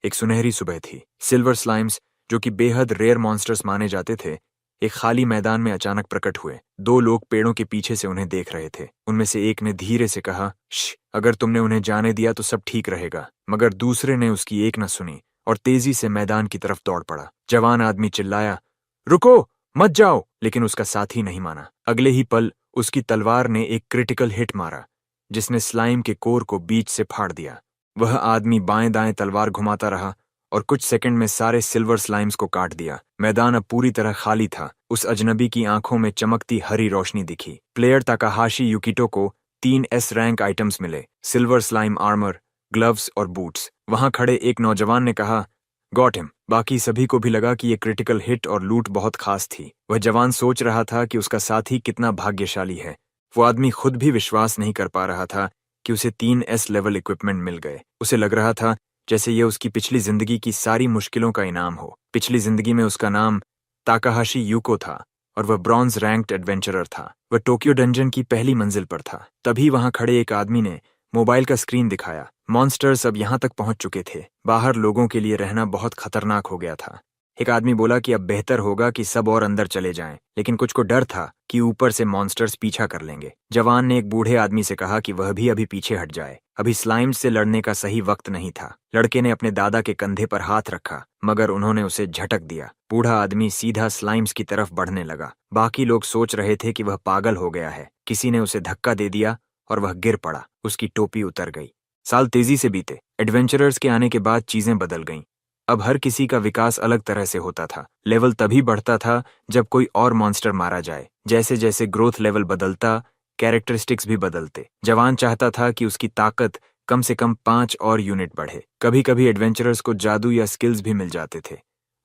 एक सुनहरी सुबह थी। सिल्वर स्लाइम्स, जो कि बेहद रेयर मॉन्स्टर्स माने जाते थे, एक खाली मैदान में अचानक प्रकट हुए। दो लोग पेड़ों के पीछे से उन्हें देख रहे थे। उनमें से एक ने धीरे से कहा, "श्श, अगर तुमने उन्हें जाने दिया तो सब ठीक रहेगा।" मगर दूसरे ने उसकी एक न सुनी और तेजी से मैदान की तरफ दौड़ पड़ा। जवान आदमी चिल्लाया, "रुको, मत जाओ!" लेकिन उसका साथी नहीं माना। अगले ही पल उसकी तलवार ने एक क्रिटिकल हिट मारा, जिसने स्लाइम के कोर को बीच से फाड़ दिया। वह आदमी बाएं दाएं तलवार घुमाता रहा और कुछ सेकंड में सारे सिल्वर स्लाइम्स को काट दिया। मैदान अब पूरी तरह खाली था। उस अजनबी की आंखों में चमकती हरी रोशनी दिखी। प्लेयर ताकाहाशी युकिटो को 3S रैंक आइटम्स मिले, सिल्वर स्लाइम आर्मर, ग्लव्स और बूट्स। वहां खड़े एक नौजवान ने कहा, "गॉट हिम।" बाकी सभी को भी लगा कि ये क्रिटिकल हिट और लूट बहुत खास थी। वह जवान सोच रहा था कि उसका साथी कितना भाग्यशाली है। वो आदमी खुद भी विश्वास नहीं कर पा रहा था कि उसे 3S लेवल इक्विपमेंट मिल गए। उसे लग रहा था जैसे ये उसकी पिछली जिंदगी की सारी मुश्किलों का इनाम हो। पिछली जिंदगी में उसका नाम ताकाहाशी यूको था और वह ब्रॉन्ज रैंक्ड एडवेंचरर था। वह टोक्यो डंजन की पहली मंजिल पर था। तभी वहां खड़े एक आदमी ने मोबाइल का स्क्रीन दिखाया। मॉन्स्टर्स अब यहां तक पहुंच चुके थे। बाहर लोगों के लिए रहना बहुत खतरनाक हो गया था। एक आदमी बोला कि अब बेहतर होगा कि सब और अंदर चले जाएं, लेकिन कुछ को डर था कि ऊपर से मॉन्स्टर्स पीछा कर लेंगे। जवान ने एक बूढ़े आदमी से कहा कि वह भी अभी पीछे हट जाए। अभी स्लाइम्स से लड़ने का सही वक्त नहीं था। लड़के ने अपने दादा के कंधे पर हाथ रखा, मगर उन्होंने उसे झटक दिया। बूढ़ा आदमी सीधा स्लाइम्स की तरफ बढ़ने लगा। बाकी लोग सोच रहे थे कि वह पागल हो गया है। किसी ने उसे धक्का दे दिया और वह गिर पड़ा। उसकी टोपी उतर गई। साल तेजी से बीते। एडवेंचरर्स के आने के बाद चीजें बदल गईं। अब हर किसी का विकास अलग तरह से होता था। लेवल तभी बढ़ता था जब कोई और मॉन्स्टर मारा जाए। जैसे जैसे ग्रोथ लेवल बदलता, कैरेक्टरिस्टिक्स भी बदलते। जवान चाहता था कि उसकी ताकत कम से कम 5 और यूनिट बढ़े। कभी कभी एडवेंचरर्स को जादू या स्किल्स भी मिल जाते थे।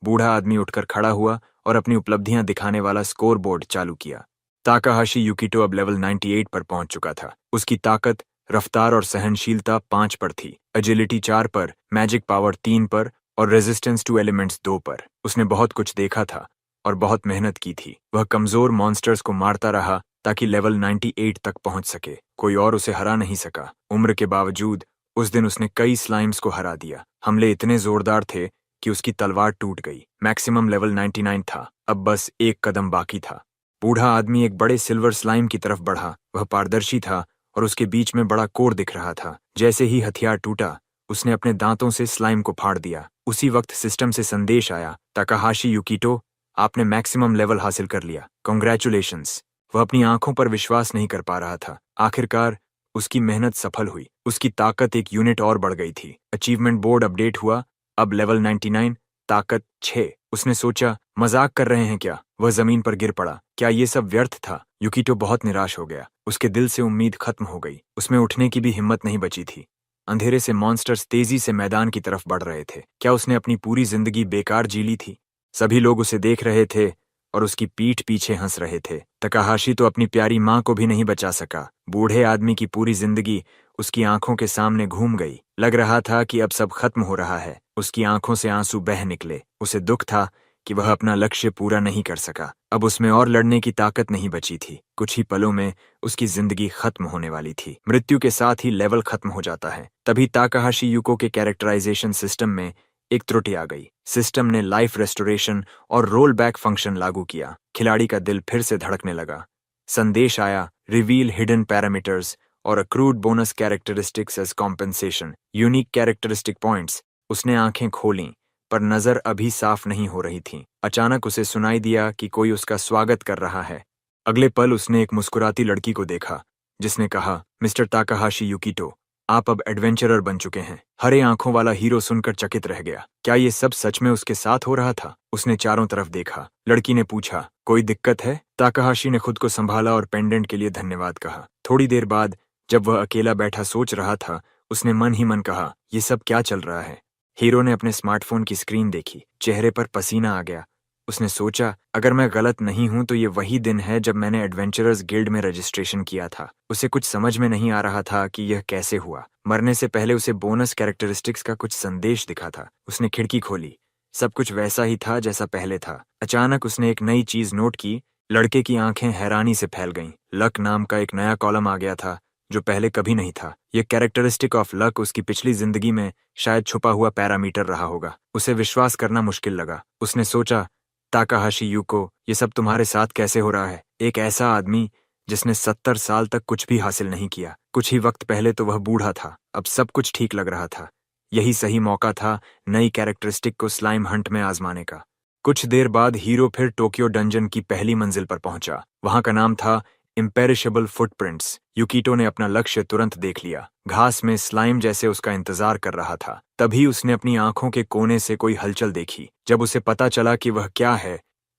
बूढ़ा आदमी उठकर खड़ा हुआ और अपनी उपलब्धियां दिखाने वाला स्कोर बोर्ड चालू किया। ताकाहाशी युकिटो अब लेवल 98 पर पहुंच चुका था। उसकी ताकत, रफ्तार और सहनशीलता 5 पर थी, एजिलिटी 4 पर, मैजिक पावर 3 पर और रेजिस्टेंस टू एलिमेंट्स 2 पर। उसने बहुत कुछ देखा था और बहुत मेहनत की थी। वह कमजोर मॉन्स्टर्स को मारता रहा ताकि लेवल 98 तक पहुंच सके। कोई और उसे हरा नहीं सका। उम्र के बावजूद उस दिन उसने कई स्लाइम्स को हरा दिया। हमले इतने जोरदार थे कि उसकी तलवार टूट गई। मैक्सिमम लेवल 99 था। अब बस एक कदम बाकी था। बूढ़ा आदमी एक बड़े सिल्वर स्लाइम की तरफ बढ़ा। वह पारदर्शी था और उसके बीच में बड़ा कोर दिख रहा था। जैसे ही हथियार टूटा, उसने अपने दांतों से स्लाइम को फाड़ दिया। उसी वक्त सिस्टम से संदेश आया, ताकाहाशी युकिटो, आपने मैक्सिमम लेवल हासिल कर लिया। कॉन्ग्रेचुलेशंस। वह अपनी आंखों पर विश्वास नहीं कर पा रहा था। आखिरकार उसकी मेहनत सफल हुई। उसकी ताकत एक यूनिट और बढ़ गई थी। अचीवमेंट बोर्ड अपडेट हुआ। अब लेवल 99, ताकत 6। उसने सोचा, मजाक कर रहे हैं क्या? वह जमीन पर गिर पड़ा। क्या ये सब व्यर्थ था? युकिटो बहुत निराश हो गया। उसके दिल से उम्मीद खत्म हो गई। उसमें उठने की भी हिम्मत नहीं बची थी। अंधेरे से मॉन्स्टर्स तेजी से मैदान की तरफ बढ़ रहे थे। क्या उसने अपनी पूरी जिंदगी बेकार जी ली थी? सभी लोग उसे देख रहे थे और उसकी पीठ पीछे हंस रहे थे। ताकाहाशी तो अपनी प्यारी मां को भी नहीं बचा सका। बूढ़े आदमी की पूरी जिंदगी उसकी आंखों के सामने घूम गई। लग रहा था कि अब सब खत्म हो रहा है। उसकी आंखों से आंसू बह निकले। उसे दुख था कि वह अपना लक्ष्य पूरा नहीं कर सका। अब उसमें और लड़ने की ताकत नहीं बची थी। कुछ ही पलों में उसकी जिंदगी खत्म होने वाली थी। मृत्यु के साथ ही लेवल खत्म हो जाता है। तभी ताकाहाशी युको के कैरेक्टराइजेशन सिस्टम में एक त्रुटि आ गई। सिस्टम ने लाइफ रेस्टोरेशन और रोल बैक फंक्शन लागू किया। खिलाड़ी का दिल फिर से धड़कने लगा। संदेश आया, रिवील हिडन पैरामीटर्स और accrued bonus characteristics as compensation, unique characteristic points. उसने आंखें खोलीं, पर नजर अभी साफ नहीं हो रही थी। अचानक उसे सुनाई दिया कि कोई उसका स्वागत कर रहा है। अगले पल उसने एक मुस्कुराती लड़की को देखा, जिसने कहा, मिस्टर ताकाहाशी युकिटो, आप अब एडवेंचरर बन चुके हैं। हरे आंखों वाला हीरो सुनकर चकित रह गया। क्या ये सब सच में उसके साथ हो रहा था? उसने चारों तरफ देखा। लड़की ने पूछा, कोई दिक्कत है? ताकाहाशी ने खुद को संभाला और पेंडेंट के लिए धन्यवाद कहा। थोड़ी देर बाद जब वह अकेला बैठा सोच रहा था, उसने मन ही मन कहा, ये सब क्या चल रहा है? हीरो ने अपने स्मार्टफोन की स्क्रीन देखी। चेहरे पर पसीना आ गया। उसने सोचा, अगर मैं गलत नहीं हूं तो ये वही दिन है जब मैंने एडवेंचरर्स गिल्ड में रजिस्ट्रेशन किया था। उसे कुछ समझ में नहीं आ रहा था कि यह कैसे हुआ। मरने से पहले उसे बोनस कैरेक्टरिस्टिक्स का कुछ संदेश दिखा था। उसने खिड़की खोली। सब कुछ वैसा ही था जैसा पहले था। अचानक उसने एक नई चीज नोट की। लड़के की आंखें हैरानी से फैल गईं। लक नाम का एक नया कॉलम आ गया था, जो पहले कभी नहीं था। ये कैरेक्टरिस्टिक ऑफ लक उसकी पिछली जिंदगी में शायद छुपा हुआ पैरामीटर रहा होगा। उसे विश्वास करना मुश्किल लगा। उसने सोचा, ताकाहाशी यूको, ये सब तुम्हारे साथ कैसे हो रहा है? एक ऐसा आदमी जिसने 70 साल तक कुछ भी हासिल नहीं किया। कुछ ही वक्त पहले तो वह बूढ़ा था, अब सब कुछ ठीक लग रहा था। यही सही मौका था नई कैरेक्टरिस्टिक को स्लाइम हंट में आजमाने का। कुछ देर बाद हीरो फिर टोक्यो डंजन की पहली मंजिल पर पहुंचा। वहां का नाम था इम्पेरिशेबल फुटप्रिंट्स। यूकिटो ने अपना लक्ष्य तुरंत देख लिया। घास में स्लाइम जैसे उसका इंतजार कर रहा था। तभी उसने अपनी आंखों के कोने से कोई हलचल देखी। जब उसे पता चला कि वह क्या है,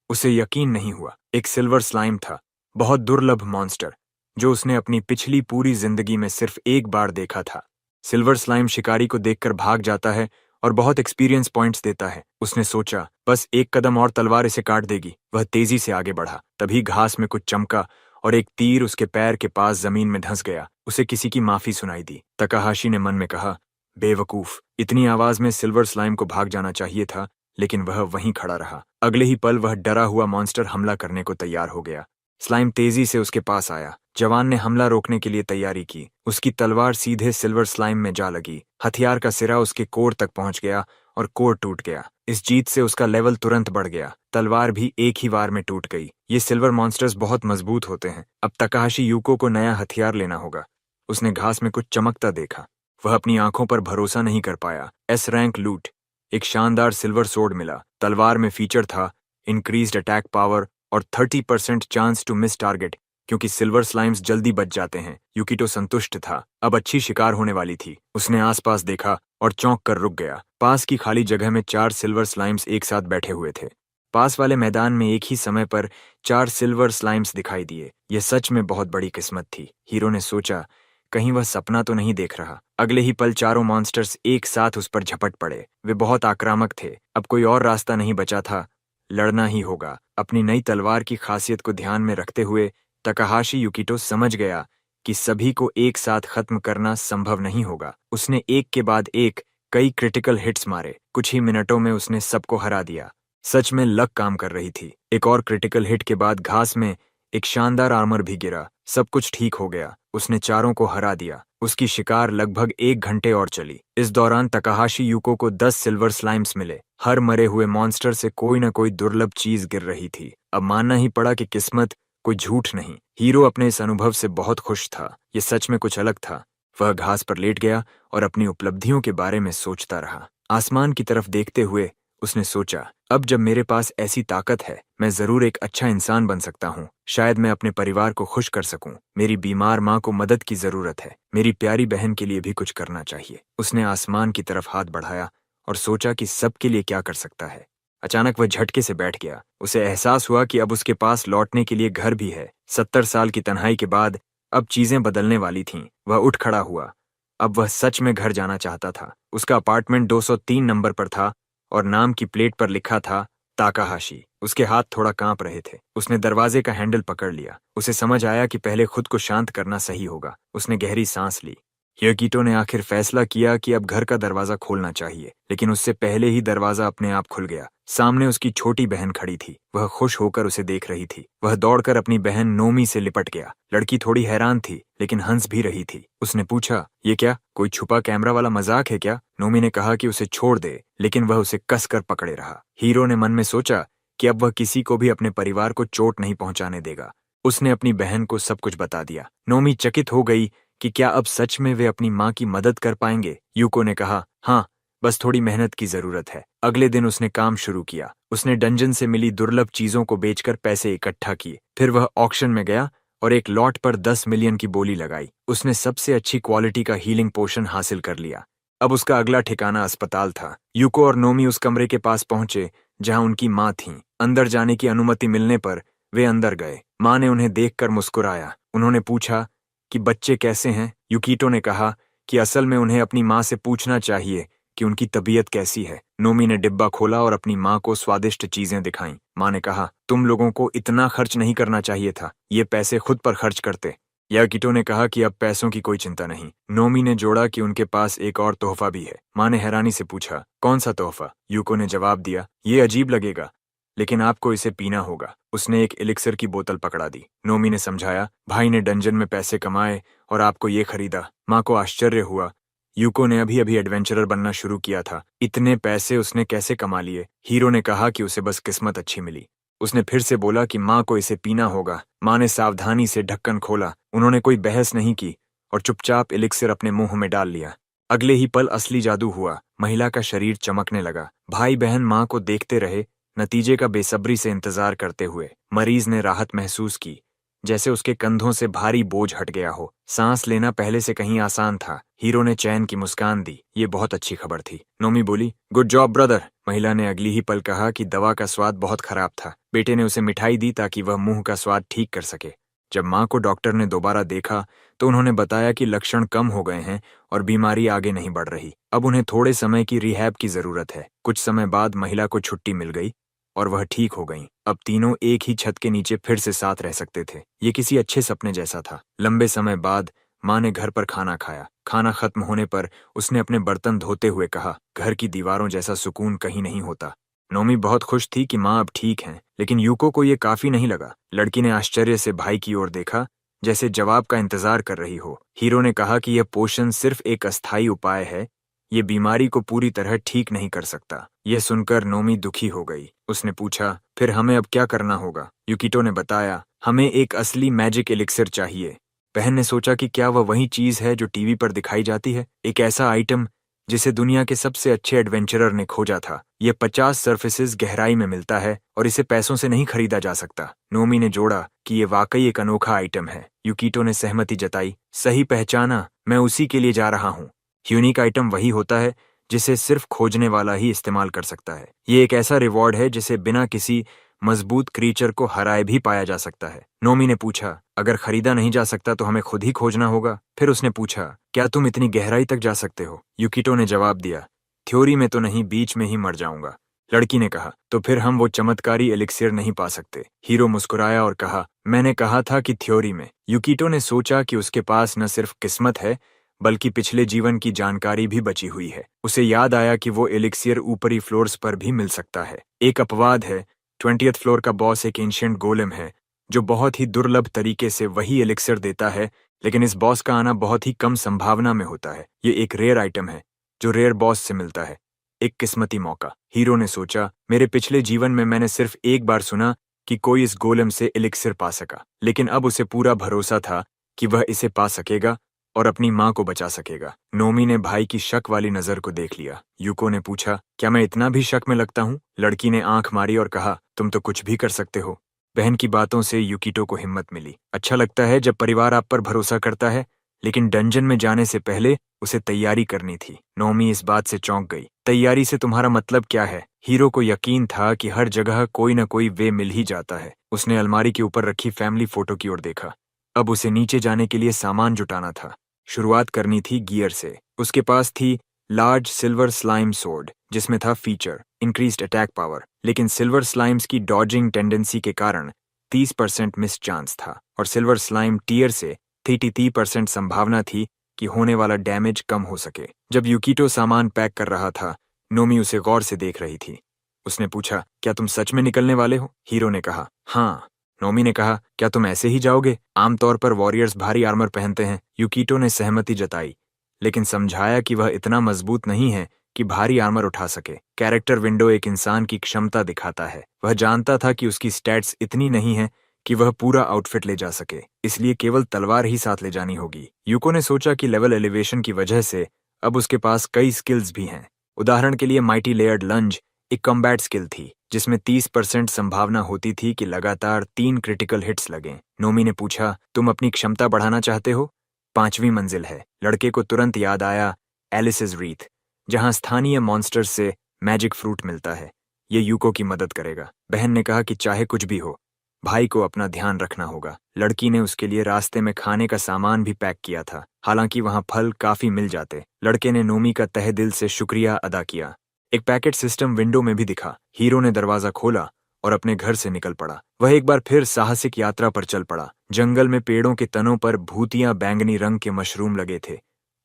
उसे यकीन नहीं हुआ। एक सिल्वर स्लाइम था, बहुत दुर्लभ मॉन्स्टर, जो उसने अपनी पिछली पूरी जिंदगी में सिर्फ एक बार देखा था। सिल्वर स्लाइम शिकारी को देखकर भाग जाता है और बहुत एक्सपीरियंस पॉइंट्स देता है। उसने सोचा, बस एक कदम और तलवार इसे काट देगी। वह तेजी से आगे बढ़ा। तभी घास में कुछ चमका और एक तीर उसके पैर के पास जमीन में धंस गया। उसे किसी की माफी सुनाई दी। तकाहाशी ने मन में कहा, बेवकूफ, इतनी आवाज में सिल्वर स्लाइम को भाग जाना चाहिए था, लेकिन वह वहीं खड़ा रहा। अगले ही पल वह डरा हुआ मॉन्स्टर हमला करने को तैयार हो गया। स्लाइम तेजी से उसके पास आया। जवान ने हमला रोकने के लिए तैयारी की। उसकी तलवार सीधे सिल्वर स्लाइम में जा लगी। हथियार का सिरा उसके कोर तक पहुंच गया और कोर टूट गया। इस जीत से उसका लेवल तुरंत बढ़ गया। तलवार भी एक ही वार में टूट गई। ये सिल्वर मॉन्स्टर्स बहुत मजबूत होते हैं। अब तकाहाशी यूको को नया हथियार लेना होगा। उसने घास में कुछ चमकता देखा। वह अपनी आंखों पर भरोसा नहीं कर पाया। एस रैंक लूट। एक शानदार सिल्वर सोर्ड मिला। तलवार में फीचर था इंक्रीज्ड अटैक पावर और 30% चांस टू मिस टारगेट, क्योंकि सिल्वर स्लाइम्स जल्दी बच जाते हैं। यूकिटो संतुष्ट था। अब अच्छी शिकार होने वाली थी। उसने आसपास देखा और चौंक कर रुक गया। पास की खाली जगह में 4 सिल्वर स्लाइम्स एक साथ बैठे हुए थे। पास वाले मैदान में एक ही समय पर 4 सिल्वर स्लाइम्स दिखाई दिए। यह सच में बहुत बड़ी किस्मत थी। हीरो ने सोचा, कहीं वह सपना तो नहीं देख रहा। अगले ही पल चारों मॉन्स्टर्स एक साथ उस पर झपट पड़े। वे बहुत आक्रामक थे। अब कोई और रास्ता नहीं बचा था, लड़ना ही होगा। अपनी नई तलवार की खासियत को ध्यान में रखते हुए तकाहाशी यूकिटो समझ गया कि सभी को एक साथ खत्म करना संभव नहीं होगा। उसने एक के बाद एक कई क्रिटिकल हिट्स मारे। कुछ ही मिनटों में उसने सबको हरा दिया। सच में लक काम कर रही थी। एक और क्रिटिकल हिट के बाद घास में एक शानदार आर्मर भी गिरा। सब कुछ ठीक हो गया। उसने चारों को हरा दिया। उसकी शिकार लगभग 1 घंटे और चली। इस दौरान तकाहाशी यूको को 10 सिल्वर स्लाइम्स मिले। हर मरे हुए मॉन्स्टर से कोई न कोई दुर्लभ चीज गिर रही थी। अब मानना ही पड़ा कि किस्मत कोई झूठ नहीं। हीरो अपने इस अनुभव से बहुत खुश था। ये सच में कुछ अलग था। वह घास पर लेट गया और अपनी उपलब्धियों के बारे में सोचता रहा। आसमान की तरफ देखते हुए उसने सोचा, अब जब मेरे पास ऐसी ताकत है, मैं जरूर एक अच्छा इंसान बन सकता हूँ। शायद मैं अपने परिवार को खुश कर सकूं। मेरी बीमार माँ को मदद की जरूरत है। मेरी प्यारी बहन के लिए भी कुछ करना चाहिए। उसने आसमान की तरफ हाथ बढ़ाया और सोचा कि सबके लिए क्या कर सकता है। अचानक वह झटके से बैठ गया। उसे एहसास हुआ कि अब उसके पास लौटने के लिए घर भी है। 70 साल की तन्हाई के बाद अब चीजें बदलने वाली थीं। वह उठ खड़ा हुआ। अब वह सच में घर जाना चाहता था। उसका अपार्टमेंट 203 नंबर पर था और नाम की प्लेट पर लिखा था ताकाहाशी। उसके हाथ थोड़ा कांप रहे थे। उसने दरवाजे का हैंडल पकड़ लिया। उसे समझ आया कि पहले खुद को शांत करना सही होगा। उसने गहरी सांस ली। यूकिटो ने आखिर फैसला किया कि अब घर का दरवाजा खोलना चाहिए, लेकिन उससे पहले ही दरवाजा अपने आप खुल गया। सामने उसकी छोटी बहन खड़ी थी। वह खुश होकर उसे देख रही थी। वह दौड़कर अपनी बहन नोमी से लिपट गया। लड़की थोड़ी हैरान थी, लेकिन हंस भी रही थी। उसने पूछा, ये क्या, कोई छुपा कैमरा वाला मजाक है क्या? नोमी ने कहा कि उसे छोड़ दे, लेकिन वह उसे कसकर पकड़े रहा। हीरो ने मन में सोचा कि अब वह किसी को भी अपने परिवार को चोट नहीं पहुंचाने देगा। उसने अपनी बहन को सब कुछ बता दिया। नोमी चकित हो गई कि क्या अब सच में वे अपनी माँ की मदद कर पाएंगे। यूको ने कहा, हाँ, बस थोड़ी मेहनत की जरूरत है। अगले दिन उसने काम शुरू किया। उसने डंजन से मिली दुर्लभ चीजों को बेचकर पैसे इकट्ठा किए। फिर वह ऑक्शन में गया और एक लॉट पर 10 मिलियन की बोली लगाई। उसने सबसे अच्छी क्वालिटी का हीलिंग पोशन हासिल कर लिया। अब उसका अगला ठिकाना अस्पताल था। यूको और नोमी उस कमरे के पास पहुंचे जहां उनकी माँ थीं। अंदर जाने की अनुमति मिलने पर वे अंदर गए। माँ ने उन्हें देखकर मुस्कुराया। उन्होंने पूछा कि बच्चे कैसे हैं। यूकिटो ने कहा कि असल में उन्हें अपनी माँ से पूछना चाहिए कि उनकी तबीयत कैसी है। नोमी ने डिब्बा खोला और अपनी माँ को स्वादिष्ट चीजें दिखाईं। माँ ने कहा, तुम लोगों को इतना खर्च नहीं करना चाहिए था। ये पैसे खुद पर खर्च करते। यूकिटो ने कहा कि अब पैसों की कोई चिंता नहीं। नोमी ने जोड़ा कि उनके पास एक और तोहफा भी है। माँ ने हैरानी से पूछा, कौन सा तोहफा? यूको ने जवाब दिया, ये अजीब लगेगा, लेकिन आपको इसे पीना होगा। उसने एक एलिक्सर की बोतल पकड़ा दी। नोमी ने समझाया, भाई ने डंजन में पैसे कमाए और आपको ये खरीदा। माँ को आश्चर्य हुआ। यूको ने अभी अभी एडवेंचरर बनना शुरू किया था, इतने पैसे उसने कैसे कमा लिए? हीरो ने कहा कि उसे बस किस्मत अच्छी मिली। उसने फिर से बोला कि माँ को इसे पीना होगा। माँ ने सावधानी से ढक्कन खोला। उन्होंने कोई बहस नहीं की और चुपचाप एलिक्सर अपने मुंह में डाल लिया। अगले ही पल असली जादू हुआ। महिला का शरीर चमकने लगा। भाई बहन माँ को देखते रहे, नतीजे का बेसब्री से इंतजार करते हुए। मरीज ने राहत महसूस की, जैसे उसके कंधों से भारी बोझ हट गया हो। सांस लेना पहले से कहीं आसान था। हीरो ने चैन की मुस्कान दी। ये बहुत अच्छी खबर थी। नोमी बोली, गुड जॉब ब्रदर। महिला ने अगली ही पल कहा कि दवा का स्वाद बहुत खराब था। बेटे ने उसे मिठाई दी ताकि वह मुंह का स्वाद ठीक कर सके। जब माँ को डॉक्टर ने दोबारा देखा तो उन्होंने बताया कि लक्षण कम हो गए हैं और बीमारी आगे नहीं बढ़ रही। अब उन्हें थोड़े समय की रिहैब की जरूरत है। कुछ समय बाद महिला को छुट्टी मिल गई और वह ठीक हो गईं। अब तीनों एक ही छत के नीचे फिर से साथ रह सकते थे। ये किसी अच्छे सपने जैसा था। लंबे समय बाद माँ ने घर पर खाना खाया। खाना खत्म होने पर उसने अपने बर्तन धोते हुए कहा, घर की दीवारों जैसा सुकून कहीं नहीं होता। नोमी बहुत खुश थी कि माँ अब ठीक हैं, लेकिन यूको को ये काफी नहीं लगा। लड़की ने आश्चर्य से भाई की ओर देखा, जैसे जवाब का इंतजार कर रही हो। हीरो ने कहा कि यह पोषण सिर्फ एक अस्थायी उपाय है, ये बीमारी को पूरी तरह ठीक नहीं कर सकता। यह सुनकर नोमी दुखी हो गई। उसने पूछा, फिर हमें अब क्या करना होगा? यूकिटो ने बताया, हमें एक असली मैजिक एलिक्सर चाहिए। बहन ने सोचा कि क्या वह वही चीज है जो टीवी पर दिखाई जाती है, एक ऐसा आइटम जिसे दुनिया के सबसे अच्छे एडवेंचरर ने खोजा था। यह 50 सर्फेसिस गहराई में मिलता है और इसे पैसों से नहीं खरीदा जा सकता। नोमी ने जोड़ा कि यह वाकई एक अनोखा आइटम है। यूकिटो ने सहमति जताई, सही पहचाना, मैं उसी के लिए जा रहा हूँ। यूनिक आइटम वही होता है जिसे सिर्फ खोजने वाला ही इस्तेमाल कर सकता है। ये एक ऐसा रिवॉर्ड है जिसे बिना किसी मजबूत क्रीचर को हराए भी पाया जा सकता है। नोमी ने पूछा, अगर खरीदा नहीं जा सकता तो हमें खुद ही खोजना होगा? फिर उसने पूछा, क्या तुम इतनी गहराई तक जा सकते हो? यूकिटो ने जवाब दिया, थ्योरी में तो नहीं, बीच में ही मर जाऊंगा। लड़की ने कहा, तो फिर हम वो चमत्कारी एलिक्सिर नहीं पा सकते? हीरो मुस्कुराया और कहा, मैंने कहा था कि थ्योरी में। यूकिटो ने सोचा कि उसके पास न सिर्फ किस्मत है बल्कि पिछले जीवन की जानकारी भी बची हुई है। उसे याद आया कि वो एलिक्सियर ऊपरी फ्लोर्स पर भी मिल सकता है। एक अपवाद है, 20th फ्लोर का बॉस एक एंशिएंट गोलेम है जो बहुत ही दुर्लभ तरीके से वही एलिक्सियर देता है, लेकिन इस बॉस का आना बहुत ही कम संभावना में होता है। ये एक रेयर आइटम है जो रेयर बॉस से मिलता है, एक किस्मती मौका। हीरो ने सोचा, मेरे पिछले जीवन में मैंने सिर्फ एक बार सुना कि कोई इस गोलेम से एलिक्सियर पा सका, लेकिन अब उसे पूरा भरोसा था कि वह इसे पा सकेगा और अपनी माँ को बचा सकेगा। नोमी ने भाई की शक वाली नजर को देख लिया। यूको ने पूछा, क्या मैं इतना भी शक में लगता हूँ? लड़की ने आंख मारी और कहा, तुम तो कुछ भी कर सकते हो। बहन की बातों से यूकिटो को हिम्मत मिली। अच्छा लगता है जब परिवार आप पर भरोसा करता है, लेकिन डंजन में जाने से पहले उसे तैयारी करनी थी। नोमी इस बात से चौंक गई। तैयारी से तुम्हारा मतलब क्या है? हीरो को यकीन था कि हर जगह कोई न कोई वे मिल ही जाता है। उसने अलमारी के ऊपर रखी फैमिली फोटो की ओर देखा। अब उसे नीचे जाने के लिए सामान जुटाना था। शुरुआत करनी थी गियर से। उसके पास थी लार्ज सिल्वर स्लाइम सोर्ड, जिसमें था फीचर इंक्रीज्ड अटैक पावर, लेकिन सिल्वर स्लाइम्स की डॉजिंग टेंडेंसी के कारण 30% मिस चांस था और सिल्वर स्लाइम टीयर से 33% संभावना थी कि होने वाला डैमेज कम हो सके। जब यूकिटो सामान पैक कर रहा था, नोमी उसे गौर से देख रही थी। उसने पूछा, क्या तुम सच में निकलने वाले हो? हीरो ने कहा, हाँ। नोमी ने कहा, क्या तुम ऐसे ही जाओगे? आमतौर पर वॉरियर्स भारी आर्मर पहनते हैं। यूकिटो ने सहमति जताई, लेकिन समझाया कि वह इतना मजबूत नहीं है कि भारी आर्मर उठा सके। कैरेक्टर विंडो एक इंसान की क्षमता दिखाता है। वह जानता था कि उसकी स्टैट्स इतनी नहीं है कि वह पूरा आउटफिट ले जा सके, इसलिए केवल तलवार ही साथ ले जानी होगी। यूको ने सोचा कि लेवल एलिवेशन की वजह से अब उसके पास कई स्किल्स भी हैं। उदाहरण के लिए माइटी लेयर्ड लंज एक कॉम्बैट स्किल थी, जिसमें 30% संभावना होती थी कि लगातार 3 क्रिटिकल हिट्स लगें। नोमी ने पूछा, तुम अपनी क्षमता बढ़ाना चाहते हो? 5वीं मंजिल है। लड़के को तुरंत याद आया एलिसिस रीथ, जहां स्थानीय मॉन्स्टर्स से मैजिक फ्रूट मिलता है। ये यूको की मदद करेगा। बहन ने कहा कि चाहे कुछ भी हो, भाई को अपना ध्यान रखना होगा। लड़की ने उसके लिए रास्ते में खाने का सामान भी पैक किया था, हालांकि वहां फल काफी मिल जाते। लड़के ने नोमी का तहे दिल से शुक्रिया अदा किया। एक पैकेट सिस्टम विंडो में भी दिखा। हीरो ने दरवाजा खोला और अपने घर से निकल पड़ा। वह एक बार फिर साहसिक यात्रा पर चल पड़ा। जंगल में पेड़ों के तनों पर भूतियां बैंगनी रंग के मशरूम लगे थे।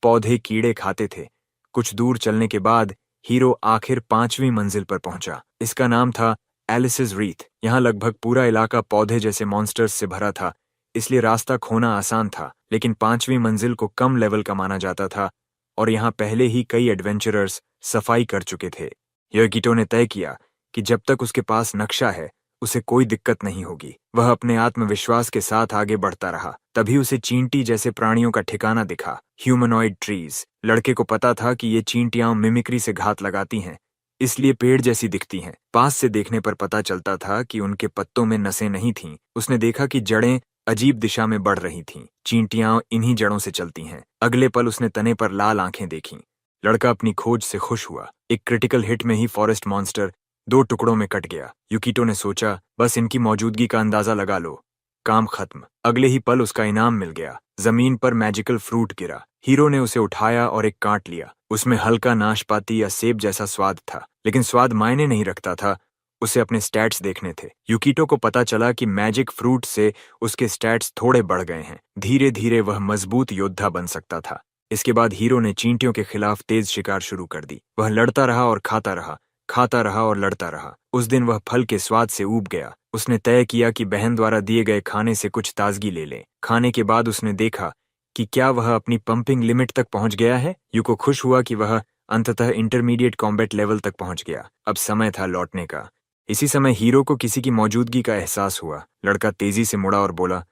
पौधे कीड़े खाते थे। कुछ दूर चलने के बाद हीरो आखिर 5वीं मंजिल पर पहुंचा। इसका नाम था एलिसिस रीथ। यहाँ लगभग पूरा इलाका पौधे जैसे मॉन्स्टर्स से भरा था, इसलिए रास्ता खोना आसान था, लेकिन 5वीं मंजिल को कम लेवल का माना जाता था और यहाँ पहले ही कई एडवेंचरर्स सफाई कर चुके थे। योगिटो ने तय किया कि जब तक उसके पास नक्शा है उसे कोई दिक्कत नहीं होगी। वह अपने आत्मविश्वास के साथ आगे बढ़ता रहा। तभी उसे चींटी जैसे प्राणियों का ठिकाना दिखा, ह्यूमनॉइड ट्रीज। लड़के को पता था कि ये चींटियां मिमिक्री से घात लगाती हैं, इसलिए पेड़ जैसी दिखती हैं। पास से देखने पर पता चलता था कि उनके पत्तों में नसें नहीं थीं। उसने देखा कि जड़ें अजीब दिशा में बढ़ रही थीं। चींटियां इन्हीं जड़ों से चलती हैं। अगले पल उसने तने पर लाल आंखें देखीं। लड़का अपनी खोज से खुश हुआ। एक क्रिटिकल हिट में ही फॉरेस्ट मॉन्स्टर 2 टुकड़ों में कट गया। युकिटो ने सोचा, बस इनकी मौजूदगी का अंदाजा लगा लो, काम खत्म। अगले ही पल उसका इनाम मिल गया। जमीन पर मैजिकल फ्रूट गिरा। हीरो ने उसे उठाया और एक काट लिया। उसमें हल्का नाशपाती या सेब जैसा स्वाद था, लेकिन स्वाद मायने नहीं रखता था। उसे अपने स्टैट्स देखने थे। युकिटो को पता चला कि मैजिक फ्रूट से उसके स्टैट्स थोड़े बढ़ गए हैं। धीरे धीरे वह मजबूत योद्धा बन सकता था। इसके बाद हीरो ने चींटियों के खिलाफ तेज शिकार शुरू कर दी। वह लड़ता रहा और खाता रहा, खाता रहा और लड़ता रहा। उस दिन वह फल के स्वाद से ऊब गया। उसने तय किया कि बहन द्वारा दिए गए खाने से कुछ ताजगी ले ले। खाने के बाद उसने देखा कि क्या वह अपनी पंपिंग लिमिट तक पहुंच गया है। युको खुश हुआ कि वह अंततः इंटरमीडिएट कॉम्बैट लेवल तक पहुंच गया। अब समय था लौटने का। इसी समय हीरो को किसी की मौजूदगी का एहसास हुआ। लड़का तेजी से मुड़ा और बोला,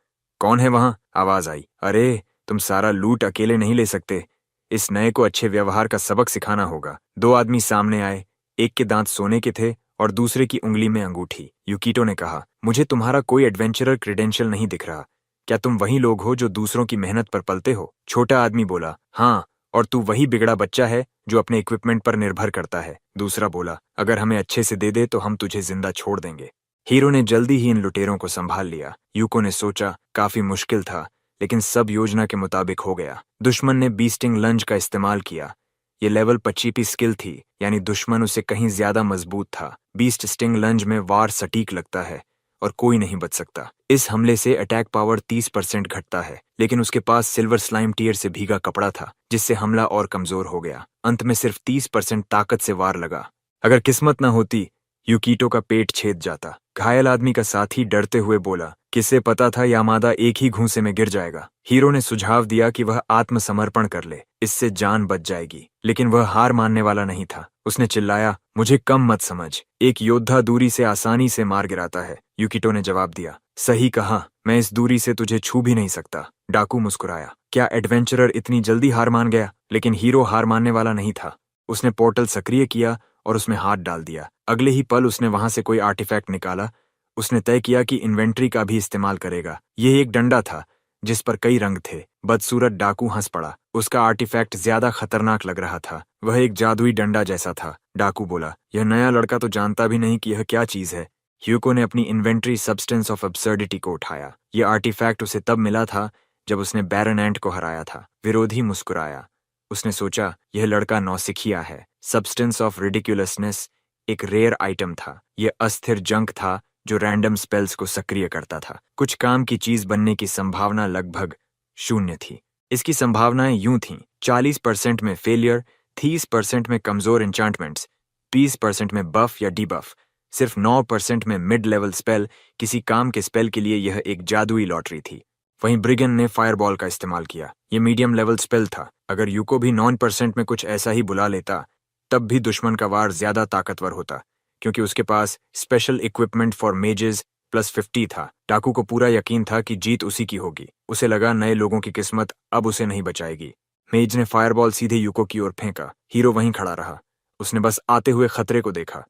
कौन है वहां? आवाज आई, अरे तुम सारा लूट अकेले नहीं ले सकते। इस नए को अच्छे व्यवहार का सबक सिखाना होगा। 2 आदमी सामने आए। एक के दांत सोने के थे और दूसरे की उंगली में अंगूठी। युकिटो ने कहा, मुझे तुम्हारा कोई एडवेंचरर क्रेडेंशियल नहीं दिख रहा। क्या तुम वही लोग हो जो दूसरों की मेहनत पर पलते हो? छोटा आदमी बोला, हाँ, और तू वही बिगड़ा बच्चा है जो अपने इक्विपमेंट पर निर्भर करता है। दूसरा बोला, अगर हमें अच्छे से दे दे तो हम तुझे जिंदा छोड़ देंगे। हीरो ने जल्दी ही इन लुटेरों को संभाल लिया। युको ने सोचा, काफी मुश्किल था, लेकिन सब योजना के मुताबिक हो गया। दुश्मन ने बीस्टिंग लंज का इस्तेमाल किया। ये लेवल 25 स्किल थी, यानी दुश्मन उसे कहीं ज्यादा मजबूत था। बीस्ट स्टिंग लंज में वार सटीक लगता है और कोई नहीं बच सकता। इस हमले से अटैक पावर 30% घटता है, लेकिन उसके पास सिल्वर स्लाइम टीयर से भीगा कपड़ा था, जिससे हमला और कमजोर हो गया। अंत में सिर्फ 30% ताकत से वार लगा। अगर किस्मत न होती, युकिटो का पेट छेद जाता। घायल आदमी का साथी डरते हुए बोला, किसे पता था यामादा एक ही घूंसे में गिर जाएगा। हीरो ने सुझाव दिया कि वह आत्मसमर्पण कर ले, इससे जान बच जाएगी, लेकिन वह हार मानने वाला नहीं था। उसने चिल्लाया, मुझे कम मत समझ, एक योद्धा दूरी से आसानी से मार गिराता है। युकिटो ने जवाब दिया, सही कहा, मैं इस दूरी से तुझे छू भी नहीं सकता। डाकू मुस्कुराया, क्या एडवेंचरर इतनी जल्दी हार मान गया? लेकिन हीरो हार मानने वाला नहीं था। उसने पोर्टल सक्रिय किया और उसमें हाथ डाल दिया। अगले ही पल उसने वहां से कोई आर्टिफैक्ट निकाला। उसने तय किया कि इन्वेंट्री का भी इस्तेमाल करेगा। यह एक डंडा था जिस पर कई रंग थे। बदसूरत डाकू हंस पड़ा। उसका आर्टिफैक्ट ज्यादा खतरनाक लग रहा था। वह एक जादुई डंडा जैसा था। डाकू बोला, यह नया लड़का तो जानता भी नहीं कि यह क्या चीज है। ह्यूको ने अपनी इन्वेंट्री सब्सटेंस ऑफ अब्सर्डिटी को उठाया। यह आर्टिफैक्ट उसे तब मिला था जब उसने बैरन एंट को हराया था। विरोधी मुस्कुराया। उसने सोचा, यह लड़का नौसिखिया है। सब्सटेंस ऑफ रिडिकुलसनेस एक रेयर आइटम था। यह अस्थिर जंक था जो रैंडम स्पेल्स को सक्रिय करता था। कुछ काम की चीज बनने की संभावना लगभग 0 थी। इसकी संभावनाएं यूं थीं, 40% में फेलियर, 30% में कमजोर इंचांटमेंट्स, 20% में बफ या डीबफ, सिर्फ 9% में मिड लेवल स्पेल। किसी काम के स्पेल के लिए यह एक जादुई लॉटरी थी। वहीं ब्रिगन ने फायरबॉल का इस्तेमाल किया। यह मीडियम लेवल स्पेल था। अगर यूको भी 9% में कुछ ऐसा ही बुला लेता, तब भी दुश्मन का वार ज्यादा ताकतवर होता, क्योंकि उसके पास स्पेशल इक्विपमेंट फॉर मेजेस +50 था। डाकू को पूरा यकीन था कि जीत उसी की होगी। उसे लगा नए लोगों की किस्मत अब उसे नहीं बचाएगी। मेज ने फायरबॉल सीधे यूको की ओर फेंका। हीरो वहीं खड़ा रहा। उसने बस आते हुए खतरे को देखा।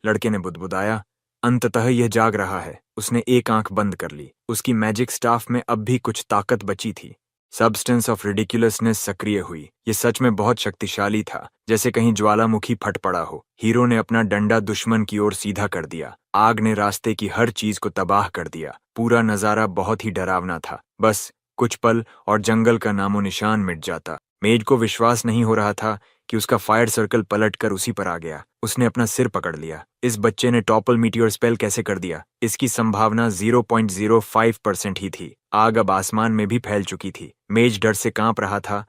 लड़के ने बुदबुदाया, अंततः यह जाग रहा है। उसने एक आंख बंद कर ली। उसकी मैजिक स्टाफ में अब भी कुछ ताकत बची थी। सब्सटेंस ऑफ रिडिकुलसनेस सक्रिय हुई। यह सच में बहुत शक्तिशाली था, जैसे कहीं ज्वालामुखी फट पड़ा हो। हीरो ने अपना डंडा दुश्मन की ओर सीधा कर दिया। आग ने रास्ते की हर चीज को तबाह कर दिया। पूरा नजारा बहुत ही डरावना था। बस कुछ पल और जंगल का नामो निशान मिट जाता। मेज को विश्वास नहीं हो रहा था कि उसका फायर सर्कल पलट कर उसी पर आ गया। उसने अपना सिर पकड़ लिया। इस बच्चे ने टॉपल मीटियोर स्पेल कैसे कर दिया? इसकी संभावना 0.05% ही थी। आग अब आसमान में भी फैल चुकी थी। मेज डर से कांप रहा था।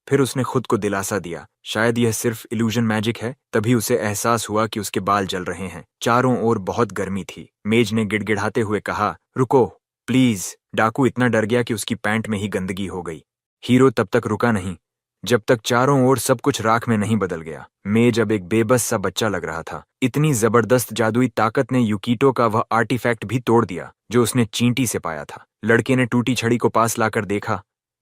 फिर उसने खुद को दिलासा दिया, शायद यह सिर्फ इल्यूजन मैजिक है। तभी उसे एहसास हुआ कि उसके बाल जल रहे हैं। चारों ओर बहुत गर्मी थी। मेज ने गिड़गिड़ाते हुए कहा, रुको प्लीज। डाकू इतना डर गया कि उसकी पैंट में ही गंदगी हो गई। हीरो तब तक रुका नहीं जब तक चारों ओर सब कुछ राख में नहीं बदल गया। मेज अब एक बेबस सा बच्चा लग रहा था। इतनी जबरदस्त जादुई ताकत ने यूकीटो का वह आर्टिफैक्ट भी तोड़ दिया जो उसने चींटी से पाया था। लड़के ने टूटी छड़ी को पास लाकर देखा,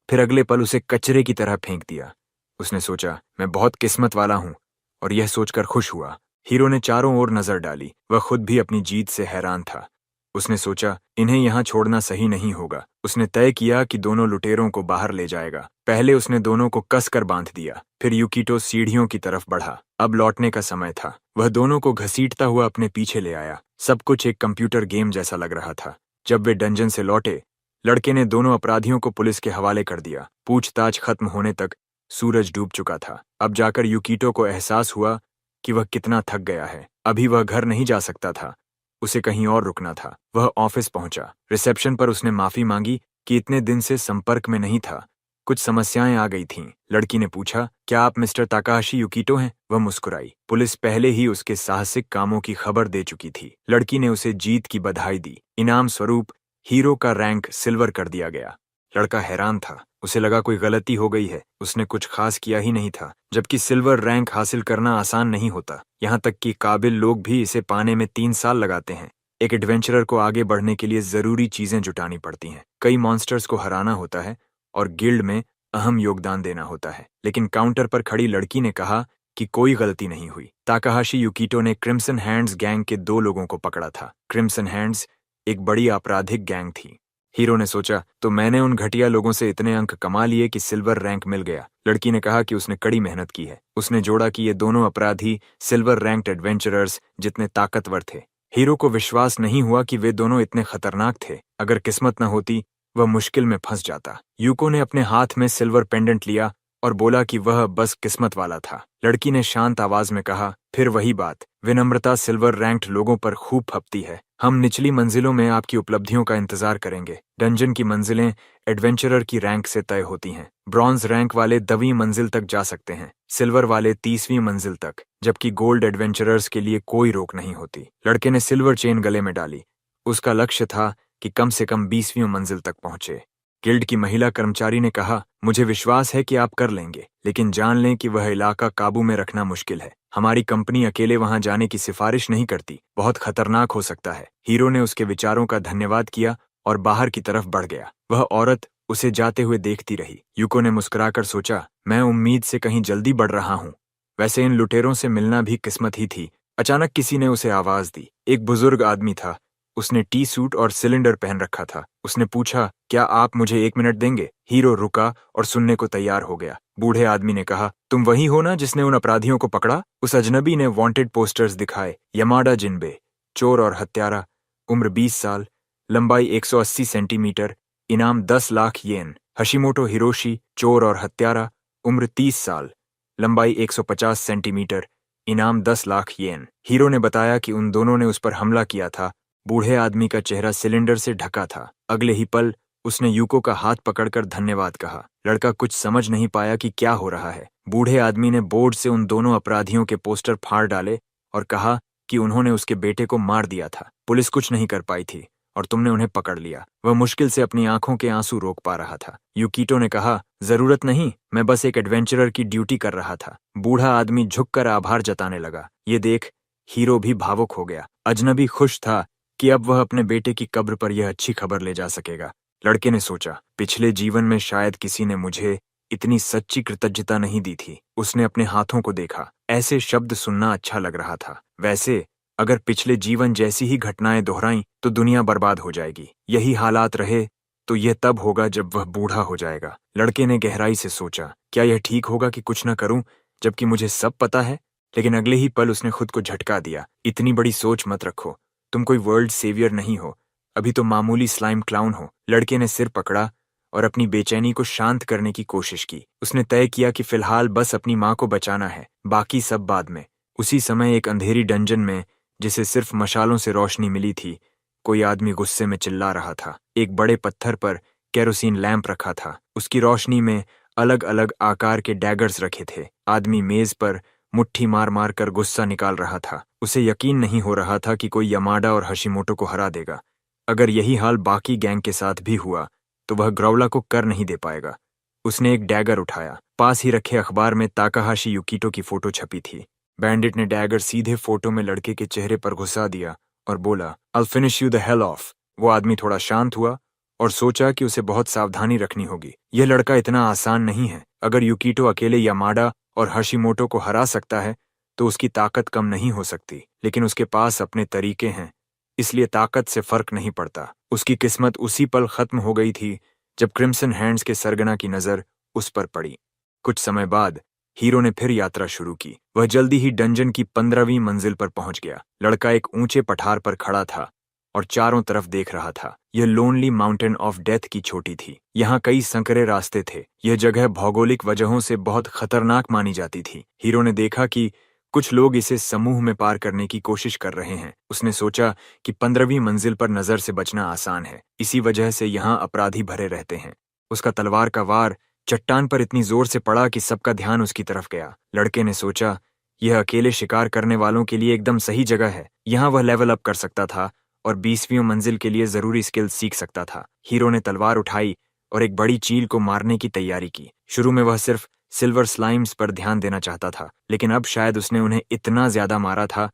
फिर अगले पल उसे कचरे की तरह फेंक दिया। उसने सोचा, मैं बहुत किस्मत वाला हूं, और यह सोचकर खुश हुआ। हीरो ने चारों ओर नजर डाली। वह खुद भी अपनी जीत से हैरान था। उसने सोचा, इन्हें यहां छोड़ना सही नहीं होगा। उसने तय किया कि दोनों लुटेरों को बाहर ले जाएगा। पहले उसने दोनों को कसकर बांध दिया, फिर यूकीटो सीढ़ियों की तरफ बढ़ा। अब लौटने का समय था। वह दोनों को घसीटता हुआ अपने पीछे ले आया। सब कुछ एक कंप्यूटर गेम जैसा लग रहा था। जब वे डंजन से लौटे, लड़के ने दोनों अपराधियों को पुलिस के हवाले कर दिया। पूछताछ खत्म होने तक सूरज डूब चुका था। अब जाकर यूकीटो को एहसास हुआ कि वह कितना थक गया है। अभी वह घर नहीं जा सकता था, उसे कहीं और रुकना था। वह ऑफिस पहुंचा। रिसेप्शन पर उसने माफी मांगी कि इतने दिन से संपर्क में नहीं था, कुछ समस्याएं आ गई थीं। लड़की ने पूछा, क्या आप मिस्टर ताकाहाशी यूकीटो हैं? वह मुस्कुराई। पुलिस पहले ही उसके साहसिक कामों की खबर दे चुकी थी। लड़की ने उसे जीत की बधाई दी। इनाम स्वरूप हीरो का रैंक सिल्वर कर दिया गया। लड़का हैरान था। उसे लगा कोई गलती हो गई है। उसने कुछ खास किया ही नहीं था, जबकि सिल्वर रैंक हासिल करना आसान नहीं होता। यहाँ तक कि काबिल लोग भी इसे पाने में 3 साल लगाते हैं। एक एडवेंचरर को आगे बढ़ने के लिए जरूरी चीजें जुटानी पड़ती हैं। कई मॉन्स्टर्स को हराना होता है और गिल्ड में अहम योगदान देना होता है। लेकिन काउंटर पर खड़ी लड़की ने कहा कि कोई गलती नहीं हुई। ताकाहाशी यूकीटो ने क्रिम्सन हैंड्स गैंग के 2 लोगों को पकड़ा था। क्रिम्सन हैंड्स एक बड़ी आपराधिक गैंग थी। हीरो ने सोचा, तो मैंने उन घटिया लोगों से इतने अंक कमा लिए कि सिल्वर रैंक मिल गया। लड़की ने कहा कि उसने कड़ी मेहनत की है। उसने जोड़ा कि ये दोनों अपराधी सिल्वर रैंक्ड एडवेंचरर्स जितने ताकतवर थे। हीरो को विश्वास नहीं हुआ कि वे दोनों इतने खतरनाक थे। अगर किस्मत न होती, वह मुश्किल में फंस जाता। यूको ने अपने हाथ में सिल्वर पेंडेंट लिया और बोला कि वह बस किस्मत वाला था। लड़की ने शांत आवाज में कहा, फिर वही बात, विनम्रता सिल्वर रैंक्ड लोगों पर खूब फपती है। हम निचली मंजिलों में आपकी उपलब्धियों का इंतजार करेंगे। डंजन की मंजिलें एडवेंचरर की रैंक से तय होती हैं। ब्रॉन्ज रैंक वाले 10वीं मंजिल तक जा सकते हैं, सिल्वर वाले 30वीं मंजिल तक, जबकि गोल्ड एडवेंचरर्स के लिए कोई रोक नहीं होती। लड़के ने सिल्वर चेन गले में डाली। उसका लक्ष्य था कि कम से कम 20वीं मंजिल तक पहुंचे। गिल्ड की महिला कर्मचारी ने कहा, मुझे विश्वास है कि आप कर लेंगे, लेकिन जान लें कि वह इलाका काबू में रखना मुश्किल है। हमारी कंपनी अकेले वहां जाने की सिफारिश नहीं करती, बहुत खतरनाक हो सकता है। हीरो ने उसके विचारों का धन्यवाद किया और बाहर की तरफ बढ़ गया। वह औरत उसे जाते हुए देखती रही। यूको ने मुस्कुराकर सोचा, मैं उम्मीद से कहीं जल्दी बढ़ रहा हूं। वैसे इन लुटेरों से मिलना भी किस्मत ही थी। अचानक किसी ने उसे आवाज दी। एक बुजुर्ग आदमी था। उसने टी सूट और सिलेंडर पहन रखा था। उसने पूछा, क्या आप मुझे 1 मिनट देंगे? हीरो रुका और सुनने को तैयार हो गया। बूढ़े आदमी ने कहा, तुम वही हो ना जिसने उन अपराधियों को पकड़ा? उस अजनबी ने वांटेड पोस्टर्स दिखाए। यमाडा जिनबे, चोर और हत्यारा, उम्र 20 साल, लंबाई 180 सेंटीमीटर, इनाम 10 लाख येन। हशिमोटो हिरोशी, चोर और हत्यारा, उम्र 30 साल, लंबाई 150 सेंटीमीटर, इनाम 10 लाख येन। हीरो ने बताया कि उन दोनों ने उस पर हमला किया था। बूढ़े आदमी का चेहरा सिलेंडर से ढका था। अगले ही पल उसने यूको का हाथ पकड़कर धन्यवाद कहा। लड़का कुछ समझ नहीं पाया कि क्या हो रहा है। बूढ़े आदमी ने बोर्ड से उन दोनों अपराधियों के पोस्टर फाड़ डाले और कहा कि उन्होंने उसके बेटे को मार दिया था। पुलिस कुछ नहीं कर पाई थी और तुमने उन्हें पकड़ लिया। वह मुश्किल से अपनी आंखों के आंसू रोक पा रहा था। यूकीटो ने कहा, जरूरत नहीं, मैं बस एक एडवेंचरर की ड्यूटी कर रहा था। बूढ़ा आदमी झुककर आभार जताने लगा। ये देख हीरो भी भावुक हो गया। अजनबी खुश था कि अब वह अपने बेटे की कब्र पर यह अच्छी खबर ले जा सकेगा। लड़के ने सोचा, पिछले जीवन में शायद किसी ने मुझे इतनी सच्ची कृतज्ञता नहीं दी थी। उसने अपने हाथों को देखा। ऐसे शब्द सुनना अच्छा लग रहा था। वैसे अगर पिछले जीवन जैसी ही घटनाएं दोहराईं तो दुनिया बर्बाद हो जाएगी। यही हालात रहे तो यह तब होगा जब वह बूढ़ा हो जाएगा। लड़के ने गहराई से सोचा, क्या यह ठीक होगा कि कुछ न करूं जबकि मुझे सब पता है? लेकिन अगले ही पल उसने खुद को झटका दिया। इतनी बड़ी सोच मत रखो, तुम कोई वर्ल्ड सेवियर नहीं हो, अभी तो मामूली स्लाइम क्लाउन हो। लड़के ने सिर पकड़ा और अपनी बेचैनी को शांत करने की कोशिश की। उसने तय किया कि फिलहाल बस अपनी माँ को बचाना है, बाकी सब बाद में। उसी समय एक अंधेरी डंजन में, जिसे सिर्फ मशालों से रोशनी मिली थी, कोई आदमी गुस्से में चिल्ला रहा था। एक बड़े पत्थर पर केरोसिन लैंप रखा था। उसकी रोशनी में अलग अलग आकार के डैगर्स रखे थे। आदमी मेज पर मुट्ठी मार मार कर गुस्सा निकाल रहा था। उसे यकीन नहीं हो रहा था कि कोई यमाडा और हशिमोटो को हरा देगा। अगर यही हाल बाकी गैंग के साथ भी हुआ तो वह ग्राउला को कर नहीं दे पाएगा। उसने एक डैगर उठाया। पास ही रखे अखबार में ताकाहाशी युकीटो की फोटो छपी थी। बैंडिट ने डैगर सीधे फोटो में लड़के के चेहरे पर घुसा दिया और बोला, I'll finish you the hell off। वो आदमी थोड़ा शांत हुआ और सोचा कि उसे बहुत सावधानी रखनी होगी। यह लड़का इतना आसान नहीं है। अगर युकीटो अकेले यामाडा और हशिमोटो को हरा सकता है तो उसकी ताकत कम नहीं हो सकती, लेकिन उसके पास अपने तरीके हैं, इसलिए ताकत से फर्क नहीं पड़ता। उसकी किस्मत उसी पल खत्म हो गई थी जब क्रिम्सन हैंड्स के सरगना की नजर उस पर पड़ी। कुछ समय बाद हीरो ने फिर यात्रा शुरू की। वह जल्दी ही डंजन की 15वीं मंजिल पर पहुंच गया। लड़का एक ऊंचे पठार पर खड़ा था और चारों तरफ देख रहा था। यह लोनली माउंटेन ऑफ डेथ की चोटी थी। यहाँ कई संकरे रास्ते थे। यह जगह भौगोलिक वजहों से बहुत खतरनाक मानी जाती थी। हीरो ने देखा कि कुछ लोग इसे समूह में पार करने की कोशिश कर रहे हैं। उसने सोचा कि 15वीं मंजिल पर नजर से बचना आसान है, इसी वजह से यहाँ अपराधी भरे रहते हैं। उसका तलवार का वार चट्टान पर इतनी जोर से पड़ा कि सबका ध्यान उसकी तरफ गया। लड़के ने सोचा, यह अकेले शिकार करने वालों के लिए एकदम सही जगह है। यहाँ वह लेवल अप कर सकता था और 20वीं मंजिल के लिए जरूरी स्किल सीख सकता था। हीरो ने तलवार उठाई और एक बड़ी चील को मारने की तैयारी की। शुरू में वह सिर्फ सिल्वर स्लाइम्स पर ध्यान देना चाहता था, लेकिन अब शायद उसने उन्हें इतना ज्यादा मारा था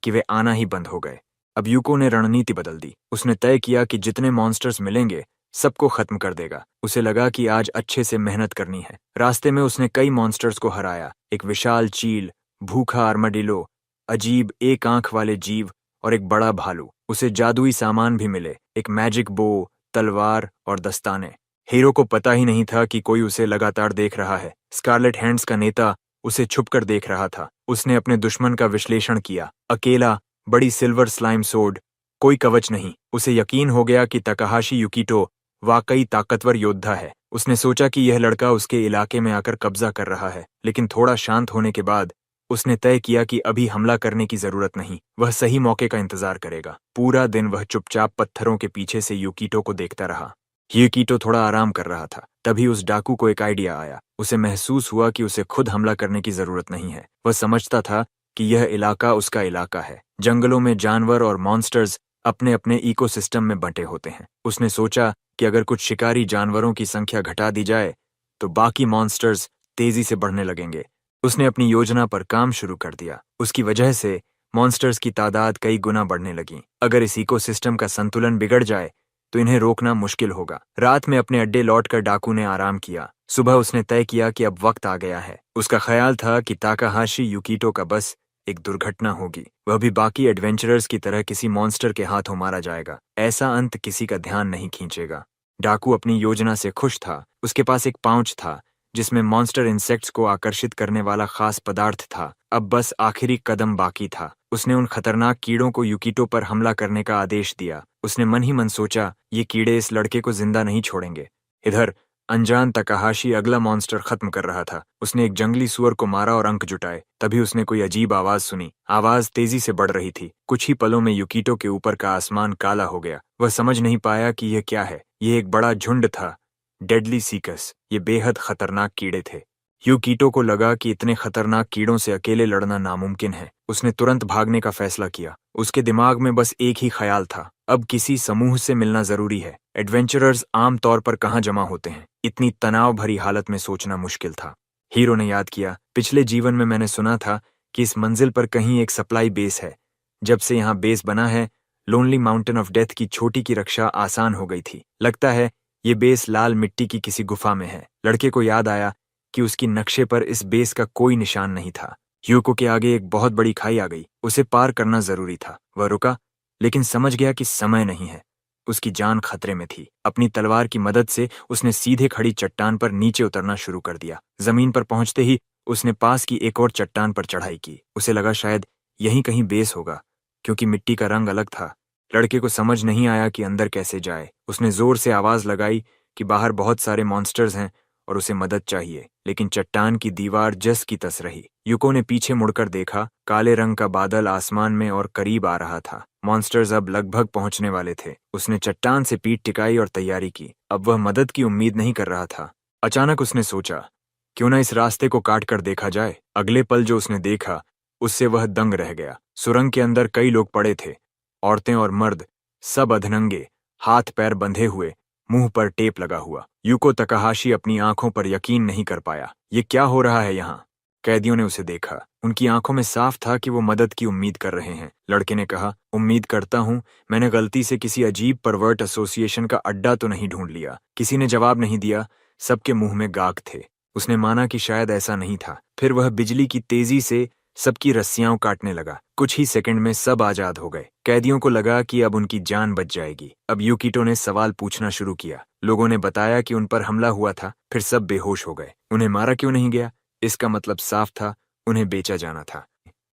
कि वे आना ही बंद हो गए। अब यूको ने रणनीति बदल दी। उसने तय किया कि जितने मॉन्स्टर्स मिलेंगे सबको खत्म कर देगा। उसे लगा कि आज अच्छे से मेहनत करनी है। रास्ते में उसने कई मॉन्स्टर्स को हराया। एक विशाल चील, भूखा आर्माडिलो, अजीब एक आंख वाले जीव और एक बड़ा भालू। उसे जादुई सामान भी मिले, एक मैजिक बो, तलवार और दस्ताने। हीरो को पता ही नहीं था कि कोई उसे लगातार देख रहा है। स्कारलेट हैंड्स का नेता उसे छुपकर देख रहा था। उसने अपने दुश्मन का विश्लेषण किया। अकेला, बड़ी सिल्वर स्लाइम सोड, कोई कवच नहीं। उसे यकीन हो गया कि ताकाहाशी युकीटो वाकई ताकतवर योद्धा है। उसने सोचा कि यह लड़का उसके इलाके में आकर कब्जा कर रहा है, लेकिन थोड़ा शांत होने के बाद उसने तय किया कि अभी हमला करने की जरूरत नहीं। वह सही मौके का इंतजार करेगा। पूरा दिन वह चुपचाप पत्थरों के पीछे से युकीटो को देखता रहा। युकीटो थोड़ा आराम कर रहा था। तभी उस डाकू को एक आइडिया आया। उसे महसूस हुआ कि उसे खुद हमला करने की जरूरत नहीं है। वह समझता था कि यह इलाका उसका इलाका है। जंगलों में जानवर और मॉन्स्टर्स अपने अपने इकोसिस्टम में बंटे होते हैं। उसने सोचा कि अगर कुछ शिकारी जानवरों की संख्या घटा दी जाए तो बाकी मॉन्स्टर्स तेजी से बढ़ने लगेंगे। उसने अपनी योजना पर काम शुरू कर दिया। उसकी वजह से मॉन्स्टर्स की तादाद कई गुना बढ़ने लगी। अगर इस इकोसिस्टम का संतुलन बिगड़ जाए तो इन्हें रोकना मुश्किल होगा। रात में अपने अड्डे लौटकर डाकू ने आराम किया। सुबह उसने तय किया कि अब वक्त आ गया है। उसका ख्याल था कि ताकाहाशी युकीटो का बस एक दुर्घटना होगी। वह भी बाकी एडवेंचरर्स की तरह किसी मॉन्स्टर के हाथों मारा जाएगा। ऐसा अंत किसी का ध्यान नहीं खींचेगा। डाकू अपनी योजना से खुश था। उसके पास एक पाउच था जिसमें मॉन्स्टर इंसेक्ट्स को आकर्षित करने वाला खास पदार्थ था। अब बस आखिरी कदम बाकी था। उसने उन खतरनाक कीड़ों को युकीटो पर हमला करने का आदेश दिया। उसने मन ही मन सोचा, ये कीड़े इस लड़के को जिंदा नहीं छोड़ेंगे। इधर अनजान ताकाहाशी अगला मॉन्स्टर खत्म कर रहा था। उसने एक जंगली सुअर को मारा और अंक जुटाए। तभी उसने कोई अजीब आवाज सुनी। आवाज तेजी से बढ़ रही थी। कुछ ही पलों में युकीटो के ऊपर का आसमान काला हो गया। वह समझ नहीं पाया कि यह क्या है। यह एक बड़ा झुंड था, डेडली सीकस। ये बेहद खतरनाक कीड़े थे। युकीटो को लगा कि इतने खतरनाक कीड़ों से अकेले लड़ना नामुमकिन है। उसने तुरंत भागने का फैसला किया। उसके दिमाग में बस एक ही ख्याल था, अब किसी समूह से मिलना जरूरी है। एडवेंचरर्स आम तौर पर कहाँ जमा होते हैं? इतनी तनाव भरी हालत में सोचना मुश्किल था। हीरो ने याद किया, पिछले जीवन में मैंने सुना था कि इस मंजिल पर कहीं एक सप्लाई बेस है। जब से यहाँ बेस बना है, लोनली माउंटेन ऑफ डेथ की छोटी की रक्षा आसान हो गई थी। लगता है ये बेस लाल मिट्टी की किसी गुफा में है। लड़के को याद आया कि उसकी नक्शे पर इस बेस का कोई निशान नहीं था। यूको के आगे एक बहुत बड़ी खाई आ गई। उसे पार करना जरूरी था। वह रुका, लेकिन समझ गया कि समय नहीं है। उसकी जान खतरे में थी। अपनी तलवार की मदद से उसने सीधे खड़ी चट्टान पर नीचे उतरना शुरू कर दिया। जमीन पर पहुंचते ही उसने पास की एक और चट्टान पर चढ़ाई की। उसे लगा शायद यहीं कहीं बेस होगा, क्योंकि मिट्टी का रंग अलग था। लड़के को समझ नहीं आया कि अंदर कैसे जाए। उसने जोर से आवाज लगाई कि बाहर बहुत सारे मॉन्स्टर्स हैं और उसे मदद चाहिए, लेकिन चट्टान की दीवार जस की तस रही। युको ने पीछे मुड़कर देखा। काले रंग का बादल आसमान में और करीब आ रहा था। मॉन्स्टर्स अब लगभग पहुंचने वाले थे। उसने चट्टान से पीठ टिकाई और तैयारी की। अब वह मदद की उम्मीद नहीं कर रहा था, अचानक उसने सोचा, क्यों ना इस रास्ते को काट कर देखा जाए। अगले पल जो उसने देखा उससे वह दंग रह गया। सुरंग के अंदर कई लोग पड़े थे, औरतें और मर्द, सब अधनंगे, हाथ पैर बंधे हुए, मुंह पर टेप लगा हुआ। यूको तकाहाशी अपनी आंखों पर यकीन नहीं कर पाया। ये क्या हो रहा है यहाँ? कैदियों ने उसे देखा। उनकी आंखों में साफ था कि वो मदद की उम्मीद कर रहे हैं। लड़के ने कहा, उम्मीद करता हूँ मैंने गलती से किसी अजीब परवर्ट एसोसिएशन का अड्डा तो नहीं ढूंढ लिया। किसी ने जवाब नहीं दिया। सबके मुंह में गाग थे। उसने माना कि शायद ऐसा नहीं था। फिर वह बिजली की तेजी से सबकी रस्सियां काटने लगा। कुछ ही सेकंड में सब आजाद हो गए। कैदियों को लगा कि अब उनकी जान बच जाएगी। अब यूकिटो ने सवाल पूछना शुरू किया। लोगों ने बताया कि उन पर हमला हुआ था, फिर सब बेहोश हो गए। उन्हें मारा क्यों नहीं गया? इसका मतलब साफ था, उन्हें बेचा जाना था।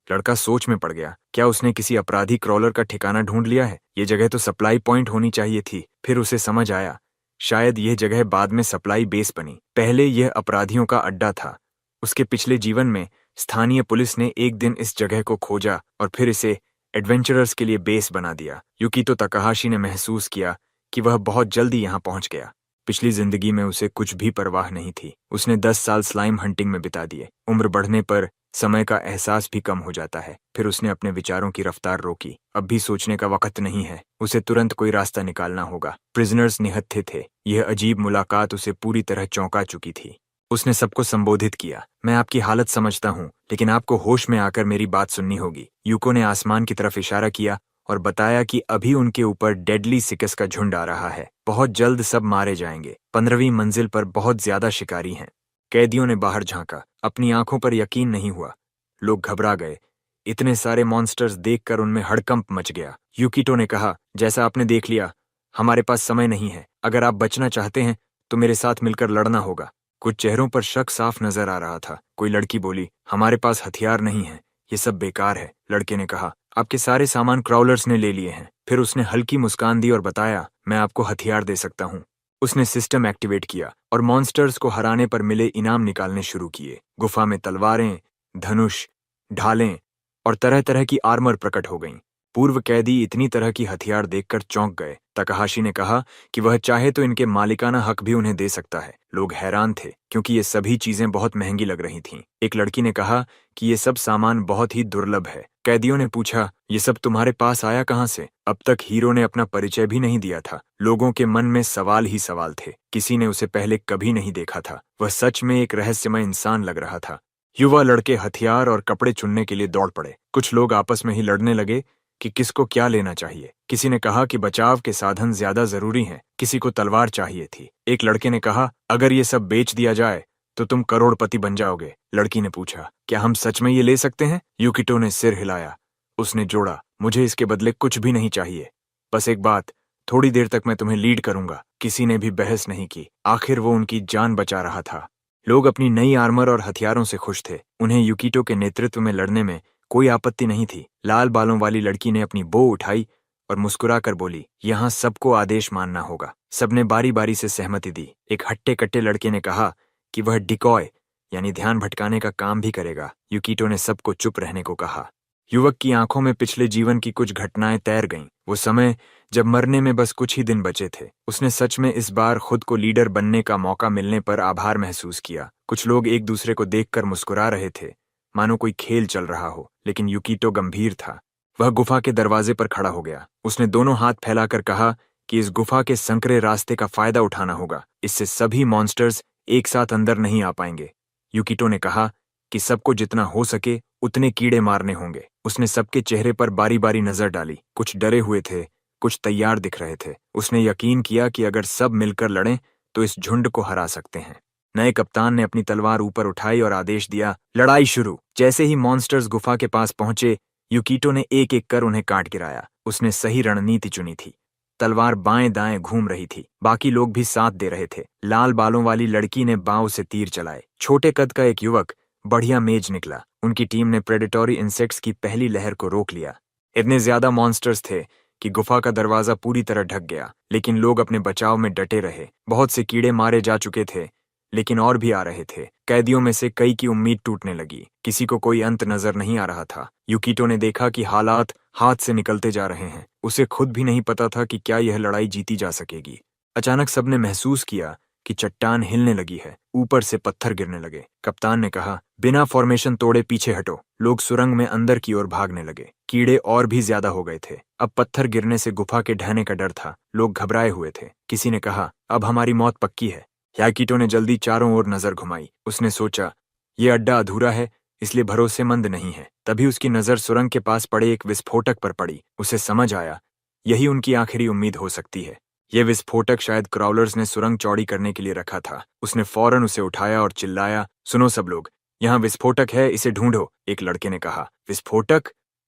लड़का सोच में पड़ गया। क्या उसने किसी अपराधी क्रॉलर का ठिकाना ढूंढ लिया है? ये जगह तो सप्लाई पॉइंट होनी चाहिए थी। फिर उसे समझ आया, शायद यह जगह बाद में सप्लाई बेस बनी। पहले यह अपराधियों का अड्डा था। उसके पिछले जीवन में स्थानीय पुलिस ने एक दिन इस जगह को खोजा और फिर इसे एडवेंचरर्स के लिए बेस बना दिया। युकितो तकाहाशी ने महसूस किया कि वह बहुत जल्दी यहाँ पहुंच गया। पिछली जिंदगी में उसे कुछ भी परवाह नहीं थी। उसने 10 साल स्लाइम हंटिंग में बिता दिए। उम्र बढ़ने पर समय का एहसास भी कम हो जाता है। फिर उसने अपने विचारों की रफ्तार रोकी। अब भी सोचने का वक्त नहीं है। उसे तुरंत कोई रास्ता निकालना होगा। प्रिजनर्स निहत्थे थे। यह अजीब मुलाकात उसे पूरी तरह चौंका चुकी थी। उसने सबको संबोधित किया, मैं आपकी हालत समझता हूँ, लेकिन आपको होश में आकर मेरी बात सुननी होगी। यूको ने आसमान की तरफ इशारा किया और बताया कि अभी उनके ऊपर डेडली सिकस का झुंड आ रहा है। बहुत जल्द सब मारे जाएंगे। 15वीं मंजिल पर बहुत ज्यादा शिकारी हैं। कैदियों ने बाहर झांका। अपनी आंखों पर यकीन नहीं हुआ। लोग घबरा गए। इतने सारे मॉन्स्टर्स देखकर उनमें हड़कंप मच गया। यूकिटो ने कहा, जैसा आपने देख लिया, हमारे पास समय नहीं है। अगर आप बचना चाहते हैं तो मेरे साथ मिलकर लड़ना होगा। कुछ चेहरों पर शक साफ नजर आ रहा था। कोई लड़की बोली, हमारे पास हथियार नहीं है, ये सब बेकार है। लड़के ने कहा, आपके सारे सामान क्राउलर्स ने ले लिए हैं। फिर उसने हल्की मुस्कान दी और बताया, मैं आपको हथियार दे सकता हूँ। उसने सिस्टम एक्टिवेट किया और मॉन्स्टर्स को हराने पर मिले इनाम निकालने शुरू किए। गुफा में तलवारें, धनुष, ढालें और तरह तरह की आर्मर प्रकट हो गईं। पूर्व कैदी इतनी तरह की हथियार देखकर चौंक गए। तकाहाशी ने कहा कि वह चाहे तो इनके मालिकाना हक भी उन्हें दे सकता है। लोग हैरान थे क्योंकि ये सभी चीजें बहुत महंगी लग रही थीं। एक लड़की ने कहा कि ये सब सामान बहुत ही दुर्लभ है। कैदियों ने पूछा, ये सब तुम्हारे पास आया कहाँ से? अब तक हीरो ने अपना परिचय भी नहीं दिया था। लोगों के मन में सवाल ही सवाल थे। किसी ने उसे पहले कभी नहीं देखा था। वह सच में एक रहस्यमय इंसान लग रहा था। युवा लड़के हथियार और कपड़े चुनने के लिए दौड़ पड़े। कुछ लोग आपस में ही लड़ने लगे कि किसको क्या लेना चाहिए। किसी ने कहा कि बचाव के साधन ज्यादा जरूरी हैं। किसी को तलवार चाहिए थी। एक लड़के ने कहा, अगर ये सब बेच दिया जाए तो तुम करोड़पति बन जाओगे। लड़की ने पूछा, क्या हम सच में ये ले सकते हैं? यूकिटो ने सिर हिलाया। उसने जोड़ा, मुझे इसके बदले कुछ भी नहीं चाहिए। बस एक बात, थोड़ी देर तक मैं तुम्हें लीड करूंगा। किसी ने भी बहस नहीं की। आखिर वो उनकी जान बचा रहा था। लोग अपनी नई आर्मर और हथियारों से खुश थे। उन्हें यूकिटो के नेतृत्व में लड़ने में कोई आपत्ति नहीं थी। लाल बालों वाली लड़की ने अपनी बो उठाई और मुस्कुराकर बोली, यहाँ सबको आदेश मानना होगा। सबने बारी बारी से सहमति दी। एक हट्टे कट्टे लड़के ने कहा कि वह डिकॉय यानी ध्यान भटकाने का काम भी करेगा। यूकिटो ने सबको चुप रहने को कहा। युवक की आंखों में पिछले जीवन की कुछ घटनाएं तैर गईं। वो समय जब मरने में बस कुछ ही दिन बचे थे। उसने सच में इस बार खुद को लीडर बनने का मौका मिलने पर आभार महसूस किया। कुछ लोग एक दूसरे को देखकर मुस्कुरा रहे थे, मानो कोई खेल चल रहा हो, लेकिन यूकिटो गंभीर था। वह गुफा के दरवाजे पर खड़ा हो गया। उसने दोनों हाथ फैलाकर कहा कि इस गुफा के संकरे रास्ते का फायदा उठाना होगा। इससे सभी मॉन्स्टर्स एक साथ अंदर नहीं आ पाएंगे। यूकिटो ने कहा कि सबको जितना हो सके उतने कीड़े मारने होंगे। उसने सबके चेहरे पर बारी बारी नजर डाली। कुछ डरे हुए थे, कुछ तैयार दिख रहे थे। उसने यकीन किया कि अगर सब मिलकर लड़ें तो इस झुंड को हरा सकते हैं। नए कप्तान ने अपनी तलवार ऊपर उठाई और आदेश दिया, लड़ाई शुरू। जैसे ही मॉन्स्टर्स गुफा के पास पहुंचे, यूकिटो ने एक एक कर उन्हें काट गिराया। उसने सही रणनीति चुनी थी। तलवार बाएं दाएं घूम रही थी। बाकी लोग भी साथ दे रहे थे। लाल बालों वाली लड़की ने बाँव से तीर चलाए। छोटे कद का एक युवक बढ़िया मेज निकला। उनकी टीम ने प्रेडेटोरी इंसेक्ट्स की पहली लहर को रोक लिया। इतने ज्यादा मॉन्स्टर्स थे कि गुफा का दरवाजा पूरी तरह ढक गया, लेकिन लोग अपने बचाव में डटे रहे। बहुत से कीड़े मारे जा चुके थे, लेकिन और भी आ रहे थे। कैदियों में से कई की उम्मीद टूटने लगी। किसी को कोई अंत नजर नहीं आ रहा था। यूकिटो ने देखा कि हालात हाथ से निकलते जा रहे हैं। उसे खुद भी नहीं पता था कि क्या यह लड़ाई जीती जा सकेगी। अचानक सबने महसूस किया कि चट्टान हिलने लगी है, ऊपर से पत्थर गिरने लगे। कप्तान ने कहा, बिना फॉर्मेशन तोड़े पीछे हटो। लोग सुरंग में अंदर की ओर भागने लगे। कीड़े और भी ज्यादा हो गए थे। अब पत्थर गिरने से गुफा के ढहने का डर था। लोग घबराए हुए थे। किसी ने कहा, अब हमारी मौत पक्की है। याकीटो ने जल्दी चारों ओर नजर घुमाई। उसने सोचा, ये अड्डा अधूरा है, इसलिए भरोसेमंद नहीं है। तभी उसकी नजर सुरंग के पास पड़े एक विस्फोटक पर पड़ी। उसे समझ आया, यही उनकी आखिरी उम्मीद हो सकती है। यह विस्फोटक शायद क्राउलर्स ने सुरंग चौड़ी करने के लिए रखा था। उसने फौरन उसे उठाया और चिल्लाया, सुनो सब लोग, यहाँ विस्फोटक है, इसे ढूंढो। एक लड़के ने कहा, विस्फोटक?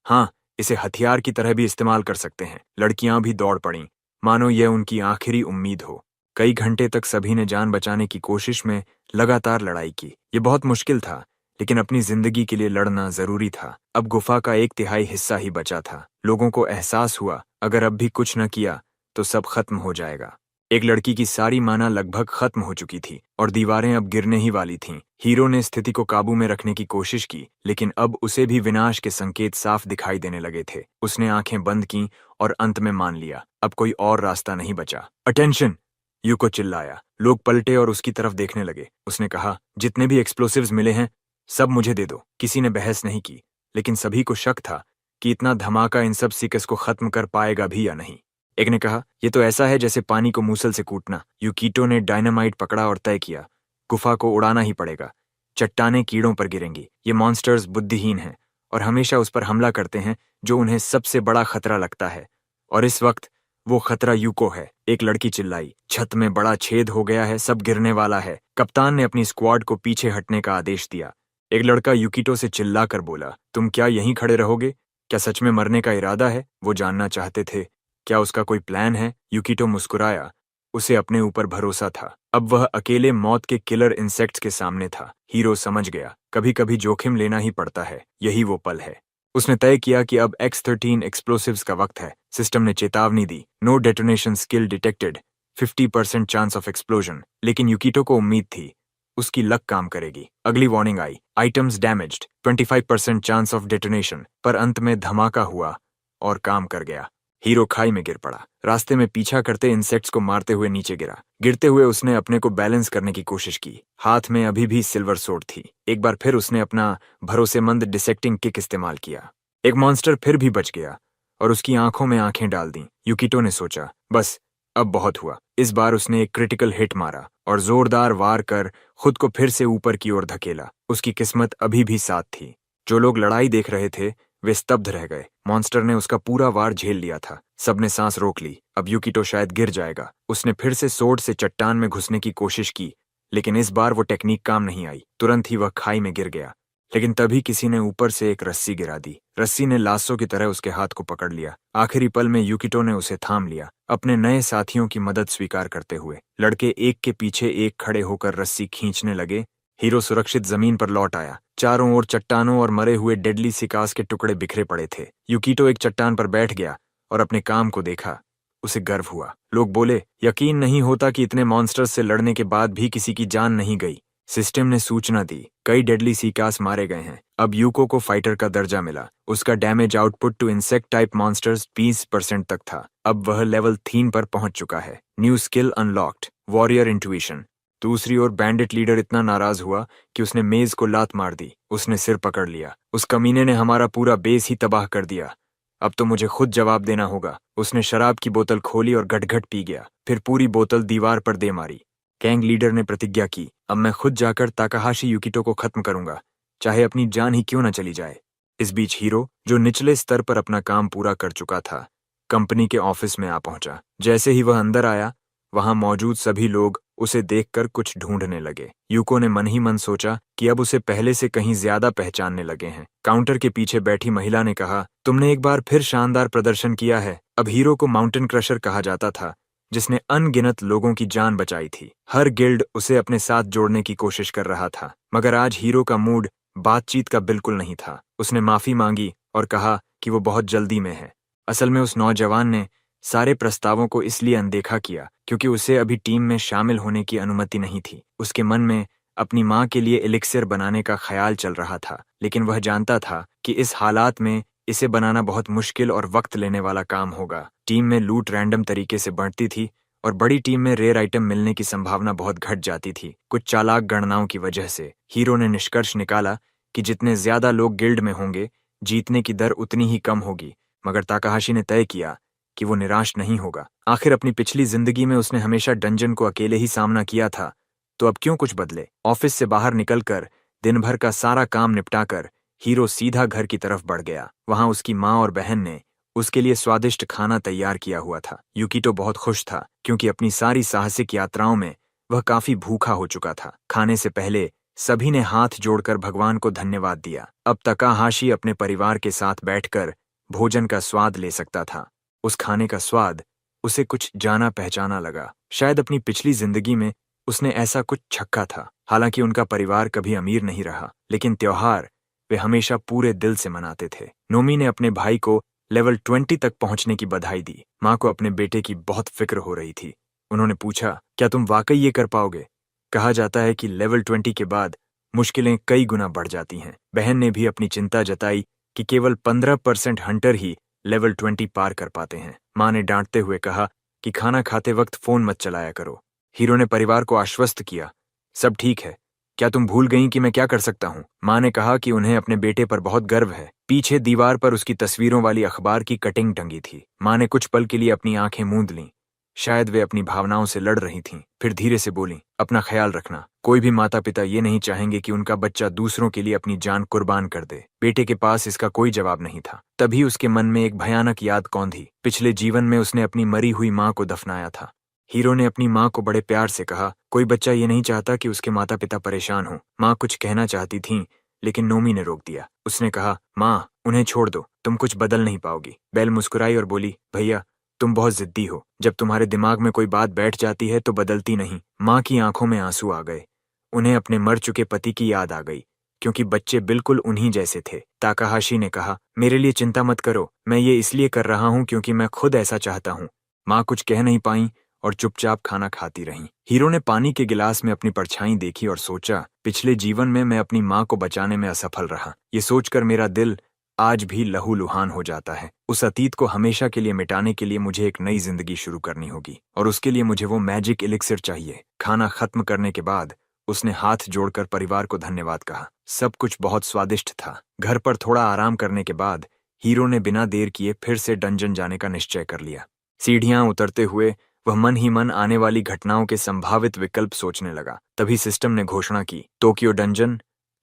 हाँ, इसे हथियार की तरह भी इस्तेमाल कर सकते हैं। लड़कियां भी दौड़ पड़ीं, मानो यह उनकी आखिरी उम्मीद हो। कई घंटे तक सभी ने जान बचाने की कोशिश में लगातार लड़ाई की। ये बहुत मुश्किल था, लेकिन अपनी जिंदगी के लिए लड़ना जरूरी था। अब गुफा का 1/3 हिस्सा ही बचा था। लोगों को एहसास हुआ, अगर अब भी कुछ न किया तो सब खत्म हो जाएगा। एक लड़की की सारी माना लगभग खत्म हो चुकी थी और दीवारें अब गिरने ही वाली थीं। हीरो ने स्थिति को काबू में रखने की कोशिश की, लेकिन अब उसे भी विनाश के संकेत साफ दिखाई देने लगे थे। उसने आंखें बंद कीं और अंत में मान लिया, अब कोई और रास्ता नहीं बचा। अटेंशन! यूको चिल्लाया। लोग पलटे और उसकी तरफ देखने लगे। उसने कहा, जितने भी एक्सप्लोसिव्स मिले हैं सब मुझे दे दो। किसी ने बहस नहीं की, लेकिन सभी को शक था कि इतना धमाका इन सब सीकस को खत्म कर पाएगा भी या नहीं। एक ने कहा, यह तो ऐसा है जैसे पानी को मूसल से कूटना। यूकीटो ने डायनामाइट पकड़ा और तय किया, गुफा को उड़ाना ही पड़ेगा। चट्टानें कीड़ों पर गिरेंगी। ये मॉन्स्टर्स बुद्धिहीन हैं और हमेशा उस पर हमला करते हैं जो उन्हें सबसे बड़ा खतरा लगता है, और इस वक्त वो खतरा यूको है। एक लड़की चिल्लाई, छत में बड़ा छेद हो गया है, सब गिरने वाला है। कप्तान ने अपनी स्क्वाड को पीछे हटने का आदेश दिया। एक लड़का यूकीटो से चिल्लाकर बोला, तुम क्या यहीं खड़े रहोगे? क्या सच में मरने का इरादा है? वो जानना चाहते थे, क्या उसका कोई प्लान है? यूकीटो मुस्कुराया। उसे अपने ऊपर भरोसा था। अब वह अकेले मौत के किलर इंसेक्ट्स के सामने था। हीरो समझ गया, कभी कभी जोखिम लेना ही पड़ता है। यही वो पल है। उसने तय किया कि अब X-13 एक्सप्लोसिव्स का वक्त है। सिस्टम ने चेतावनी दी, no detonation skill detected, 50% chance of explosion. लेकिन यूकीटो को उम्मीद थी, उसकी लक काम करेगी। अगली warning I, items damaged, 25% chance of detonation. पर अंत में धमाका हुआ और काम कर गया। हीरो खाई में गिर पड़ा। रास्ते में पीछा करते इंसेक्ट्स को मारते हुए नीचे गिरा। गिरते हुए उसने अपने को बैलेंस करने की कोशिश की। हाथ में अभी भी सिल्वर सोर्ड थी। एक बार फिर उसने अपना भरोसेमंद डिसेक्टिंग किक इस्तेमाल किया। एक मॉन्स्टर फिर भी बच गया और उसकी आंखों में आंखें डाल दी। यूकीटो ने सोचा, बस अब बहुत हुआ। इस बार उसने एक क्रिटिकल हिट मारा और जोरदार वार कर खुद को फिर से ऊपर की ओर धकेला। उसकी किस्मत अभी भी साथ थी। जो लोग लड़ाई देख रहे थे वे स्तब्ध रह गए। मॉन्स्टर ने उसका पूरा वार झेल लिया था। सबने सांस रोक ली। अब यूकीटो शायद गिर जाएगा। उसने फिर से सोर्ड से चट्टान में घुसने की कोशिश की, लेकिन इस बार वो टेक्निक काम नहीं आई। तुरंत ही वह खाई में गिर गया। लेकिन तभी किसी ने ऊपर से एक रस्सी गिरा दी। रस्सी ने लासो की तरह उसके हाथ को पकड़ लिया। आखिरी पल में यूकीटो ने उसे थाम लिया, अपने नए साथियों की मदद स्वीकार करते हुए। लड़के एक के पीछे एक खड़े होकर रस्सी खींचने लगे। हीरो सुरक्षित जमीन पर लौट आया। चारों ओर चट्टानों और मरे हुए डेडली सिकास के टुकड़े बिखरे पड़े थे। यूकीटो एक चट्टान पर बैठ गया और अपने काम को देखा। उसे गर्व हुआ। लोग बोले, यकीन नहीं होता कि इतने मॉन्स्टर्स से लड़ने के बाद भी किसी की जान नहीं गई। सिस्टम ने सूचना दी, कई डेडली सीकास मारे गए हैं। अब यूको को फाइटर का दर्जा मिला। उसका damage output to insect type monsters 20% तक था। अब वह लेवल 3 पर पहुंच चुका है। New skill unlocked, warrior intuition. दूसरी ओर बैंडिट लीडर इतना नाराज हुआ कि उसने मेज को लात मार दी। उसने सिर पकड़ लिया। उस कमीने ने हमारा पूरा बेस ही तबाह कर दिया। अब तो मुझे खुद जवाब देना होगा। उसने शराब की बोतल खोली और घट-घट पी गया, फिर पूरी बोतल दीवार पर दे मारी। गैंग लीडर ने प्रतिज्ञा की, अब मैं खुद जाकर ताकाहाशी यूकीटो को खत्म करूंगा, चाहे अपनी जान ही क्यों न चली जाए। इस बीच हीरो, जो निचले स्तर पर अपना काम पूरा कर चुका था, कंपनी के ऑफिस में आ पहुंचा। जैसे ही वह अंदर आया, वहां मौजूद सभी लोग उसे देखकर कुछ ढूंढने लगे। यूको ने मन ही मन सोचा कि अब उसे पहले से कहीं ज्यादा पहचानने लगे हैं। काउंटर के पीछे बैठी महिला ने कहा, तुमने एक बार फिर शानदार प्रदर्शन किया है। अब हीरो को माउंटेन क्रशर कहा जाता था, जिसने अनगिनत लोगों की जान बचाई थी। हर गिल्ड उसे अपने साथ जोड़ने की कोशिश कर रहा था, मगर आज हीरो का मूड बातचीत का बिल्कुल नहीं था। उसने माफी मांगी और कहा कि वो बहुत जल्दी में है। असल में उस नौजवान ने सारे प्रस्तावों को इसलिए अनदेखा किया क्योंकि उसे अभी टीम में शामिल होने की अनुमति नहीं थी। उसके मन में अपनी मां के लिए एलिक्सिर बनाने का ख्याल चल रहा था, लेकिन वह जानता था कि इस हालात में इसे बनाना बहुत मुश्किल और वक्त लेने वाला काम होगा। टीम में लूट रैंडम तरीके से बढ़ती थी और बड़ी टीम में रेयर आइटम मिलने की संभावना बहुत घट जाती थी। कुछ चालाक गणनाओं की वजह से हीरो ने निष्कर्ष निकाला कि जितने ज्यादा लोग गिल्ड में होंगे, जीतने की दर उतनी ही कम होगी। मगर ताकाहाशी ने तय किया कि वो निराश नहीं होगा। आखिर अपनी पिछली जिंदगी में उसने हमेशा डंजन को अकेले ही सामना किया था, तो अब क्यों कुछ बदले। ऑफिस से बाहर निकलकर दिन भर का सारा काम निपटाकर हीरो सीधा घर की तरफ बढ़ गया। वहां उसकी माँ और बहन ने उसके लिए स्वादिष्ट खाना तैयार किया हुआ था। यूकिटो बहुत खुश था क्योंकि अपनी सारी साहसिक यात्राओं में वह काफी भूखा हो चुका था। खाने से पहले सभी ने हाथ जोड़कर भगवान को धन्यवाद दिया। अब ताकाहाशी अपने परिवार के साथ बैठकर भोजन का स्वाद ले सकता था। उस खाने का स्वाद उसे कुछ जाना पहचाना लगा। शायद अपनी पिछली जिंदगी में उसने ऐसा कुछ छक्का था। हालांकि उनका परिवार कभी अमीर नहीं रहा, लेकिन त्योहार वे हमेशा पूरे दिल से मनाते थे। नोमी ने अपने भाई को लेवल 20 तक पहुंचने की बधाई दी। माँ को अपने बेटे की बहुत फिक्र हो रही थी। उन्होंने पूछा, क्या तुम वाकई ये कर पाओगे? कहा जाता है कि लेवल 20 के बाद मुश्किलें कई गुना बढ़ जाती हैं। बहन ने भी अपनी चिंता जताई कि केवल 15% हंटर ही लेवल 20 पार कर पाते हैं। माँ ने डांटते हुए कहा कि खाना खाते वक्त फोन मत चलाया करो। हीरो ने परिवार को आश्वस्त किया, सब ठीक है, क्या तुम भूल गईं कि मैं क्या कर सकता हूँ? माँ ने कहा कि उन्हें अपने बेटे पर बहुत गर्व है। पीछे दीवार पर उसकी तस्वीरों वाली अखबार की कटिंग टंगी थी। माँ ने कुछ पल के लिए अपनी आंखें मूंद लीं। शायद वे अपनी भावनाओं से लड़ रही थीं। फिर धीरे से बोलीं, अपना ख्याल रखना। कोई भी माता पिता ये नहीं चाहेंगे कि उनका बच्चा दूसरों के लिए अपनी जान कुर्बान कर दे। बेटे के पास इसका कोई जवाब नहीं था। तभी उसके मन में एक भयानक याद कौंधी। पिछले जीवन में उसने अपनी मरी हुई माँ को दफनाया था। हीरो ने अपनी माँ को बड़े प्यार से कहा, कोई बच्चा ये नहीं चाहता कि उसके माता पिता परेशान हो। माँ कुछ कहना चाहती थीं, लेकिन नोमी ने रोक दिया। उसने कहा, माँ, उन्हें छोड़ दो, तुम कुछ बदल नहीं पाओगी। बेल मुस्कुराई और बोली, भैया, तुम बहुत जिद्दी हो। जब तुम्हारे दिमाग में कोई बात बैठ जाती है तो बदलती नहीं। माँ की आंखों में आंसू आ गए। उन्हें अपने मर चुके पति की याद आ गई, क्योंकि बच्चे बिल्कुल उन्हीं जैसे थे। ताकाहाशी ने कहा, मेरे लिए चिंता मत करो, मैं ये इसलिए कर रहा हूँ क्योंकि मैं खुद ऐसा चाहता हूँ। माँ कुछ कह नहीं पाई और चुपचाप खाना खाती रहीं। हीरो ने पानी के गिलास में अपनी परछाई देखी और सोचा, पिछले जीवन में मैं अपनी माँ को बचाने में असफल रहा। ये सोचकर मेरा दिल आज भी लहूलुहान हो जाता है। उस अतीत को हमेशा के लिए मिटाने के लिए मुझे एक नई जिंदगी शुरू करनी होगी, और उसके लिए मुझे वो मैजिक एलिक्सिर चाहिए। खाना खत्म करने के बाद उसने हाथ जोड़कर परिवार को धन्यवाद कहा। सब कुछ बहुत स्वादिष्ट था। घर पर थोड़ा आराम करने के बाद हीरो ने बिना देर किए फिर से डंजन जाने का निश्चय कर लिया। सीढ़ियां उतरते हुए वह मन ही मन आने वाली घटनाओं के संभावित विकल्प सोचने लगा। तभी सिस्टम ने घोषणा की, Tokyo dungeon,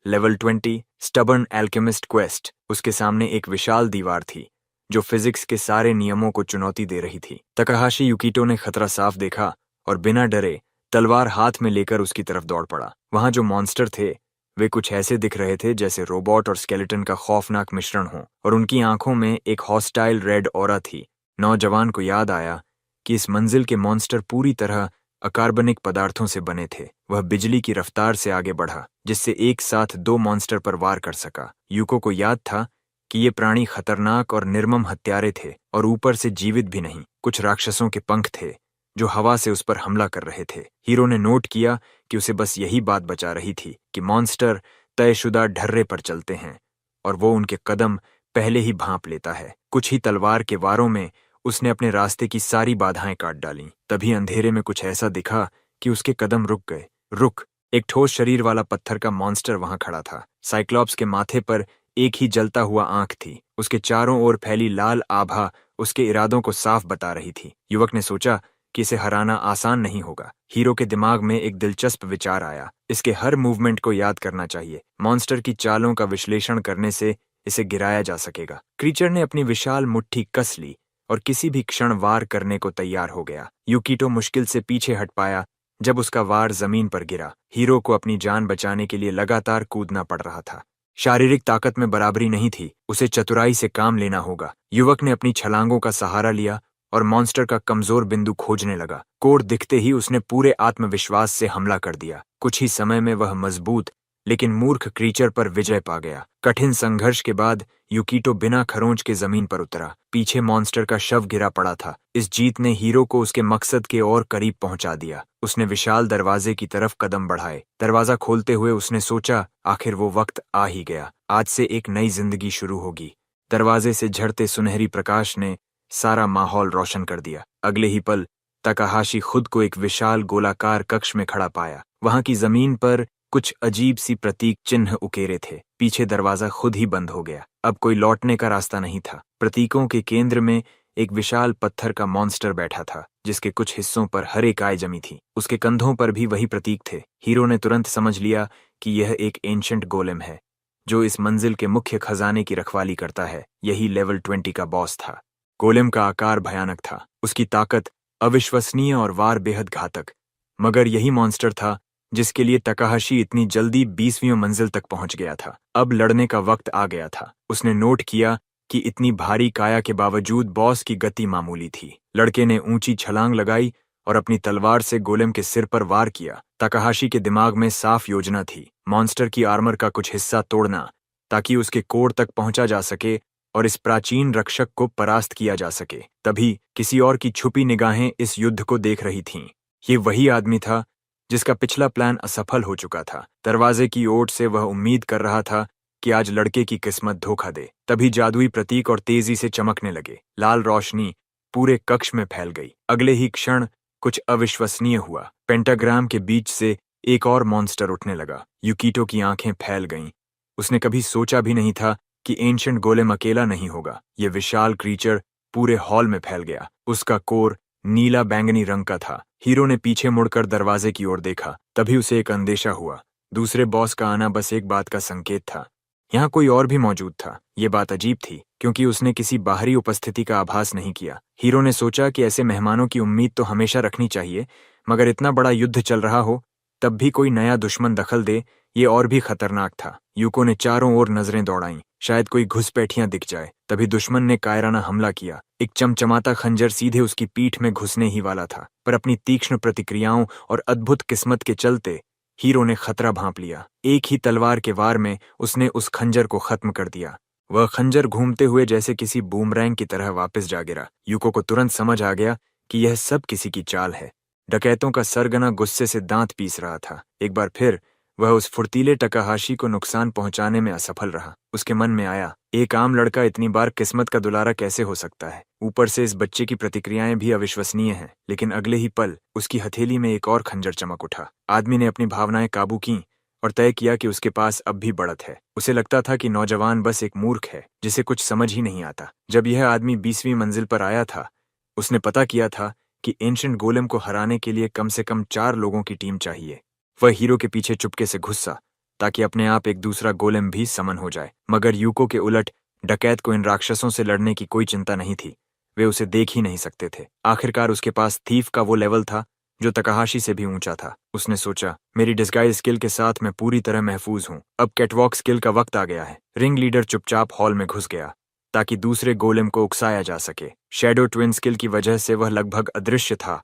level 20, stubborn alchemist quest. उसके सामने एक विशाल दीवार थी जो फिजिक्स के सारे नियमों को चुनौती दे रही थी। ताकाहाशी यूकिटो ने खतरा साफ देखा और बिना डरे तलवार हाथ में लेकर उसकी तरफ दौड़ पड़ा। वहां जो मॉन्स्टर थे वे कुछ ऐसे दिख रहे थे जैसे रोबोट और स्केलेटन का खौफनाक मिश्रण हो, और उनकी आंखों में एक हॉस्टाइल रेड ऑरा थी। नौजवान को याद आया कि इस मंजिल के मॉन्स्टर पूरी तरह अकार्बनिक पदार्थों से बने थे। वह बिजली की रफ्तार से आगे बढ़ा, जिससे एक साथ 2 मॉन्स्टर पर वार कर सका। यूको को याद था कि ये प्राणी खतरनाक और निर्मम हत्यारे थे, और ऊपर से जीवित भी नहीं। कुछ राक्षसों के पंख थे जो हवा से उस पर हमला कर रहे थे। हीरो ने नोट किया कि उसे बस यही बात बचा रही थी कि मॉन्स्टर तयशुदा ढर्रे पर चलते हैं और वो उनके कदम पहले ही भांप लेता है। कुछ ही तलवार के वारों में उसने अपने रास्ते की सारी बाधाएं काट डालीं। तभी अंधेरे में कुछ ऐसा दिखा कि उसके कदम रुक गए। रुक! एक ठोस शरीर वाला पत्थर का मॉन्स्टर वहां खड़ा था। साइक्लॉप्स के माथे पर एक ही जलता हुआ आंख थी। उसके चारों ओर फैली लाल आभा उसके इरादों को साफ बता रही थी। युवक ने सोचा कि इसे हराना आसान नहीं होगा। हीरो के दिमाग में एक दिलचस्प विचार आया, इसके हर मूवमेंट को याद करना चाहिए। मॉन्स्टर की चालों का विश्लेषण करने से इसे गिराया जा सकेगा। क्रीचर ने अपनी विशाल मुट्ठी कस ली और किसी भी क्षण वार करने को तैयार हो गया। यूकिटो मुश्किल से पीछे हट पाया जब उसका वार जमीन पर गिरा। हीरो को अपनी जान बचाने के लिए लगातार कूदना पड़ रहा था। शारीरिक ताकत में बराबरी नहीं थी, उसे चतुराई से काम लेना होगा। युवक ने अपनी छलांगों का सहारा लिया और मॉन्स्टर का कमजोर बिंदु खोजने लगा। कोड दिखते ही उसने पूरे आत्मविश्वास से हमला कर दिया। कुछ ही समय में वह मजबूत लेकिन मूर्ख क्रीचर पर विजय पा गया। कठिन संघर्ष के बाद यूकिटो बिना खरोंच के जमीन पर उतरा। पीछे मॉन्स्टर का शव गिरा पड़ा था। इस जीत ने हीरो को उसके मकसद के और करीब पहुंचा दिया। उसने विशाल दरवाजे की तरफ कदम बढ़ाए। दरवाजा खोलते हुए उसने सोचा, आखिर वो वक्त आ ही गया। आज से एक नई जिंदगी शुरू होगी। दरवाजे से झड़ते सुनहरी प्रकाश ने सारा माहौल रोशन कर दिया। अगले ही पल तकाहाशी खुद को एक विशाल गोलाकार कक्ष में खड़ा पाया। वहां की जमीन पर कुछ अजीब सी प्रतीक चिन्ह उकेरे थे। पीछे दरवाजा खुद ही बंद हो गया। अब कोई लौटने का रास्ता नहीं था। प्रतीकों के केंद्र में एक विशाल पत्थर का मॉन्स्टर बैठा था, जिसके कुछ हिस्सों पर हरे काय जमी थी। उसके कंधों पर भी वही प्रतीक थे। हीरो ने तुरंत समझ लिया कि यह एक एंशंट गोलेम है, जो इस मंजिल के मुख्य खजाने की रखवाली करता है। यही लेवल 20 का बॉस था। गोलेम का आकार भयानक था, उसकी ताकत अविश्वसनीय और वार बेहद घातक। मगर यही मॉन्स्टर था जिसके लिए तकाहाशी इतनी जल्दी 20वीं मंजिल तक पहुंच गया था। अब लड़ने का वक्त आ गया था। उसने नोट किया कि इतनी भारी काया के बावजूद बॉस की गति मामूली थी। लड़के ने ऊंची छलांग लगाई और अपनी तलवार से गोलेम के सिर पर वार किया। तकाहाशी के दिमाग में साफ योजना थी, मॉन्स्टर की आर्मर का कुछ हिस्सा तोड़ना ताकि उसके कोर तक पहुंचा जा सके और इस प्राचीन रक्षक को परास्त किया जा सके। तभी किसी और की छुपी निगाहें इस युद्ध को देख रही थीं। ये वही आदमी था जिसका पिछला प्लान असफल हो चुका था। दरवाजे की ओट से वह उम्मीद कर रहा था कि आज लड़के की किस्मत धोखा दे। तभी जादुई प्रतीक और तेजी से चमकने लगे। लाल रोशनी पूरे कक्ष में फैल गई। अगले ही क्षण कुछ अविश्वसनीय हुआ। पेंटाग्राम के बीच से एक और मॉन्स्टर उठने लगा। युकीटो की आंखें फैल गईं। उसने कभी सोचा भी नहीं था कि एंशंट गोलेम अकेला नहीं होगा। यह विशाल क्रीचर पूरे हॉल में फैल गया। उसका कोर नीला बैंगनी रंग का था। हीरो ने पीछे मुड़कर दरवाजे की ओर देखा। तभी उसे एक अंदेशा हुआ। दूसरे बॉस का आना बस एक बात का संकेत था। यहाँ कोई और भी मौजूद था। ये बात अजीब थी, क्योंकि उसने किसी बाहरी उपस्थिति का आभास नहीं किया। हीरो ने सोचा कि ऐसे मेहमानों की उम्मीद तो हमेशा रखनी चाहिए, मगर इतना बड़ा युद्ध चल रहा हो तब भी कोई नया दुश्मन दखल दे, ये और भी खतरनाक था। यूको ने चारों ओर नजरें दौड़ाईं, शायद कोई घुसपैठियां दिख जाए। तभी दुश्मन ने कायराना हमला किया। एक चमचमाता खंजर सीधे उसकी पीठ में घुसने ही वाला था, पर अपनी तीक्ष्ण प्रतिक्रियाओं और अद्भुत किस्मत के चलते हीरो ने खतरा भांप लिया। एक ही तलवार के वार में उसने उस खंजर को खत्म कर दिया। वह खंजर घूमते हुए जैसे किसी बूमरैंग की तरह वापस जा गिरा। यूको को तुरंत समझ आ गया कि यह सब किसी की चाल है। डकैतों का सरगना गुस्से से दांत पीस रहा था। एक बार फिर वह उस फुर्तीले तकाहाशी को नुकसान पहुंचाने में असफल रहा। उसके मन में आया, एक आम लड़का इतनी बार किस्मत का दुलारा कैसे हो सकता है। ऊपर से इस बच्चे की प्रतिक्रियाएं भी अविश्वसनीय हैं। लेकिन अगले ही पल उसकी हथेली में एक और खंजर चमक उठा। आदमी ने अपनी भावनाएं काबू की और तय किया कि उसके पास अब भी बढ़त है। उसे लगता था कि नौजवान बस एक मूर्ख है जिसे कुछ समझ ही नहीं आता। जब यह आदमी 20वीं मंजिल पर आया था, उसने पता किया था कि एंशंट गोलेम को हराने के लिए कम से कम 4 लोगों की टीम चाहिए। वह हीरो के पीछे चुपके से घुसा ताकि अपने आप एक दूसरा गोलेम भी समन हो जाए। मगर यूको के उलट डकैत को इन राक्षसों से लड़ने की कोई चिंता नहीं थी। वे उसे देख ही नहीं सकते थे। आखिरकार उसके पास थीफ का वो लेवल था जो तकाहाशी से भी ऊंचा था। उसने सोचा, मेरी डिस्गाइज स्किल के साथ मैं पूरी तरह महफूज हूं। अब कैटवॉक स्किल का वक्त आ गया है। रिंग लीडर चुपचाप हॉल में घुस गया ताकि दूसरे गोलेम को उकसाया जा सके। शैडो ट्विन स्किल की वजह से वह लगभग अदृश्य था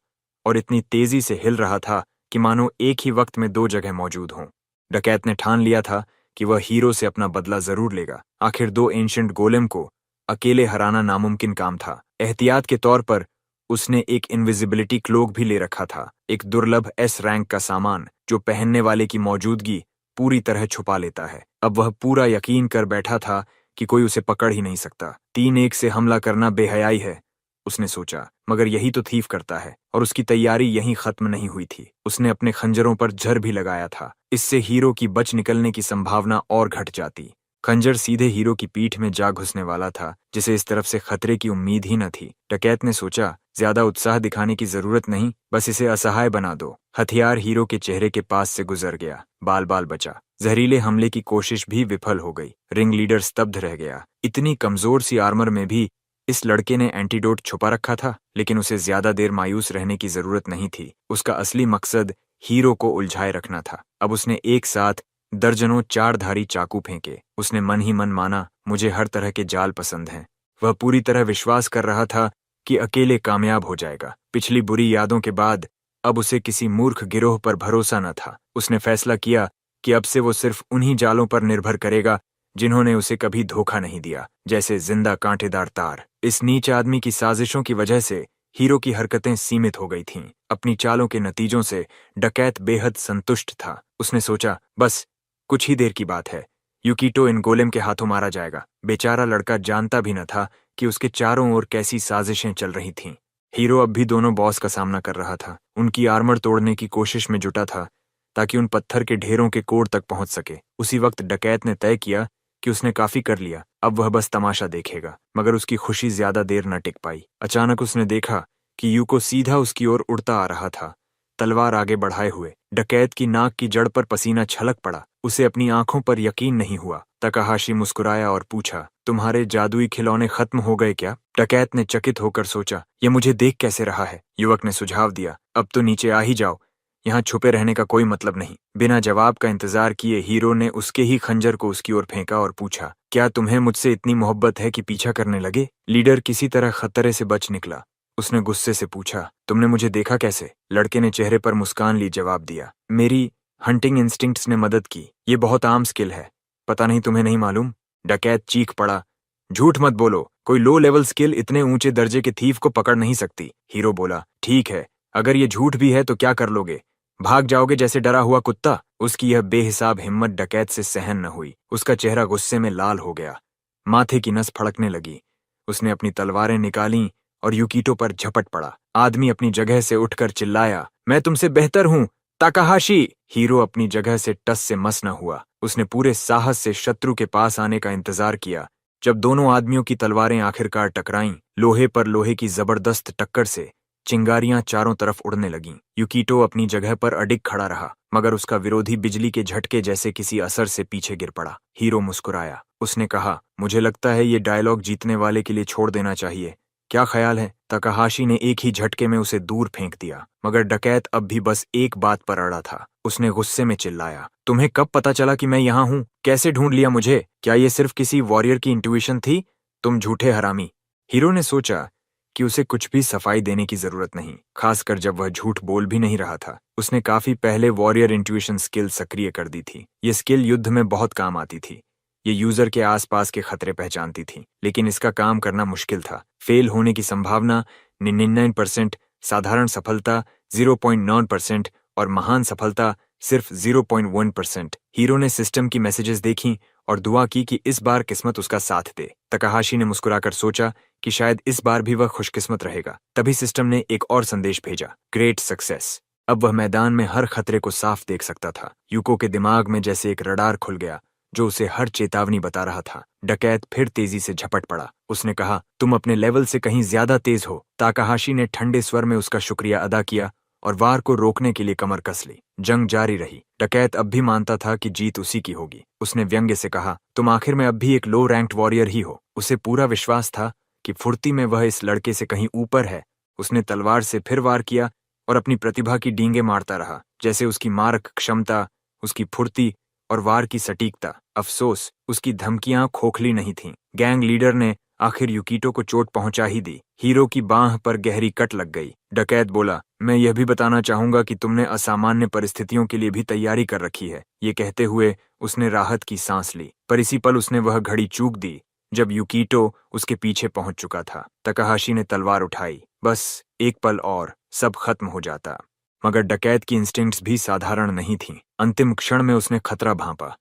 और इतनी तेजी से हिल रहा था कि मानो एक ही वक्त में 2 जगह मौजूद हों। डकैत ने ठान लिया था कि वह हीरो से अपना बदला जरूर लेगा। आखिर 2 एंशंट गोलेम को अकेले हराना नामुमकिन काम था। एहतियात के तौर पर उसने एक इनविजिबिलिटी क्लोक भी ले रखा था, एक दुर्लभ एस रैंक का सामान जो पहनने वाले की मौजूदगी पूरी तरह छुपा लेता है। अब वह पूरा यकीन कर बैठा था कि कोई उसे पकड़ ही नहीं सकता। 3-1 से हमला करना बेहयाई है, उसने सोचा, मगर यही तो थीफ करता है। और उसकी तैयारी यहीं खत्म नहीं हुई थी। उसने अपने खंजरों पर झर भी लगाया था। इससे हीरो की बच निकलने की संभावना और घट जाती। खंजर सीधे हीरो की पीठ में जा घुसने वाला था, जिसे इस तरफ से खतरे की उम्मीद ही न थी। डकैत ने सोचा, ज्यादा उत्साह दिखाने की जरूरत नहीं, बस इसे असहाय बना दो। हथियार हीरो के चेहरे के पास से गुजर गया। बाल बाल बचा। जहरीले हमले की कोशिश भी विफल हो गई। रिंग लीडर स्तब्ध रह गया। इतनी कमजोर सी आर्मर में भी इस लड़के ने एंटीडोट छुपा रखा था। लेकिन उसे ज्यादा देर मायूस रहने की जरूरत नहीं थी। उसका असली मकसद हीरो को उलझाए रखना था। अब उसने एक साथ दर्जनों 4-धारी चाकू फेंके। उसने मन ही मन माना, मुझे हर तरह के जाल पसंद हैं। वह पूरी तरह विश्वास कर रहा था कि अकेले कामयाब हो जाएगा। पिछली बुरी यादों के बाद अब उसे किसी मूर्ख गिरोह पर भरोसा न था। उसने फैसला किया कि अब से वो सिर्फ उन्हीं जालों पर निर्भर करेगा जिन्होंने उसे कभी धोखा नहीं दिया, जैसे जिंदा कांटेदार तार। इस नीच आदमी की साजिशों की वजह से हीरो की हरकतें सीमित हो गई थीं। अपनी चालों के नतीजों से डकैत बेहद संतुष्ट था। उसने सोचा, बस कुछ ही देर की बात है, युकीटो इन गोलेम के हाथों मारा जाएगा। बेचारा लड़का जानता भी न था कि उसके चारों ओर कैसी साजिशें चल रही थीं। हीरो अब भी दोनों बॉस का सामना कर रहा था। उनकी आर्मर तोड़ने की कोशिश में जुटा था ताकि उन पत्थर के ढेरों के कोर तक पहुंच सके। उसी वक्त डकैत ने तय किया कि उसने काफी कर लिया, अब वह बस तमाशा देखेगा। मगर उसकी खुशी ज्यादा देर न टिक पाई। अचानक उसने देखा कि यूको सीधा उसकी ओर उड़ता आ रहा था, तलवार आगे बढ़ाए हुए। डकैत की नाक की जड़ पर पसीना छलक पड़ा। उसे अपनी आंखों पर यकीन नहीं हुआ। तकाहाशी मुस्कुराया और पूछा, तुम्हारे जादुई खिलौने खत्म हो गए क्या? डकैत ने चकित होकर सोचा, यह मुझे देख कैसे रहा है? युवक ने सुझाव दिया, अब तो नीचे आ ही जाओ, यहाँ छुपे रहने का कोई मतलब नहीं। बिना जवाब का इंतजार किए हीरो ने उसके ही खंजर को उसकी ओर फेंका और पूछा, क्या तुम्हें मुझसे इतनी मोहब्बत है कि पीछा करने लगे? लीडर किसी तरह खतरे से बच निकला। उसने गुस्से से पूछा, तुमने मुझे देखा कैसे? लड़के ने चेहरे पर मुस्कान ली जवाब दिया, मेरी हंटिंग इंस्टिंक्ट्स ने मदद की। ये बहुत आम स्किल है, पता नहीं तुम्हें नहीं मालूम? डकैत चीख पड़ा, झूठ मत बोलो, कोई लो लेवल स्किल इतने ऊंचे दर्जे के थीफ को पकड़ नहीं सकती। हीरो बोला, ठीक है, अगर ये झूठ भी है तो क्या कर लोगे? भाग जाओगे जैसे डरा हुआ कुत्ता? उसकी यह बेहिसाब हिम्मत डकैत से सहन न हुई। उसका चेहरा गुस्से में लाल हो गया, माथे की नस फड़कने लगी। उसने अपनी तलवारें निकालीं और यूकिटो पर झपट पड़ा। आदमी अपनी जगह से उठकर चिल्लाया, मैं तुमसे बेहतर हूं, ताकाहाशी! हीरो अपनी जगह से टस से मस न हुआ। उसने पूरे साहस से शत्रु के पास आने का इंतजार किया। जब दोनों आदमियों की तलवारें आखिरकार टकराईं, लोहे पर लोहे की जबरदस्त टक्कर से चिंगारियां चारों तरफ उड़ने लगीं। यूकिटो अपनी जगह पर अडिग खड़ा रहा, मगर उसका विरोधी बिजली के झटके जैसे किसी असर से पीछे गिर पड़ा। हीरो मुस्कुराया। उसने कहा, मुझे लगता है ये डायलॉग जीतने वाले के लिए छोड़ देना चाहिए। क्या ख्याल है? तकाहाशी ने एक ही झटके में उसे दूर फेंक दिया, मगर डकैत अब भी बस एक बात पर अड़ा था। उसने गुस्से में चिल्लाया, तुम्हें कब पता चला कि मैं यहाँ हूँ? कैसे ढूंढ लिया मुझे? क्या ये सिर्फ किसी वॉरियर की इंट्यूशन थी? तुम झूठे हरामी! हीरो ने सोचा कि उसे कुछ भी सफाई देने की जरूरत नहीं, खासकर जब वह झूठ बोल भी नहीं रहा था। उसने काफी पहले वॉरियर इंट्यूशन स्किल सक्रिय कर दी थी। ये स्किल युद्ध में बहुत काम आती थी। ये यूजर के आसपास के खतरे पहचानती थी, लेकिन इसका काम करना मुश्किल था। फेल होने की संभावना 99%, साधारण सफलता 0.9% और महान सफलता सिर्फ 0.1%। हीरो ने सिस्टम की मैसेजेस देखी और दुआ की कि इस बार किस्मत उसका साथ दे। तकाहाशी ने मुस्कुराकर सोचा कि शायद इस बार भी वह खुशकिस्मत रहेगा। तभी सिस्टम ने एक और संदेश भेजा, ग्रेट सक्सेस। अब वह मैदान में हर खतरे को साफ देख सकता था। यूको के दिमाग में जैसे एक रडार खुल गया जो उसे हर चेतावनी बता रहा था। डकैत फिर तेजी से झपट पड़ा। उसने कहा, तुम अपने लेवल से कहीं ज्यादा तेज हो। ताकाहाशी ने ठंडे स्वर में उसका शुक्रिया अदा किया और वार को रोकने के लिए कमर कस ली। जंग जारी रही। डकैत अब भी मानता था कि जीत उसी की होगी। उसने व्यंग्य से कहा, तुम आखिर में अब भी एक लो रैंक्ड वॉरियर ही हो। उसे पूरा विश्वास था कि फुर्ती में वह इस लड़के से कहीं ऊपर है। उसने तलवार से फिर वार किया और अपनी प्रतिभा की डींगे मारता रहा, जैसे उसकी मारक क्षमता, उसकी फुर्ती और वार की सटीकता। अफसोस, उसकी धमकियां खोखली नहीं थीं। गैंग लीडर ने आखिर यूकिटो को चोट पहुंचा ही दी। हीरो की बांह पर गहरी कट लग गई। डकैत बोला, मैं यह भी बताना चाहूंगा कि तुमने असामान्य परिस्थितियों के लिए भी तैयारी कर रखी है। ये कहते हुए उसने राहत की सांस ली, पर इसी पल उसने वह घड़ी चूक दी जब यूकिटो उसके पीछे पहुंच चुका था। तकाहाशी ने तलवार उठाई, बस एक पल और सब खत्म हो जाता। मगर डकैत की इंस्टिंक्ट्स भी साधारण नहीं थीं। अंतिम क्षण में उसने खतरा भांपा।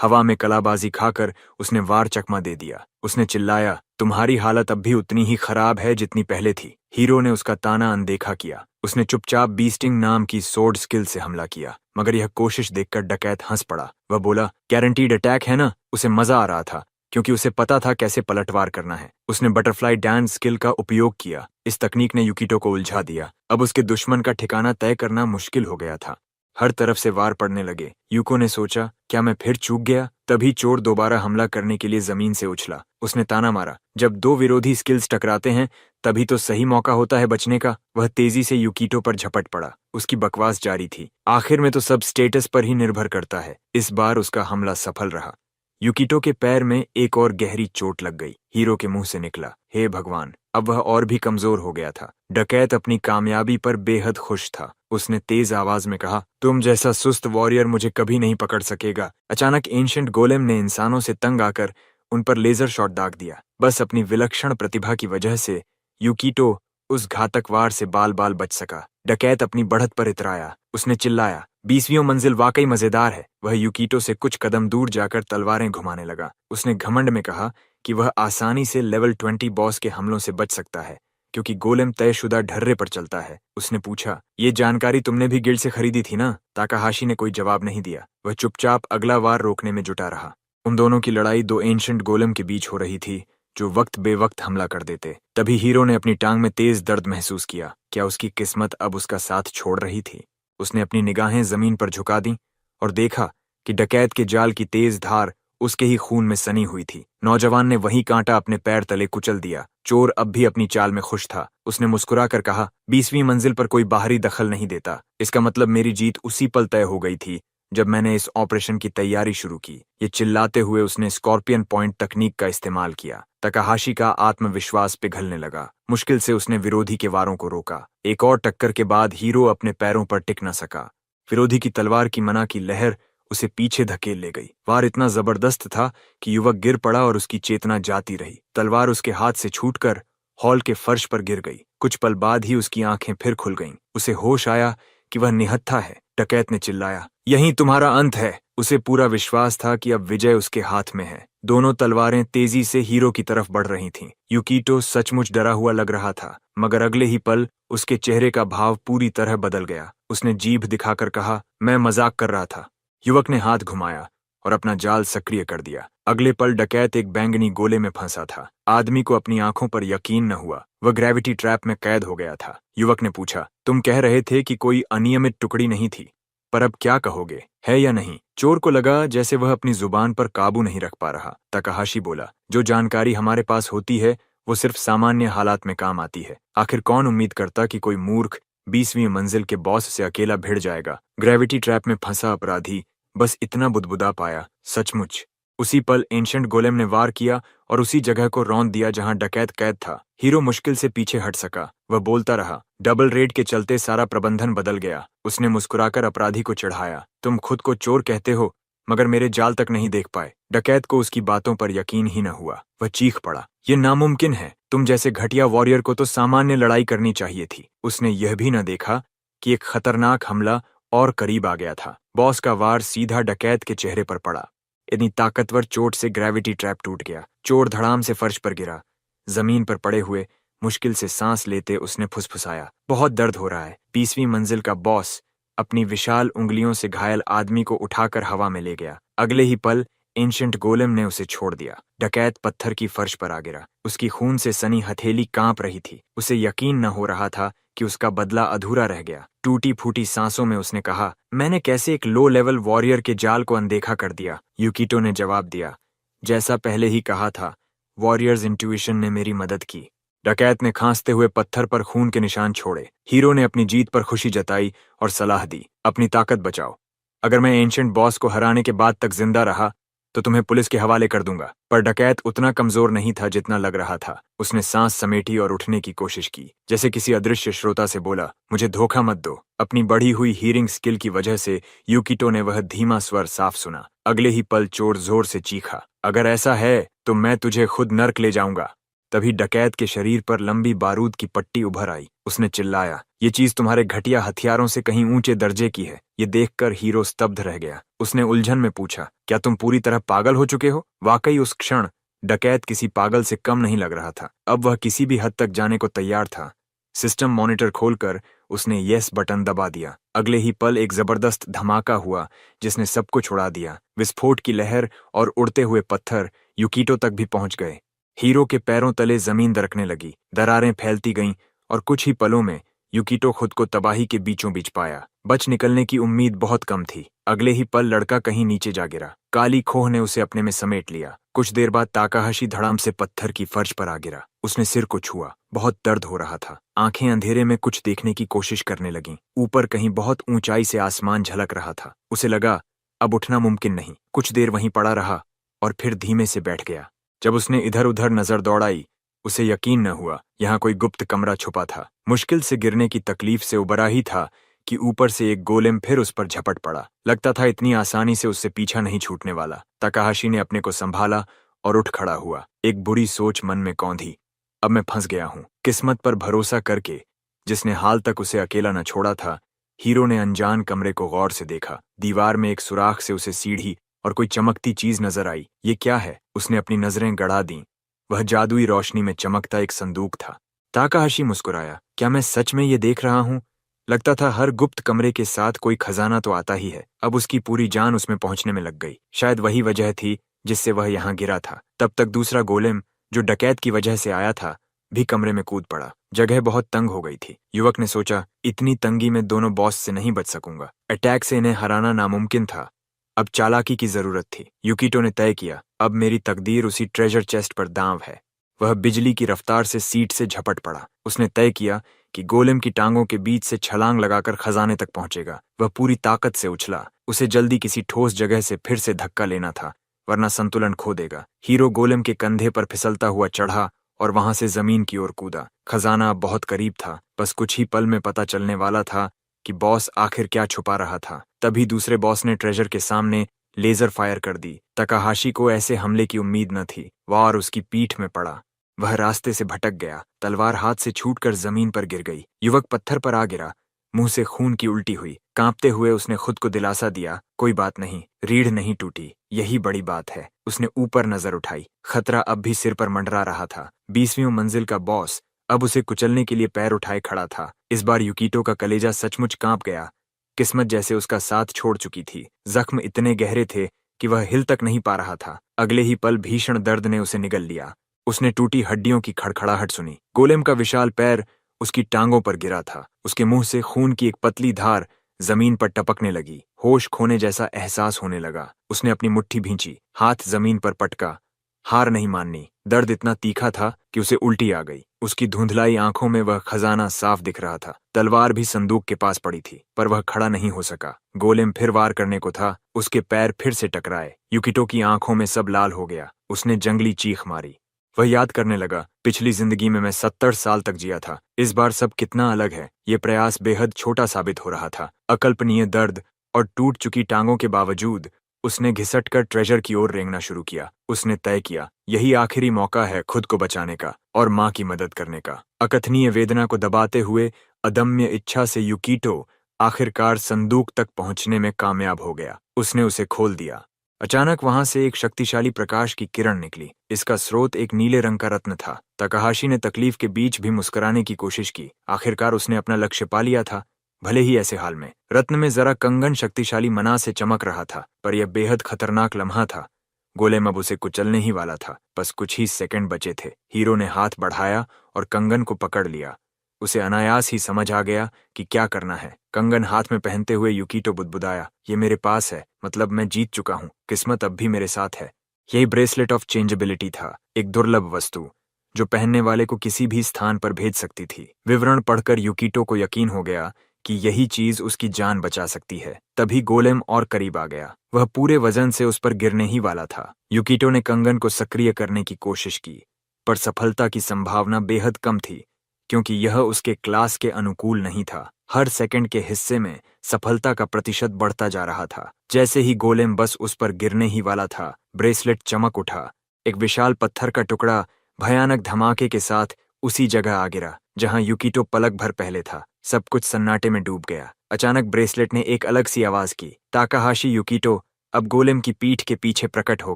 हवा में कलाबाजी खाकर उसने वार चकमा दे दिया। उसने चिल्लाया, तुम्हारी हालत अब भी उतनी ही खराब है जितनी पहले थी। हीरो ने उसका ताना अनदेखा किया। उसने चुपचाप बीस्टिंग नाम की सोर्ड स्किल से हमला किया, मगर यह कोशिश देखकर डकैत हंस पड़ा। वह बोला, गारंटीड अटैक है ना? उसे मजा आ रहा था क्योंकि उसे पता था कैसे पलटवार करना है। उसने बटरफ्लाई डांस स्किल का उपयोग किया। इस तकनीक ने यूकिटो को उलझा दिया। अब उसके दुश्मन का ठिकाना तय करना मुश्किल हो गया था। हर तरफ से वार पड़ने लगे। यूको ने सोचा, क्या मैं फिर चूक गया? तभी चोर दोबारा हमला करने के लिए जमीन से उछला। उसने ताना मारा, जब दो विरोधी स्किल्स टकराते हैं तभी तो सही मौका होता है बचने का। वह तेजी से यूकिटो पर झपट पड़ा। उसकी बकवास जारी थी, आखिर में तो सब स्टेटस पर ही निर्भर करता है। इस बार उसका हमला सफल रहा। यूकिटो के पैर में एक और गहरी चोट लग गई। हीरो के मुंह से निकला, हे भगवान! अब वह और भी कमजोर हो गया था। डकैत अपनी कामयाबी पर बेहद खुश था। उसने तेज आवाज में कहा, तुम जैसा सुस्त वॉरियर मुझे कभी नहीं पकड़ सकेगा। अचानक एंशिएंट गोलेम ने इंसानों से तंग आकर उन पर लेजर शॉट दाग दिया। बस अपनी विलक्षण प्रतिभा की वजह से यूकिटो उस घातक वार से बाल बाल बच सका। डकैत अपनी बढ़त पर इतराया। उसने चिल्लाया, 20वीं मंजिल वाकई मजेदार है। वह यूकिटो से कुछ कदम दूर जाकर तलवारें घुमाने लगा। उसने घमंड में कहा कि वह आसानी से लेवल 20 बॉस के हमलों से बच सकता है, क्योंकि गोलेम तयशुदा ढर्रे पर चलता है। उसने पूछा, ये जानकारी तुमने भी गिल्ड से खरीदी थी ना? ताकाहाशी ने कोई जवाब नहीं दिया। वह चुपचाप अगला वार रोकने में जुटा रहा। उन दोनों की लड़ाई दो एंशंट गोलेम के बीच हो रही थी, जो वक्त बेवक्त हमला कर देते। तभी हीरो ने अपनी टांग में तेज दर्द महसूस किया। क्या उसकी किस्मत अब उसका साथ छोड़ रही थी? उसने अपनी निगाहें जमीन पर झुका दी और देखा कि डकैत के जाल की तेज धार उसके ही खून में सनी हुई थी। नौजवान ने वही कांटा अपने पैर तले कुचल दिया। चोर अब भी अपनी चाल में खुश था। उसने मुस्कुराकर कहा, 20वीं मंजिल पर कोई बाहरी दखल नहीं देता। इसका मतलब मेरी जीत उसी पल तय हो गई थी जब मैंने इस ऑपरेशन की तैयारी शुरू की। ये चिल्लाते हुए उसने स्कॉर्पियन पॉइंट तकनीक का इस्तेमाल किया। ताकाहाशी का आत्मविश्वास पिघलने लगा। मुश्किल से उसने विरोधी के वारों को रोका। एक और टक्कर के बाद हीरो अपने पैरों पर टिक न सका। विरोधी की तलवार की मना की लहर उसे पीछे धकेल ले गई। वार इतना जबरदस्त था कि युवक गिर पड़ा और उसकी चेतना जाती रही। तलवार उसके हाथ से छूटकर हॉल के फर्श पर गिर गई। कुछ पल बाद ही उसकी आंखें फिर खुल गईं। उसे होश आया कि वह निहत्था है। डकैत ने चिल्लाया, यहीं तुम्हारा अंत है। उसे पूरा विश्वास था कि अब विजय उसके हाथ में है। दोनों तलवारें तेजी से हीरो की तरफ बढ़ रही थीं। युकीटो सचमुच डरा हुआ लग रहा था, मगर अगले ही पल उसके चेहरे का भाव पूरी तरह बदल गया। उसने जीभ दिखाकर कहा, मैं मजाक कर रहा था। युवक ने हाथ घुमाया और अपना जाल सक्रिय कर दिया। अगले पल डकैत एक बैंगनी गोले में फंसा था। आदमी को अपनी आंखों पर यकीन न हुआ। वह ग्रेविटी ट्रैप में कैद हो गया था। युवक ने पूछा, तुम कह रहे थे कि कोई अनियमित टुकड़ी नहीं थी, पर अब क्या कहोगे, है या नहीं? चोर को लगा जैसे वह अपनी जुबान पर काबू नहीं रख पा रहा। ताकाहाशी बोला, जो जानकारी हमारे पास होती है वो सिर्फ सामान्य हालात में काम आती है। आखिर कौन उम्मीद करता कि कोई मूर्ख 20वीं मंजिल के बॉस से अकेला भिड़ जाएगा? ग्रेविटी ट्रैप में फंसा अपराधी बस इतना बुदबुदा पाया। सचमुच उसी पल एंशंट गोलेम ने वार किया और उसी जगह को रौंद दिया जहां डकैत कैद था। हीरो मुश्किल से पीछे हट सका। वह बोलता रहा, डबल रेड के चलते सारा प्रबंधन बदल गया। उसने मुस्कुराकर अपराधी को चिढ़ाया, तुम खुद को चोर कहते हो, मगर मेरे जाल तक नहीं देख पाए। डकैत को उसकी बातों पर यकीन ही न हुआ। वह चीख पड़ा, ये नामुमकिन है। तुम जैसे घटिया वॉरियर को तो सामान्य लड़ाई करनी चाहिए थी। उसने यह भी न देखा कि एक खतरनाक हमला और करीब आ गया था। बॉस का वार सीधा डकैत के चेहरे पर पड़ा। इतनी ताकतवर चोट से ग्रेविटी ट्रैप टूट गया। चोर धड़ाम से फर्श पर गिरा। जमीन पर पड़े हुए मुश्किल से सांस लेते उसने फुसफुसाया, बहुत दर्द हो रहा है। 20वीं मंजिल का बॉस अपनी विशाल उंगलियों से घायल आदमी को उठाकर हवा में ले गया। अगले ही पल एंशंट गोलेम ने उसे छोड़ दिया। डकैत पत्थर की फर्श पर आ गिरा। उसकी खून से सनी हथेली कांप रही थी। उसे यकीन न हो रहा था कि उसका बदला अधूरा रह गया। टूटी फूटी सांसों में उसने कहा, मैंने कैसे एक लो लेवल वॉरियर के जाल को अनदेखा कर दिया? युकीटो ने जवाब दिया, जैसा पहले ही कहा था, वॉरियर्स इंट्यूशन ने मेरी मदद की। डकैत ने खांसते हुए पत्थर पर खून के निशान छोड़े। हीरो ने अपनी जीत पर खुशी जताई और सलाह दी, अपनी ताकत बचाओ। अगर मैं एंशंट बॉस को हराने के बाद तक जिंदा रहा तो तुम्हें पुलिस के हवाले कर दूंगा। पर डकैत उतना कमजोर नहीं था जितना लग रहा था। उसने सांस समेटी और उठने की कोशिश की। जैसे किसी अदृश्य श्रोता से बोला, मुझे धोखा मत दो। अपनी बढ़ी हुई हीरिंग स्किल की वजह से युकीटो ने वह धीमा स्वर साफ सुना। अगले ही पल चोर जोर से चीखा, अगर ऐसा है तो मैं तुझे खुद नर्क ले जाऊंगा। तभी डकैत के शरीर पर लंबी बारूद की पट्टी उभर आई। उसने चिल्लाया, ये चीज तुम्हारे घटिया हथियारों से कहीं ऊंचे दर्जे की है। ये देखकर हीरो स्तब्ध रह गया। उसने उलझन में पूछा, क्या तुम पूरी तरह पागल हो चुके हो? वाकई उस क्षण डकैत किसी पागल से कम नहीं लग रहा था। अब वह किसी भी हद तक जाने को तैयार था। सिस्टम मॉनिटर खोलकर उसने येस बटन दबा दिया। अगले ही पल एक जबरदस्त धमाका हुआ जिसने सब कुछ उड़ा दिया। विस्फोट की लहर और उड़ते हुए पत्थर युकीटो तक भी पहुंच गए। हीरो के पैरों तले जमीन दरकने लगी। दरारें फैलती गईं और कुछ ही पलों में युकीटो खुद को तबाही के बीचों बीच पाया। बच निकलने की उम्मीद बहुत कम थी। अगले ही पल लड़का कहीं नीचे जा गिरा। काली खोह ने उसे अपने में समेट लिया। कुछ देर बाद ताकाहाशी धड़ाम से पत्थर की फर्श पर आ गिरा। उसने सिर को छुआ। बहुत दर्द हो रहा था। आंखें अंधेरे में कुछ देखने की कोशिश करने लगीं। ऊपर कहीं बहुत ऊंचाई से आसमान झलक रहा था। उसे लगा अब उठना मुमकिन नहीं। कुछ देर वहीं पड़ा रहा और फिर धीमे से बैठ गया। जब उसने इधर उधर नजर दौड़ाई, उसे यकीन न हुआ यहाँ कोई गुप्त कमरा छुपा था। मुश्किल से गिरने की तकलीफ से उबरा ही था कि ऊपर से एक गोलेम फिर उस पर झपट पड़ा। लगता था इतनी आसानी से उससे पीछा नहीं छूटने वाला। ताकाहाशी ने अपने को संभाला और उठ खड़ा हुआ। एक बुरी सोच मन में कौंधी, अब मैं फंस गया हूं। किस्मत पर भरोसा करके जिसने हाल तक उसे अकेला न छोड़ा था, हीरो ने अनजान कमरे को गौर से देखा। दीवार में एक सुराख से उसे सीढ़ी और कोई चमकती चीज नजर आई। ये क्या है? उसने अपनी नजरें गड़ा दी। वह जादुई रोशनी में चमकता एक संदूक था। ताकाहाशी मुस्कुराया। क्या मैं सच में ये देख रहा हूँ? लगता था हर गुप्त कमरे के साथ कोई खजाना तो आता ही है। अब उसकी पूरी जान उसमें पहुंचने में लग गई। शायद वही वजह थी जिससे वह यहाँ गिरा था। तब तक दूसरा गोलेम, जो डकैत की वजह से आया था, भी कमरे में कूद पड़ा। जगह बहुत तंग हो गई थी। युवक ने सोचा, इतनी तंगी में दोनों बॉस से नहीं बच सकूंगा। अटैक से इन्हें हराना नामुमकिन था। अब चालाकी की जरूरत थी। यूकिटो ने तय किया, अब मेरी तकदीर उसी ट्रेजर चेस्ट पर दांव है। वह बिजली की रफ्तार से सीट से झपट पड़ा। उसने तय किया कि गोलेम की टांगों के बीच से छलांग लगाकर खजाने तक पहुंचेगा। वह पूरी ताकत से उछला। उसे जल्दी किसी ठोस जगह से फिर से धक्का लेना था, वरना संतुलन खो देगा। हीरो गोलेम के कंधे पर फिसलता हुआ चढ़ा और वहां से जमीन की ओर कूदा। खजाना अब बहुत करीब था। बस कुछ ही पल में पता चलने वाला था कि बॉस आखिर क्या छुपा रहा था। तभी दूसरे बॉस ने ट्रेजर के सामने लेजर फायर कर दी। तकाहाशी को ऐसे हमले की उम्मीद न थी। वार उसकी पीठ में पड़ा। वह रास्ते से भटक गया। तलवार हाथ से छूटकर जमीन पर गिर गई। युवक पत्थर पर आ गिरा। मुंह से खून की उल्टी हुई। कांपते हुए उसने खुद को दिलासा दिया, कोई बात नहीं, रीढ़ नहीं टूटी, यही बड़ी बात है। उसने ऊपर नजर उठाई। खतरा अब भी सिर पर मंडरा रहा था। 20वीं मंजिल का बॉस अब उसे कुचलने के लिए पैर उठाए खड़ा था। इस बार यूकिटो का कलेजा सचमुच कांप गया। किस्मत जैसे उसका साथ छोड़ चुकी थी। जख्म इतने गहरे थे कि वह हिल तक नहीं पा रहा था। अगले ही पल भीषण दर्द ने उसे निगल लिया। उसने टूटी हड्डियों की खड़खड़ाहट सुनी। गोलेम का विशाल पैर उसकी टांगों पर गिरा था। उसके मुंह से खून की एक पतली धार जमीन पर टपकने लगी। होश खोने जैसा एहसास होने लगा। उसने अपनी मुट्ठी भींची, हाथ जमीन पर पटका। हार नहीं माननी। दर्द इतना तीखा था कि उसे उल्टी आ गई। उसकी धुंधलाई आंखों में वह खजाना साफ दिख रहा था। तलवार भी संदूक के पास पड़ी थी, पर वह खड़ा नहीं हो सका। गोलेम फिर वार करने को था। उसके पैर फिर से टकराए। यूकिटो की आंखों में सब लाल हो गया। उसने जंगली चीख मारी। वह याद करने लगा, पिछली जिंदगी में मैं 70 साल तक जिया था। इस बार सब कितना अलग है। ये प्रयास बेहद छोटा साबित हो रहा था। अकल्पनीय दर्द और टूट चुकी टांगों के बावजूद उसने घिसट कर ट्रेजर की ओर रेंगना शुरू किया। उसने तय किया, यही आखिरी मौका है खुद को बचाने का और माँ की मदद करने का। अकथनीय वेदना को दबाते हुए अदम्य इच्छा से यूकिटो आखिरकार संदूक तक पहुंचने में कामयाब हो गया। उसने उसे खोल दिया। अचानक वहां से एक शक्तिशाली प्रकाश की किरण निकली। इसका स्रोत एक नीले रंग का रत्न था। तकाहाशी ने तकलीफ के बीच भी मुस्कुराने की कोशिश की। आखिरकार उसने अपना लक्ष्य पा लिया था, भले ही ऐसे हाल में। रत्न में जरा कंगन शक्तिशाली मना से चमक रहा था, पर यह बेहद खतरनाक लम्हा था। गोलेम अब उसे कुचलने ही वाला था। बस कुछ ही सेकंड बचे थे। हीरो ने हाथ बढ़ाया और कंगन को पकड़ लिया। उसे अनायास ही समझ आ गया कि क्या करना है। कंगन हाथ में पहनते हुए यूकिटो बुदबुदाया, ये मेरे पास है, मतलब मैं जीत चुका हूँ। किस्मत अब भी मेरे साथ है। यही ब्रेसलेट ऑफ चेंजेबिलिटी था, एक दुर्लभ वस्तु जो पहनने वाले को किसी भी स्थान पर भेज सकती थी। विवरण पढ़कर यूकिटो को यकीन हो गया कि यही चीज उसकी जान बचा सकती है। तभी गोलेम और करीब आ गया। वह पूरे वजन से उस पर गिरने ही वाला था। यूकिटो ने कंगन को सक्रिय करने की कोशिश की, पर सफलता की संभावना बेहद कम थी, क्योंकि यह उसके क्लास के अनुकूल नहीं था। हर सेकंड के हिस्से में सफलता का प्रतिशत बढ़ता जा रहा था। जैसे ही गोलेम बस उस पर गिरने ही वाला था, ब्रेसलेट चमक उठा। एक विशाल पत्थर का टुकड़ा भयानक धमाके के साथ उसी जगह आ गिरा जहां यूकिटो पलक भर पहले था। सब कुछ सन्नाटे में डूब गया। अचानक ब्रेसलेट ने एक अलग सी आवाज की। ताकाहाशी यूकिटो अब गोलेम की पीठ के पीछे प्रकट हो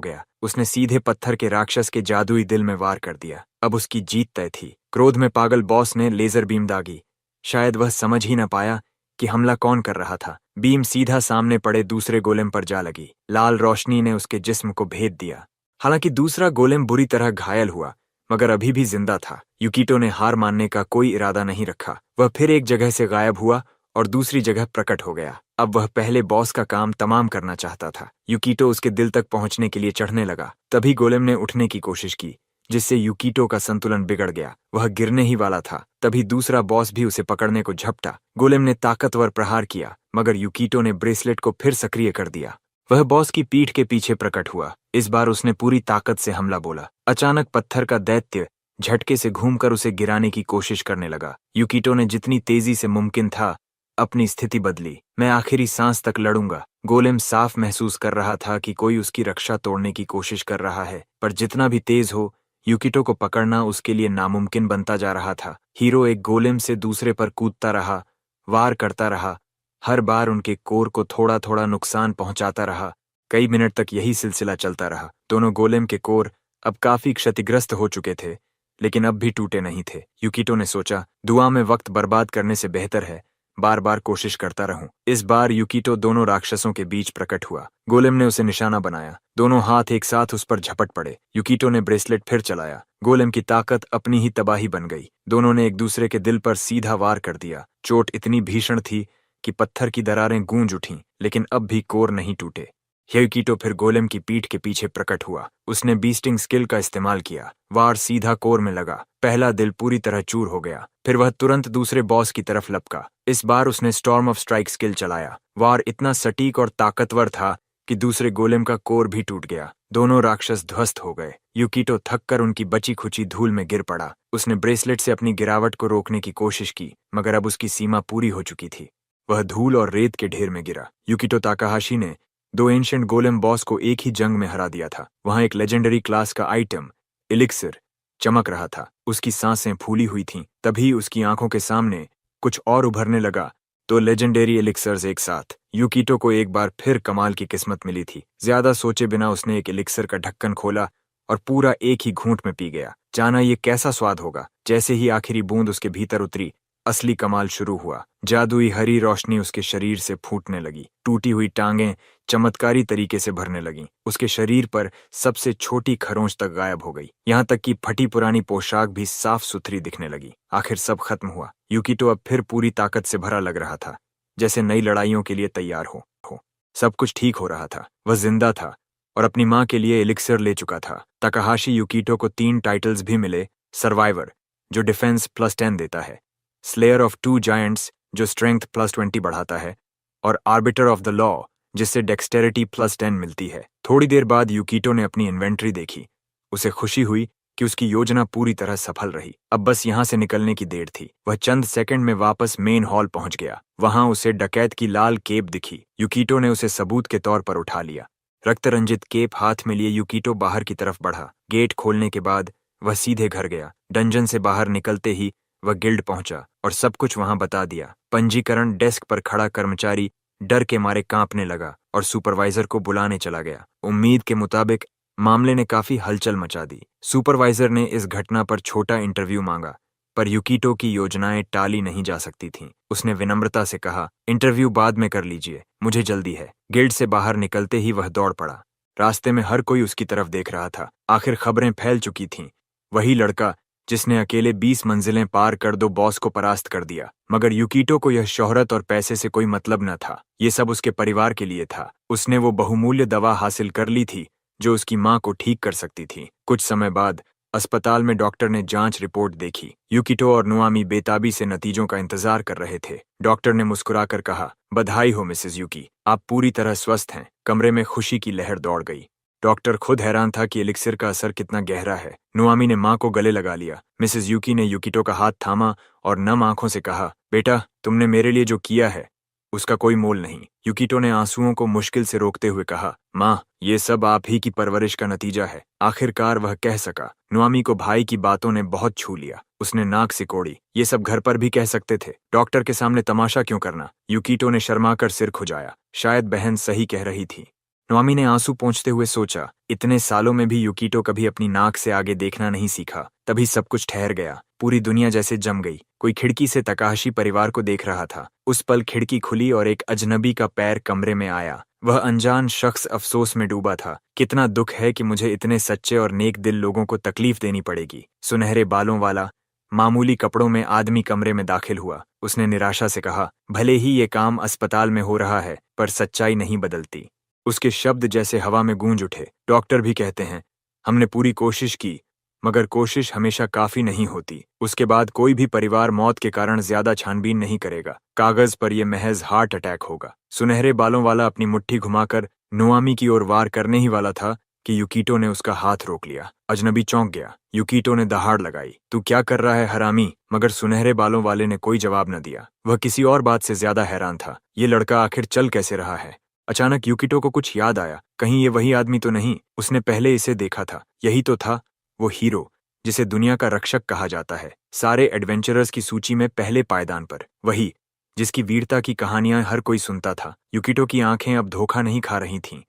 गया। उसने सीधे पत्थर के राक्षस के जादुई दिल में वार कर दिया। अब उसकी जीत तय थी। क्रोध में पागल बॉस ने लेजर बीम दागी। शायद वह समझ ही न पाया कि हमला कौन कर रहा था। बीम सीधा सामने पड़े दूसरे गोलेम पर जा लगी। लाल रोशनी ने उसके जिस्म को भेद दिया। हालांकि दूसरा गोलेम बुरी तरह घायल हुआ, मगर अभी भी जिंदा था। यूकिटो ने हार मानने का कोई इरादा नहीं रखा। वह फिर एक जगह से गायब हुआ और दूसरी जगह प्रकट हो गया। अब वह पहले बॉस का काम तमाम करना चाहता था। यूकिटो उसके दिल तक पहुंचने के लिए चढ़ने लगा। तभी गोलेम ने उठने की कोशिश की, जिससे यूकिटो का संतुलन बिगड़ गया। वह गिरने ही वाला था। तभी दूसरा बॉस भी उसे पकड़ने को झपटा। गोलेम ने ताकतवर प्रहार किया, मगर यूकिटो ने ब्रेसलेट को फिर सक्रिय कर दिया। वह बॉस की पीठ के पीछे प्रकट हुआ। इस बार उसने पूरी ताकत से हमला बोला। अचानक पत्थर का दैत्य झटके से घूमकर उसे गिराने की कोशिश करने लगा। यूकिटो ने जितनी तेजी से मुमकिन था अपनी स्थिति बदली। मैं आखिरी सांस तक लड़ूंगा। गोलेम साफ महसूस कर रहा था कि कोई उसकी रक्षा तोड़ने की कोशिश कर रहा है, पर जितना भी तेज हो, यूकिटो को पकड़ना उसके लिए नामुमकिन बनता जा रहा था। हीरो एक गोलेम से दूसरे पर कूदता रहा, वार करता रहा, हर बार उनके कोर को थोड़ा थोड़ा नुकसान पहुंचाता रहा। कई मिनट तक यही सिलसिला चलता रहा। दोनों गोलेम के कोर अब काफी क्षतिग्रस्त हो चुके थे, लेकिन अब भी टूटे नहीं थे। यूकिटो ने सोचा, दुआ में वक्त बर्बाद करने से बेहतर है बार बार कोशिश करता रहूं। इस बार यूकिटो दोनों राक्षसों के बीच प्रकट हुआ। गोलेम ने उसे निशाना बनाया। दोनों हाथ एक साथ उस पर झपट पड़े। यूकिटो ने ब्रेसलेट फिर चलाया। गोलेम की ताकत अपनी ही तबाही बन गई। दोनों ने एक दूसरे के दिल पर सीधा वार कर दिया। चोट इतनी भीषण थी कि पत्थर की दरारें गूंज उठीं, लेकिन अब भी कोर नहीं टूटे। यूकिटो फिर गोलेम की पीठ के पीछे प्रकट हुआ। उसने बीस्टिंग स्किल का इस्तेमाल किया। वार सीधा कोर में लगा। पहला दिल पूरी तरह चूर हो गया। फिर वह तुरंत दूसरे बॉस की तरफ लपका। इस बार उसने स्टॉर्म ऑफ स्ट्राइक स्किल चलाया। वार इतना सटीक और ताकतवर था कि दूसरे गोलेम का कोर भी टूट गया। दोनों राक्षस ध्वस्त हो गए। यूकिटो थककर उनकी बची खुची धूल में गिर पड़ा। उसने ब्रेसलेट से अपनी गिरावट को रोकने की कोशिश की, मगर अब उसकी सीमा पूरी हो चुकी थी। वह धूल और रेत के ढेर में गिरा। यूकिटो ताकाहाशी ने 2 एंशिएंट गोलेम बॉस को एक ही जंग में हरा दिया था। वहां एक लेजेंडरी क्लास का आइटम एलिक्सिर चमक रहा था। उसकी सांसें फूली हुई थीं। तभी उसकी आंखों के सामने कुछ और उभरने लगा। 2 लेजेंडरी एलिक्सर्स एक साथ। यूकिटो को एक बार फिर कमाल की किस्मत मिली थी। ज्यादा सोचे बिना उसने एक एलिक्सर का ढक्कन खोला और पूरा एक ही घूंट में पी गया। जाना ये कैसा स्वाद होगा। जैसे ही आखिरी बूंद उसके भीतर उतरी, असली कमाल शुरू हुआ। जादुई हरी रोशनी उसके शरीर से फूटने लगी। टूटी हुई टांगें चमत्कारी तरीके से भरने लगीं। उसके शरीर पर सबसे छोटी खरोंच तक गायब हो गई। यहाँ तक कि फटी पुरानी पोशाक भी साफ सुथरी दिखने लगी। आखिर सब खत्म हुआ। यूकिटो अब फिर पूरी ताकत से भरा लग रहा था, जैसे नई लड़ाइयों के लिए तैयार हो। सब कुछ ठीक हो रहा था। वह जिंदा था और अपनी माँ के लिए एलिक्सर ले चुका था। ताकाहाशी यूकिटो को 3 टाइटल्स भी मिले। सर्वाइवर, जो डिफेंस +10 देता है, स्लेयर ऑफ 2 जायंट्स, जो स्ट्रेंथ +20 बढ़ाता है, और आर्बिटर ऑफ द लॉ, जिससे डेक्सटेरिटी +10 मिलती है। थोड़ी देर बाद यूकिटो ने अपनी इन्वेंट्री देखी। उसे खुशी हुई कि उसकी योजना पूरी तरह सफल रही। अब बस यहाँ से निकलने की देर थी। वह चंद सेकंड में वापस मेन हॉल पहुंच गया। वहां उसे डकैत की लाल केप दिखी। यूकिटो ने उसे सबूत के तौर पर उठा लिया। रक्तरंजित केप हाथ में लिए यूकिटो बाहर की तरफ बढ़ा। गेट खोलने के बाद वह सीधे घर गया। डंजन से बाहर निकलते ही वह गिल्ड पहुंचा और सब कुछ वहां बता दिया। पंजीकरण डेस्क पर खड़ा कर्मचारी डर के मारे कांपने लगा और सुपरवाइजर को बुलाने चला गया। उम्मीद के मुताबिक मामले ने काफी हलचल मचा दी। सुपरवाइजर ने इस घटना पर छोटा इंटरव्यू मांगा, पर यूकिटो की योजनाएं टाली नहीं जा सकती थीं। उसने विनम्रता से कहा, इंटरव्यू बाद में कर लीजिए, मुझे जल्दी है। गिल्ड से बाहर निकलते ही वह दौड़ पड़ा। रास्ते में हर कोई उसकी तरफ देख रहा था। आखिर खबरें फैल चुकी थीं। वही लड़का जिसने अकेले 20 मंजिलें पार कर 2 बॉस को परास्त कर दिया। मगर यूकिटो को यह शोहरत और पैसे से कोई मतलब न था। ये सब उसके परिवार के लिए था। उसने वो बहुमूल्य दवा हासिल कर ली थी जो उसकी माँ को ठीक कर सकती थी। कुछ समय बाद अस्पताल में डॉक्टर ने जांच रिपोर्ट देखी। यूकिटो और नुआमी बेताबी से नतीजों का इंतजार कर रहे थे। डॉक्टर ने मुस्कुराकर कहा, बधाई हो मिसेस यूकी, आप पूरी तरह स्वस्थ हैं। कमरे में खुशी की लहर दौड़ गई। डॉक्टर खुद हैरान था कि एलिक्सिर का असर कितना गहरा है। नुआमी ने माँ को गले लगा लिया। मिसेस यूकी ने यूकिटो का हाथ थामा और नम आंखों से कहा, बेटा, तुमने मेरे लिए जो किया है उसका कोई मोल नहीं। यूकिटो ने आंसुओं को मुश्किल से रोकते हुए कहा, माँ, ये सब आप ही की परवरिश का नतीजा है। आखिरकार वह कह सका। नुआमी को भाई की बातों ने बहुत छू लिया। उसने नाक सिकोड़ी। ये सब घर पर भी कह सकते थे, डॉक्टर के सामने तमाशा क्यों करना। यूकिटो ने शर्माकर सिर खुजाया। शायद बहन सही कह रही थी। नुआमी ने आंसू पोंछते हुए सोचा, इतने सालों में भी यूकिटो कभी अपनी नाक से आगे देखना नहीं सीखा। तभी सब कुछ ठहर गया। पूरी दुनिया जैसे जम गई। कोई खिड़की से ताकाहाशी परिवार को देख रहा था। उस पल खिड़की खुली और एक अजनबी का पैर कमरे में आया। वह अनजान शख्स अफसोस में डूबा था। कितना दुख है कि मुझे इतने सच्चे और नेक दिल लोगों को तकलीफ देनी पड़ेगी। सुनहरे बालों वाला मामूली कपड़ों में आदमी कमरे में दाखिल हुआ। उसने निराशा से कहा, भले ही ये काम अस्पताल में हो रहा है, पर सच्चाई नहीं बदलती। उसके शब्द जैसे हवा में गूंज उठे। डॉक्टर भी कहते हैं, हमने पूरी कोशिश की, मगर कोशिश हमेशा काफी नहीं होती। उसके बाद कोई भी परिवार मौत के कारण ज्यादा छानबीन नहीं करेगा। कागज पर यह महज हार्ट अटैक होगा। सुनहरे बालों वाला अपनी मुट्ठी घुमाकर नुआमी की ओर वार करने ही वाला था कि यूकिटो ने उसका हाथ रोक लिया। अजनबी चौंक गया। यूकिटो ने दहाड़ लगाई, तू क्या कर रहा है हरामी? मगर सुनहरे बालों वाले ने कोई जवाब न दिया। वह किसी और बात से ज्यादा हैरान था। ये लड़का आखिर चल कैसे रहा है? अचानक यूकिटो को कुछ याद आया। कहीं ये वही आदमी तो नहीं? उसने पहले इसे देखा था। यही तो था वो हीरो जिसे दुनिया का रक्षक कहा जाता है। सारे एडवेंचरर्स की सूची में पहले पायदान पर। वही जिसकी वीरता की कहानियां हर कोई सुनता था। यूकिटो की आंखें अब धोखा नहीं खा रही थीं।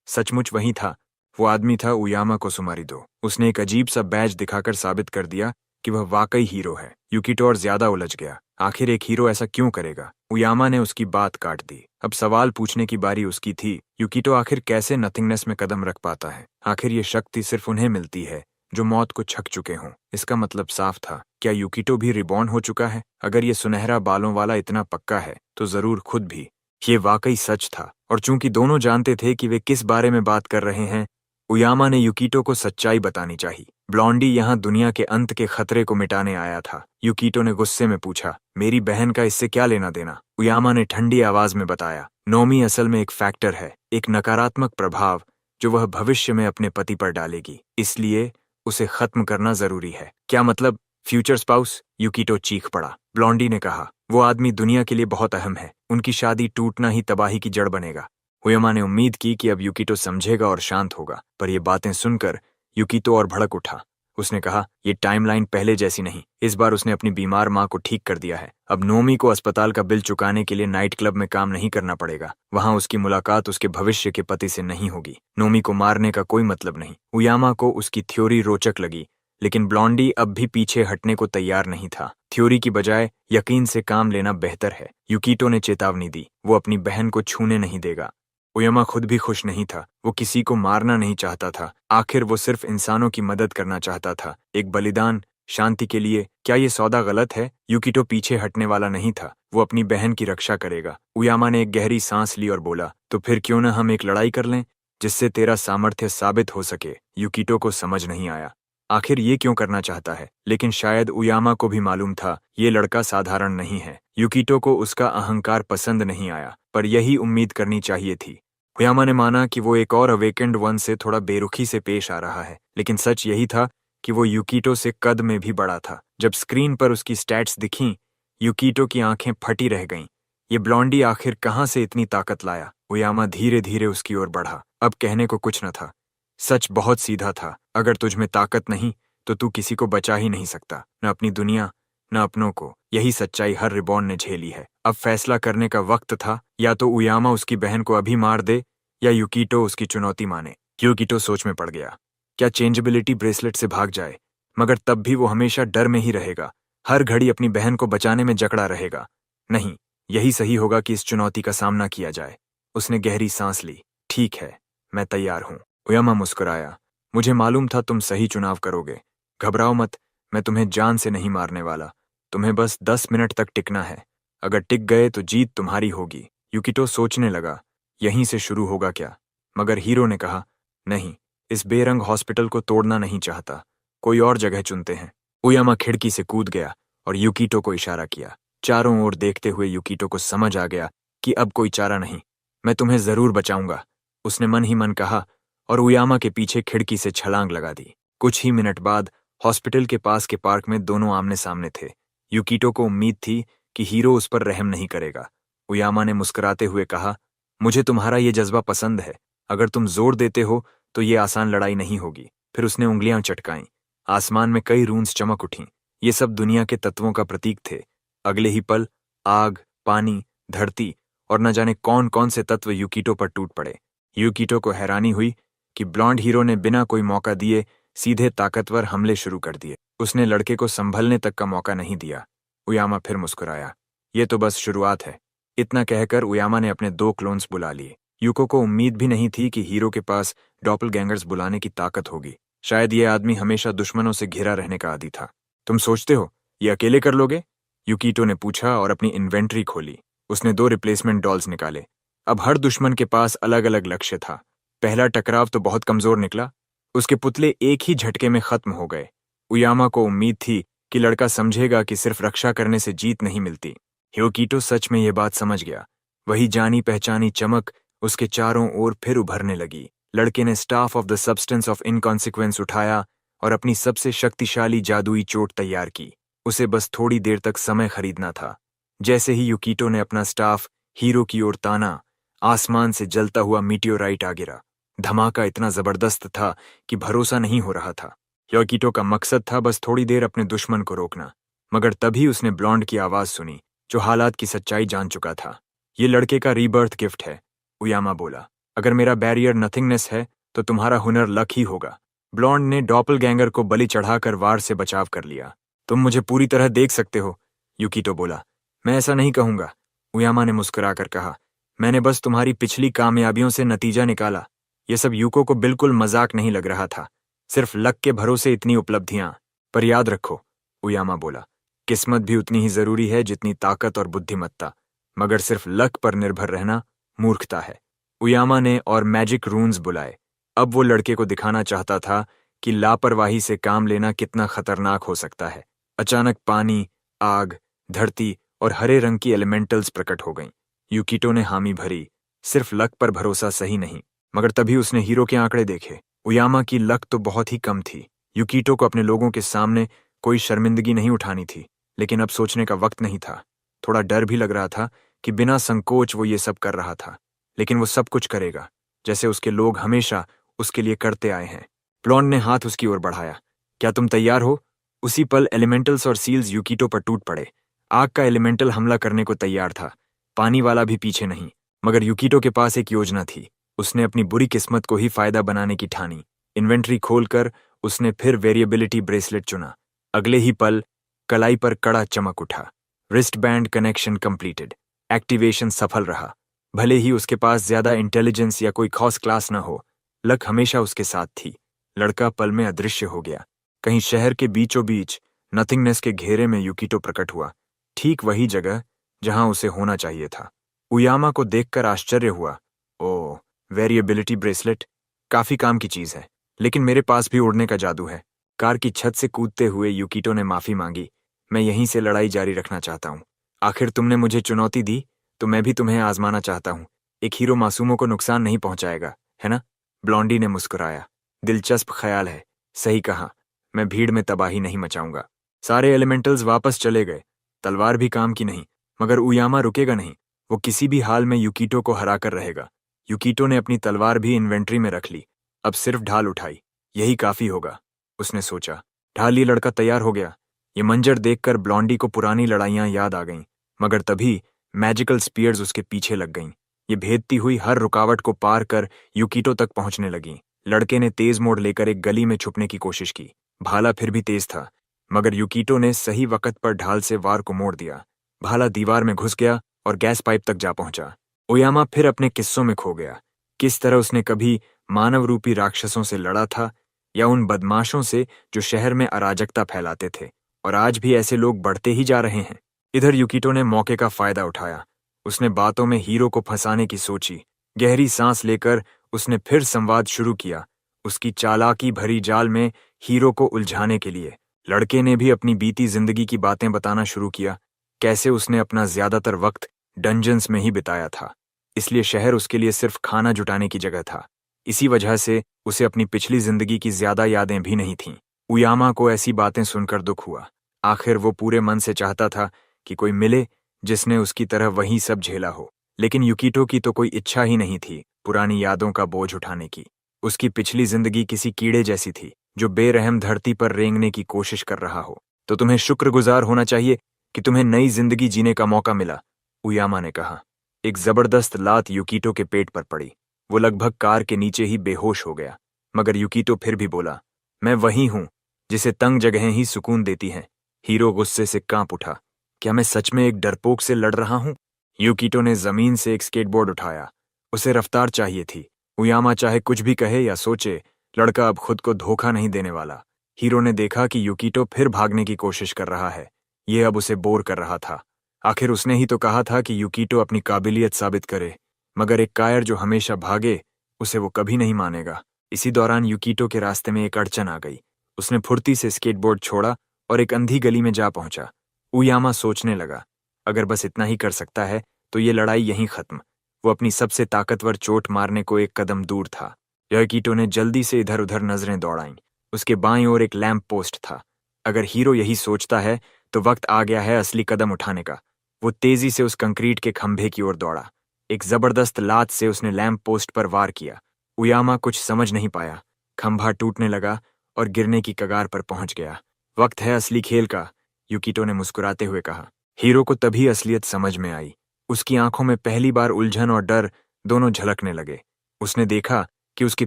सचमुच वही था। वो आदमी था उयामा कोसुमारिदो। उसने एक अजीब सा बैज दिखाकर साबित कर दिया कि वह वाकई हीरो है। यूकिटो और ज्यादा उलझ गया। आखिर एक हीरो ऐसा क्यों करेगा? उयामा ने उसकी बात काट दी। अब सवाल पूछने की बारी उसकी थी। यूकिटो आखिर कैसे नथिंगनेस में कदम रख पाता है? आखिर ये शक्ति सिर्फ उन्हें मिलती है जो मौत को छक चुके हों। इसका मतलब साफ था। क्या यूकिटो भी रिबॉर्न हो चुका है? अगर ये सुनहरा बालों वाला इतना पक्का है तो जरूर खुद भी। ये वाकई सच था, और चूंकि दोनों जानते थे कि वे किस बारे में बात कर रहे हैं, उयामा ने यूकिटो को सच्चाई बतानी चाहिए। ब्लॉन्डी यहाँ दुनिया के अंत के खतरे को मिटाने आया था। यूकिटो ने गुस्से में पूछा, मेरी बहन का इससे क्या लेना देना? उयामा ने ठंडी आवाज में बताया, नोमी असल में एक फैक्टर है, एक नकारात्मक प्रभाव जो वह भविष्य में अपने पति पर डालेगी, इसलिए उसे खत्म करना जरूरी है। क्या मतलब? Future spouse? यूकिटो चीख पड़ा। ब्लॉन्डी ने कहा, वो आदमी दुनिया के लिए बहुत अहम है, उनकी शादी टूटना ही तबाही की जड़ बनेगा। उयामा ने उम्मीद की कि अब यूकिटो समझेगा और शांत होगा, पर ये बातें सुनकर यूकिटो और भड़क उठा। उसने कहा, ये टाइमलाइन पहले जैसी नहीं। इस बार उसने अपनी बीमार माँ को ठीक कर दिया है। अब नोमी को अस्पताल का बिल चुकाने के लिए नाइट क्लब में काम नहीं करना पड़ेगा। वहां उसकी मुलाकात उसके भविष्य के पति से नहीं होगी। नोमी को मारने का कोई मतलब नहीं। उयामा को उसकी थ्योरी रोचक लगी, लेकिन ब्लॉन्डी अब भी पीछे हटने को तैयार नहीं था। थ्योरी की बजाय यकीन से काम लेना बेहतर है। यूकिटो ने चेतावनी दी, वो अपनी बहन को छूने नहीं देगा। उयामा खुद भी खुश नहीं था। वो किसी को मारना नहीं चाहता था। आखिर वो सिर्फ इंसानों की मदद करना चाहता था, एक बलिदान शांति के लिए। क्या ये सौदा गलत है? यूकिटो पीछे हटने वाला नहीं था। वो अपनी बहन की रक्षा करेगा। उयामा ने एक गहरी सांस ली और बोला, तो फिर क्यों न हम एक लड़ाई कर लें जिससे तेरा सामर्थ्य साबित हो सके। यूकिटो को समझ नहीं आया आखिर ये क्यों करना चाहता है, लेकिन शायद उयामा को भी मालूम था ये लड़का साधारण नहीं है। यूकिटो को उसका अहंकार पसंद नहीं आया, पर यही उम्मीद करनी चाहिए थी। उयामा ने माना कि वो एक और अवेकेंड वन से थोड़ा बेरुखी से पेश आ रहा है, लेकिन सच यही था कि वो यूकिटो से कद में भी बड़ा था। जब स्क्रीन पर उसकी स्टैट्स दिखीं, यूकिटो की आंखें फटी रह गईं। ये ब्लॉन्डी आखिर कहाँ से इतनी ताकत लाया? उयामा धीरे धीरे उसकी ओर बढ़ा। अब कहने को कुछ न था। सच बहुत सीधा था, अगर तुझ में ताकत नहीं तो तू किसी को बचा ही नहीं सकता, न अपनी दुनिया न अपनों को। यही सच्चाई हर रिबॉर्न ने झेली है। अब फैसला करने का वक्त था, या तो उयामा उसकी बहन को अभी मार दे या यूकिटो उसकी चुनौती माने। यूकिटो सोच में पड़ गया। क्या चेंजेबिलिटी ब्रेसलेट से भाग जाए? मगर तब भी वो हमेशा डर में ही रहेगा, हर घड़ी अपनी बहन को बचाने में जकड़ा रहेगा। नहीं, यही सही होगा कि इस चुनौती का सामना किया जाए। उसने गहरी सांस ली। ठीक है, मैं तैयार हूं। उयामा मुस्कुराया। मुझे मालूम था तुम सही चुनाव करोगे। घबराओ मत, मैं तुम्हें जान से नहीं मारने वाला। तुम्हें बस 10 मिनट तक टिकना है। अगर टिक गए तो जीत तुम्हारी होगी। यूकिटो सोचने लगा, यहीं से शुरू होगा क्या? मगर हीरो ने कहा, नहीं, इस बेरंग हॉस्पिटल को तोड़ना नहीं चाहता, कोई और जगह चुनते हैं। उयामा खिड़की से कूद गया और यूकिटो को इशारा किया। चारों ओर देखते हुए यूकिटो को समझ आ गया कि अब कोई चारा नहीं। मैं तुम्हें जरूर बचाऊंगा, उसने मन ही मन कहा और उयामा के पीछे खिड़की से छलांग लगा दी। कुछ ही मिनट बाद हॉस्पिटल के पास के पार्क में दोनों आमने सामने थे। यूकिटो को उम्मीद थी कि हीरो उस पर रहम नहीं करेगा। उयामा ने मुस्कुराते हुए कहा, मुझे तुम्हारा ये जज्बा पसंद है। अगर तुम जोर देते हो तो ये आसान लड़ाई नहीं होगी। फिर उसने उंगलियां चटकाईं। आसमान में कई रून्स चमक उठीं। ये सब दुनिया के तत्वों का प्रतीक थे। अगले ही पल आग, पानी, धरती और न जाने कौन कौन से तत्व यूकिटो पर टूट पड़े। यूकिटो को हैरानी हुई कि ब्लॉन्ड हीरो ने बिना कोई मौका दिए सीधे ताकतवर हमले शुरू कर दिए। उसने लड़के को संभलने तक का मौका नहीं दिया। उयामा फिर मुस्कुराया। ये तो बस शुरुआत है। इतना कहकर उयामा ने अपने 2 क्लोन्स बुला लिए। यूको को उम्मीद भी नहीं थी कि हीरो के पास डॉपलगैंगर्स बुलाने की ताकत होगी। शायद ये आदमी हमेशा दुश्मनों से घिरा रहने का आदी था। तुम सोचते हो ये अकेले कर लोगे? यूकिटो ने पूछा और अपनी इन्वेंट्री खोली। उसने 2 रिप्लेसमेंट डॉल्स निकाले। अब हर दुश्मन के पास अलग अलग लक्ष्य था। पहला टकराव तो बहुत कमजोर निकला। उसके पुतले एक ही झटके में खत्म हो गए। उयामा को उम्मीद थी कि लड़का समझेगा कि सिर्फ रक्षा करने से जीत नहीं मिलती। यूकिटो सच में ये बात समझ गया। वही जानी पहचानी चमक उसके चारों ओर फिर उभरने लगी। लड़के ने staff of the substance of inconsequence उठाया और अपनी सबसे शक्तिशाली जादुई चोट तैयार की। उसे बस थोड़ी देर तक समय खरीदना था। जैसे ही यूकिटो ने अपना स्टाफ हीरो की ओर ताना, आसमान से जलता हुआ मीटियोराइट आ गिरा। धमाका इतना जबरदस्त था कि भरोसा नहीं हो रहा था। यूकिटो का मकसद था बस थोड़ी देर अपने दुश्मन को रोकना, मगर तभी उसने ब्लॉन्ड की आवाज सुनी, जो हालात की सच्चाई जान चुका था। ये लड़के का रीबर्थ गिफ्ट है, उयामा बोला। अगर मेरा बैरियर नथिंगनेस है तो तुम्हारा हुनर लक ही होगा। ब्लॉन्ड ने डॉपलगैंगर को बलि चढ़ाकर वार से बचाव कर लिया। तुम मुझे पूरी तरह देख सकते हो, यूकितो बोला। मैं ऐसा नहीं कहूंगा, उयामा ने मुस्कुराकर कहा। मैंने बस तुम्हारी पिछली कामयाबियों से नतीजा निकाला। ये सब यूको को बिल्कुल मजाक नहीं लग रहा था। सिर्फ लक के भरोसे इतनी उपलब्धियां। पर याद रखो, उयामा बोला, किस्मत भी उतनी ही जरूरी है जितनी ताकत और बुद्धिमत्ता। मगर सिर्फ लक पर निर्भर रहना मूर्खता है। उयामा ने और मैजिक रून्स बुलाए। अब वो लड़के को दिखाना चाहता था कि लापरवाही से काम लेना कितना खतरनाक हो सकता है। अचानक पानी, आग, धरती और हरे रंग की एलिमेंटल्स प्रकट हो गईं। यूकिटो ने हामी भरी। सिर्फ लक पर भरोसा सही नहीं। मगर तभी उसने हीरो के आंकड़े देखे। उयामा की लक तो बहुत ही कम थी। यूकिटो को अपने लोगों के सामने कोई शर्मिंदगी नहीं उठानी थी, लेकिन अब सोचने का वक्त नहीं था। थोड़ा डर भी लग रहा था कि बिना संकोच वो ये सब कर रहा था, लेकिन वो सब कुछ करेगा जैसे उसके लोग हमेशा उसके लिए करते आए हैं। ब्लॉन्ड ने हाथ उसकी ओर बढ़ाया। क्या तुम तैयार हो? उसी पल एलिमेंटल्स और सील्स यूकिटो पर टूट पड़े। आग का एलिमेंटल हमला करने को तैयार था, पानी वाला भी पीछे नहीं। मगर यूकिटो के पास एक योजना थी। उसने अपनी बुरी किस्मत को ही फायदा बनाने की ठानी। इन्वेंट्री खोलकर उसने फिर वेरिएबिलिटी ब्रेसलेट चुना। अगले ही पल कलाई पर कड़ा चमक उठा। Wrist band connection completed. Activation सफल रहा। भले ही उसके पास ज्यादा इंटेलिजेंस या कोई खास क्लास न हो, लक हमेशा उसके साथ थी। लड़का पल में अदृश्य हो गया। कहीं शहर के बीचों बीच नथिंगनेस के घेरे में यूकिटो प्रकट हुआ, ठीक वही जगह जहां उसे होना चाहिए था। उयामा को देखकर आश्चर्य हुआ। ओह, वेरिएबिलिटी ब्रेसलेट काफी काम की चीज है, लेकिन मेरे पास भी उड़ने का जादू है। कार की छत से कूदते हुए यूकिटो ने माफी मांगी। मैं यहीं से लड़ाई जारी रखना चाहता हूँ। आखिर तुमने मुझे चुनौती दी, तो मैं भी तुम्हें आजमाना चाहता हूँ। एक हीरो मासूमों को नुकसान नहीं पहुंचाएगा, है ना? ब्लॉन्डी ने मुस्कुराया। दिलचस्प ख्याल है। सही कहा, मैं भीड़ में तबाही नहीं मचाऊंगा। सारे एलिमेंटल्स वापस चले गए। तलवार भी काम की नहीं, मगर उयामा रुकेगा नहीं। वो किसी भी हाल में यूकिटो को हराकर रहेगा। यूकिटो ने अपनी तलवार भी इन्वेंट्री में रख ली। अब सिर्फ ढाल उठाई, यही काफी होगा, उसने सोचा। ढाल लिए लड़का तैयार हो गया। ये मंजर देखकर ब्लॉन्डी को पुरानी लड़ाइयां याद आ गईं, मगर तभी मैजिकल स्पीयर्स उसके पीछे लग गईं। ये भेदती हुई हर रुकावट को पार कर यूकिटो तक पहुंचने लगीं। लड़के ने तेज मोड़ लेकर एक गली में छुपने की कोशिश की। भाला फिर भी तेज था, मगर यूकिटो ने सही वक्त पर ढाल से वार को मोड़ दिया। भाला दीवार में घुस गया और गैस पाइप तक जा पहुंचा। ओयामा फिर अपने किस्सों में खो गया। किस तरह उसने कभी मानव रूपी राक्षसों से लड़ा था, या उन बदमाशों से जो शहर में अराजकता फैलाते थे, और आज भी ऐसे लोग बढ़ते ही जा रहे हैं। इधर यूकिटो ने मौके का फायदा उठाया। उसने बातों में हीरो को फंसाने की सोची। गहरी सांस लेकर उसने फिर संवाद शुरू किया, उसकी चालाकी भरी जाल में हीरो को उलझाने के लिए। लड़के ने भी अपनी बीती जिंदगी की बातें बताना शुरू किया, कैसे उसने अपना ज्यादातर वक्त डंजन्स में ही बिताया था, इसलिए शहर उसके लिए सिर्फ खाना जुटाने की जगह था। इसी वजह से उसे अपनी पिछली जिंदगी की ज्यादा यादें भी नहीं थीं। उयामा को ऐसी बातें सुनकर दुख हुआ। आखिर वो पूरे मन से चाहता था कि कोई मिले जिसने उसकी तरह वही सब झेला हो, लेकिन यूकिटो की तो कोई इच्छा ही नहीं थी पुरानी यादों का बोझ उठाने की। उसकी पिछली जिंदगी किसी कीड़े जैसी थी जो बेरहम धरती पर रेंगने की कोशिश कर रहा हो। तो तुम्हें शुक्रगुजार होना चाहिए कि तुम्हें नई जिंदगी जीने का मौका मिला, उयामा ने कहा। एक जबरदस्त लात यूकिटो के पेट पर पड़ी। वो लगभग कार के नीचे ही बेहोश हो गया, मगर यूकिटो फिर भी बोला, मैं वही हूं जिसे तंग जगहें ही सुकून देती हैं। हीरो गुस्से से कांप उठा। क्या मैं सच में एक डरपोक से लड़ रहा हूं? यूकिटो ने जमीन से एक स्केटबोर्ड उठाया। उसे रफ्तार चाहिए थी। उयामा चाहे कुछ भी कहे या सोचे, लड़का अब खुद को धोखा नहीं देने वाला। हीरो ने देखा कि यूकिटो फिर भागने की कोशिश कर रहा है। ये अब उसे बोर कर रहा था। आखिर उसने ही तो कहा था कि यूकिटो अपनी काबिलियत साबित करे, मगर एक कायर जो हमेशा भागे, उसे वो कभी नहीं मानेगा। इसी दौरान यूकिटो के रास्ते में एक अड़चन आ गई। उसने फुर्ती से स्केटबोर्ड छोड़ा और एक अंधी गली में जा पहुंचा। उयामा सोचने लगा, अगर बस इतना ही कर सकता है तो ये लड़ाई यहीं खत्म। वो अपनी सबसे ताकतवर चोट मारने को एक कदम दूर था। यूकिटो ने जल्दी से इधर उधर नजरें दौड़ाईं। उसके बाईं ओर एक लैंप पोस्ट था। अगर हीरो यही सोचता है तो वक्त आ गया है असली कदम उठाने का। वो तेजी से उस कंक्रीट के खंभे की ओर दौड़ा। एक जबरदस्त लात से उसने लैंप पोस्ट पर वार किया। उयामा कुछ समझ नहीं पाया। खंभा टूटने लगा और गिरने की कगार पर पहुंच गया। वक्त है असली खेल का, यूकिटो ने मुस्कुराते हुए कहा। हीरो को तभी असलियत समझ में आई। उसकी आंखों में पहली बार उलझन और डर दोनों झलकने लगे। उसने देखा कि उसके